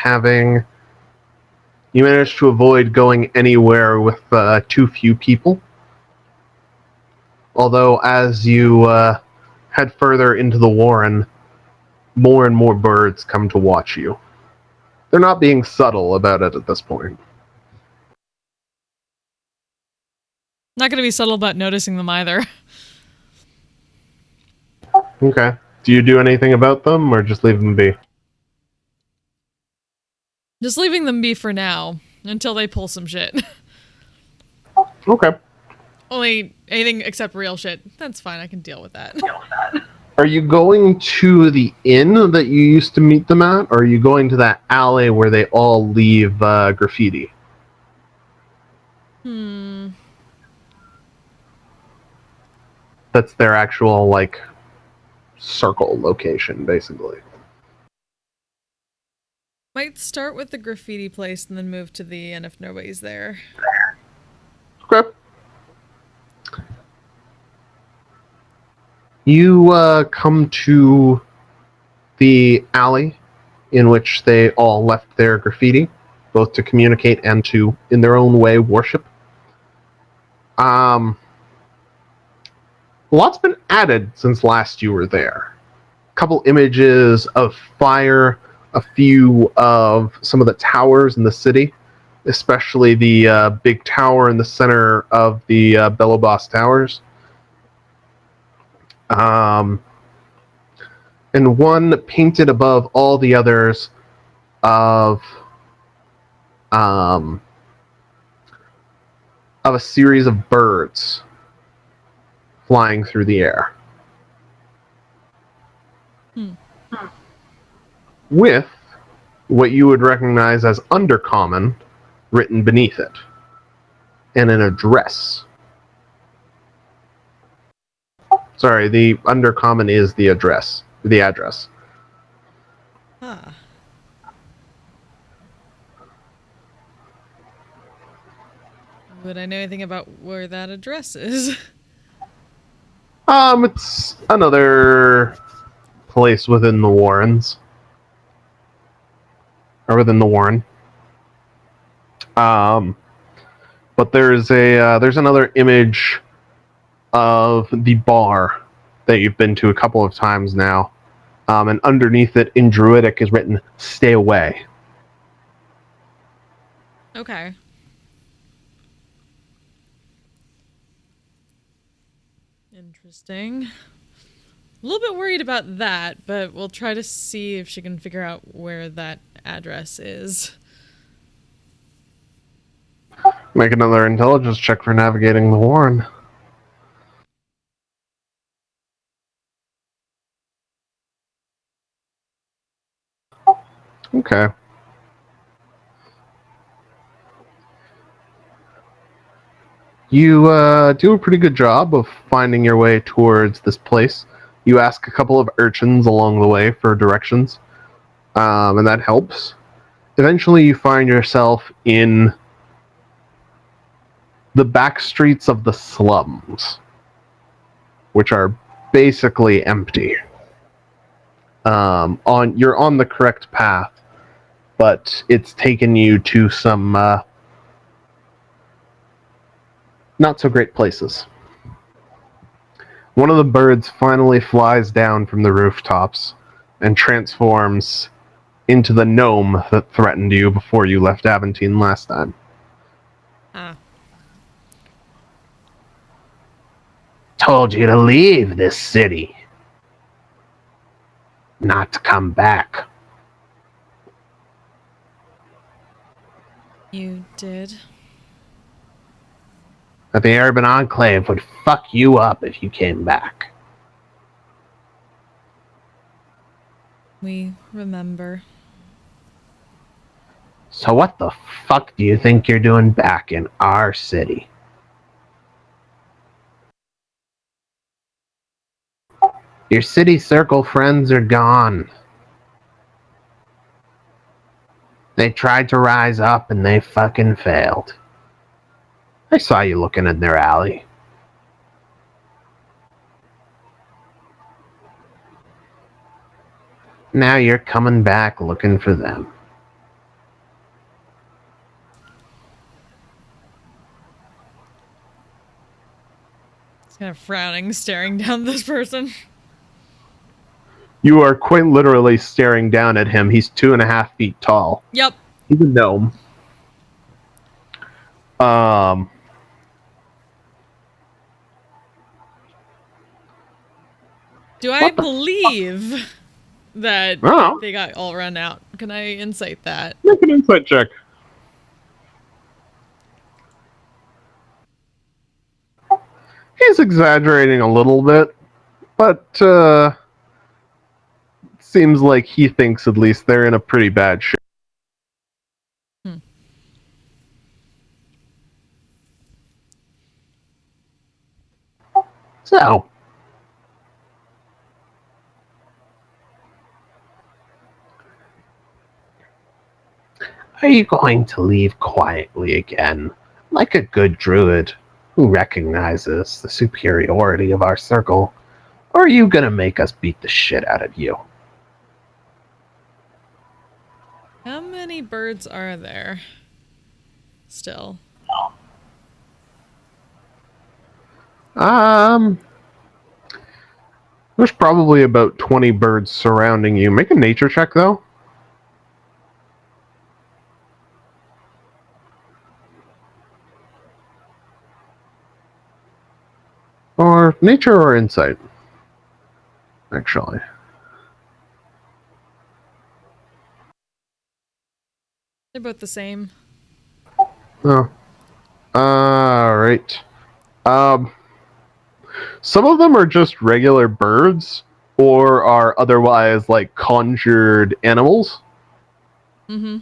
going anywhere with too few people. Although, as you head further into the Warren, more and more birds come to watch you. They're not being subtle about it at this point. Not going to be subtle about noticing them either. Okay. Do you do anything about them, or just leave them be? Just leaving them be for now, until they pull some shit. Okay. Only anything except real shit. That's fine, I can deal with that. Are you going to the inn that you used to meet them at, or are you going to that alley where they all leave graffiti? That's their actual, circle location, basically. Might start with the graffiti place and then move to the inn if nobody's there. Okay. You come to the alley in which they all left their graffiti, both to communicate and to, in their own way, worship. Lots been added since last you were there. A couple images of fire, a few of some of the towers in the city, especially the big tower in the center of the Belobos Towers. And one painted above all the others of of a series of birds flying through the air. With what you would recognize as Undercommon written beneath it, and an address. Sorry, the Undercommon is the address. Ah. Would I know anything about where that address is? It's another place within the Warrens. Or within the Warren. But there's another image of the bar that you've been to a couple of times now. And underneath it in Druidic is written, "Stay away." Okay. Interesting. A little bit worried about that, but we'll try to see if she can figure out where that address is. Make another intelligence check for navigating the Warren. Okay. You do a pretty good job of finding your way towards this place. You ask a couple of urchins along the way for directions, and that helps. Eventually, you find yourself in the back streets of the slums, which are basically empty. You're on the correct path, but it's taken you to some not so great places. One of the birds finally flies down from the rooftops and transforms into the gnome that threatened you before you left Aventine last time. Ah. Told you to leave this city. Not to come back. You did? That the Urban Enclave would fuck you up if you came back. We remember. So what the fuck do you think you're doing back in our city? Your city circle friends are gone. They tried to rise up and they fucking failed. I saw you looking in their alley. Now you're coming back looking for them. He's kind of frowning, staring down this person. You are quite literally staring down at him. He's 2.5 feet tall. Yep. He's a gnome. Do I believe that Oh. they got all run out? Can I insight that? Make an insight check. He's exaggerating a little bit, but seems like he thinks at least they're in a pretty bad shape. So, are you going to leave quietly again, like a good druid who recognizes the superiority of our circle, or are you gonna make us beat the shit out of you? How many birds are there? Still. There's probably about 20 birds surrounding you. Make a nature check, though. Or nature or insight, actually. They're both the same. Oh. Alright. Some of them are just regular birds, or are otherwise like conjured animals. Mm-hmm.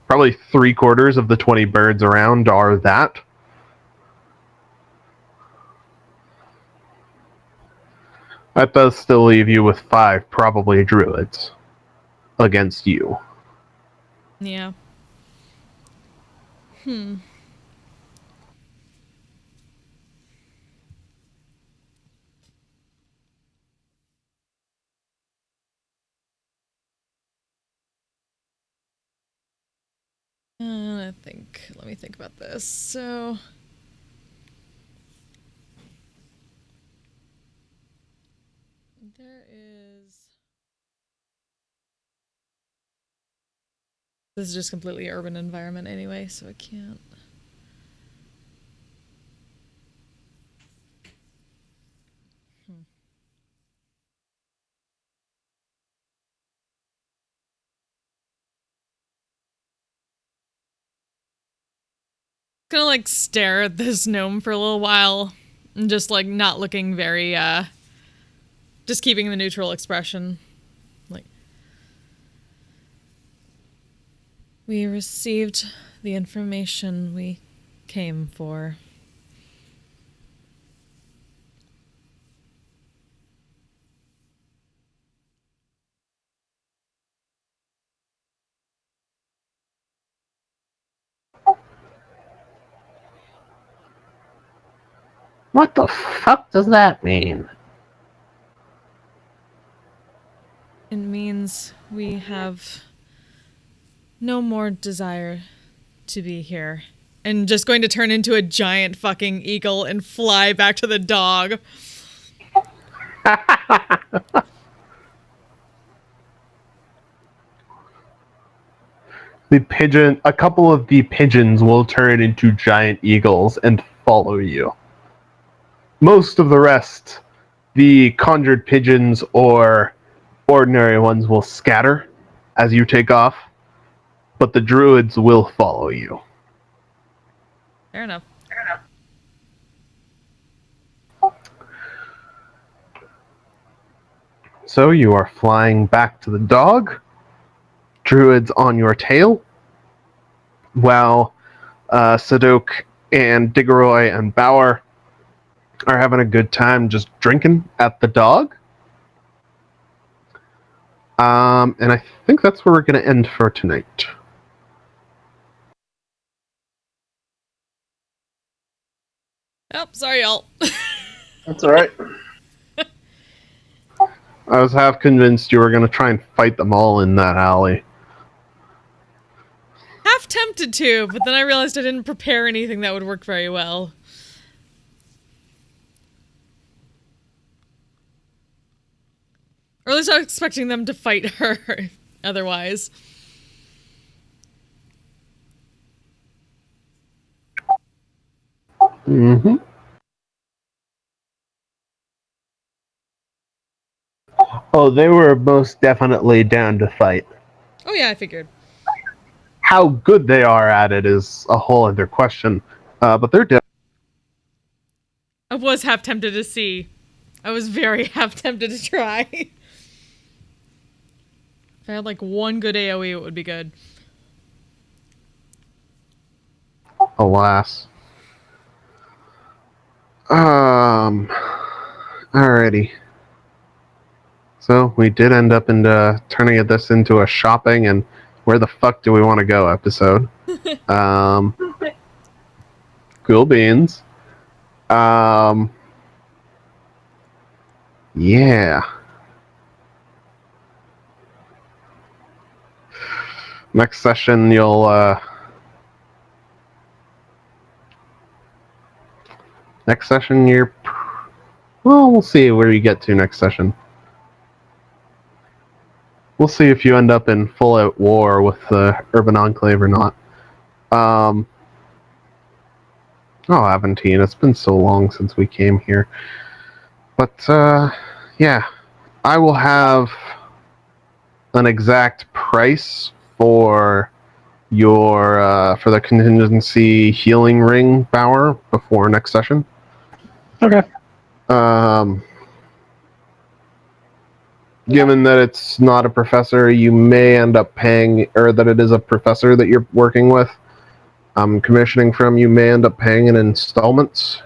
Probably 3/4 of the 20 birds around are that. That does still leave you with 5 probably druids against you. Yeah. Let me think about this. So, there is. This is just completely urban environment anyway, so I can't. Gonna like stare at this gnome for a little while and just like not looking very just keeping the neutral expression. Like, we received the information we came for. What the fuck does that mean? It means we have no more desire to be here. And just going to turn into a giant fucking eagle and fly back to the dog. A couple of the pigeons will turn into giant eagles and follow you. Most of the rest, the conjured pigeons or ordinary ones, will scatter as you take off, but the druids will follow you. Fair enough. So you are flying back to the dog, druids on your tail, while Sadok and Diggeroy and Bauer are having a good time just drinking at the dog. And I think that's where we're going to end for tonight. Oh, sorry, y'all. That's all right. I was half convinced you were going to try and fight them all in that alley. Half tempted to, but then I realized I didn't prepare anything that would work very well. Or at least I was expecting them to fight her otherwise. Mm-hmm. Oh, they were most definitely down to fight. Oh yeah, I figured. How good they are at it is a whole other question. But they're I was half tempted to see. I was very half tempted to try. If I had like one good AoE, it would be good. alas. Alrighty. So we did end up turning this into a shopping and where the fuck do we want to go episode. Cool beans. Yeah. Next session well, we'll see where you get to next session. We'll see if you end up in full-out war with the Urban Enclave or not. Aventine, it's been so long since we came here. But, yeah. I will have an exact price for your for the contingency healing ring power before next session. Okay. Given that it's not a professor, you may end up paying, or that it is a professor that you're working with, commissioning from, you may end up paying in installments.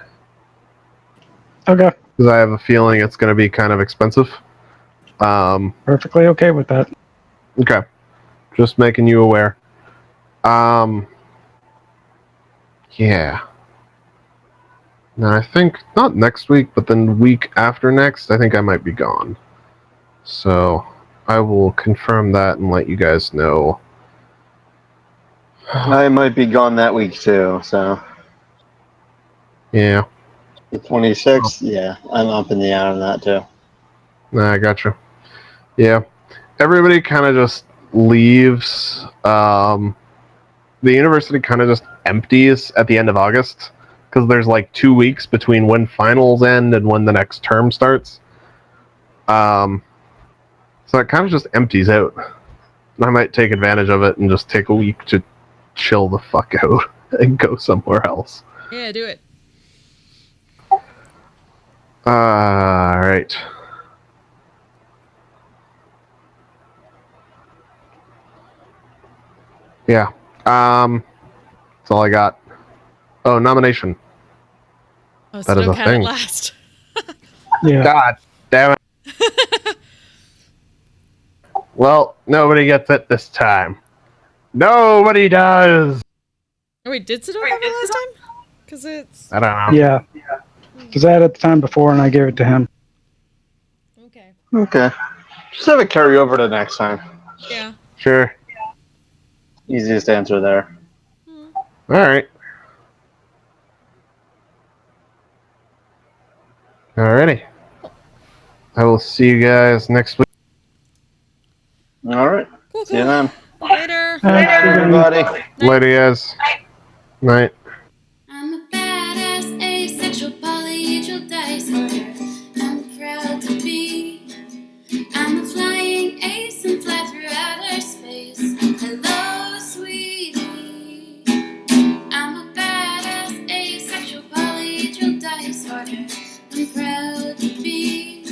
Okay. Because I have a feeling it's going to be kind of expensive. Perfectly okay with that. Okay. Just making you aware. Yeah. Now, I think, not next week, but then the week after next, I think I might be gone. So, I will confirm that and let you guys know. I might be gone that week too, so. Yeah. The 26th, yeah, I'm up in the air on that too. Nah, I gotcha. Yeah. Everybody kind of just leaves. The university kind of just empties at the end of August because there's like 2 weeks between when finals end and when the next term starts. So it kind of just empties out. I might take advantage of it and just take a week to chill the fuck out and go somewhere else. Yeah, do it. Alright. Yeah. That's all I got. Oh, nomination. Oh, That is a Snook had it thing. last. Yeah. God damn it. Well, nobody gets it this time. Nobody does. Oh, wait, did Snook have it last time? Because it's... I don't know. Yeah. Because I had it the time before and I gave it to him. Okay. Okay. Just have it carry over to next time. Yeah. Sure. Easiest answer there. Alright. Alrighty. I will see you guys next week. Alright. Cool, See you cool. then. Later. Later, everybody. Later, guys. Night. I'm a badass, asexual, polyhedral dice holder. I'm proud to be. I'm a flying ace and fly through outer space. Hello, sweetie. I'm a badass, asexual, polyhedral dice holder. I'm proud to be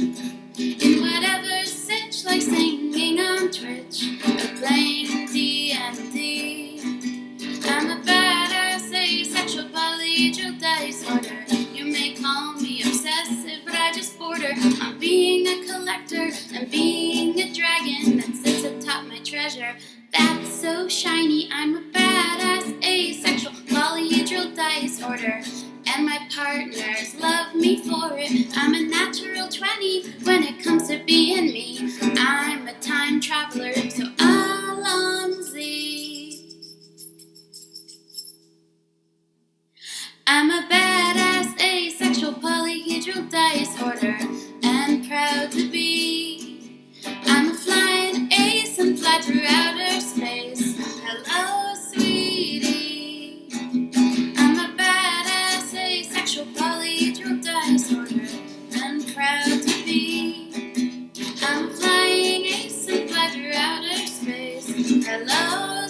in whatever sitch, like singing on Twitch or playing D&D. I'm a badass, asexual, polyhedral dice order. You may call me obsessive, but I just border on being a collector and being a dragon that sits atop my treasure. That's so shiny. I'm a badass, asexual, polyhedral dice order. And my partners love me for it. I'm a natural 20 when it comes to being me. I'm a time traveler, so Alonzi. I'm a badass, asexual, polyhedral dice order, and proud to be. I'm a flying ace and fly through outer space. Hello, sweetie. I'm a badass, asexual, polyhedral dice order, and proud to be. I'm a flying ace and fly through outer space. Hello,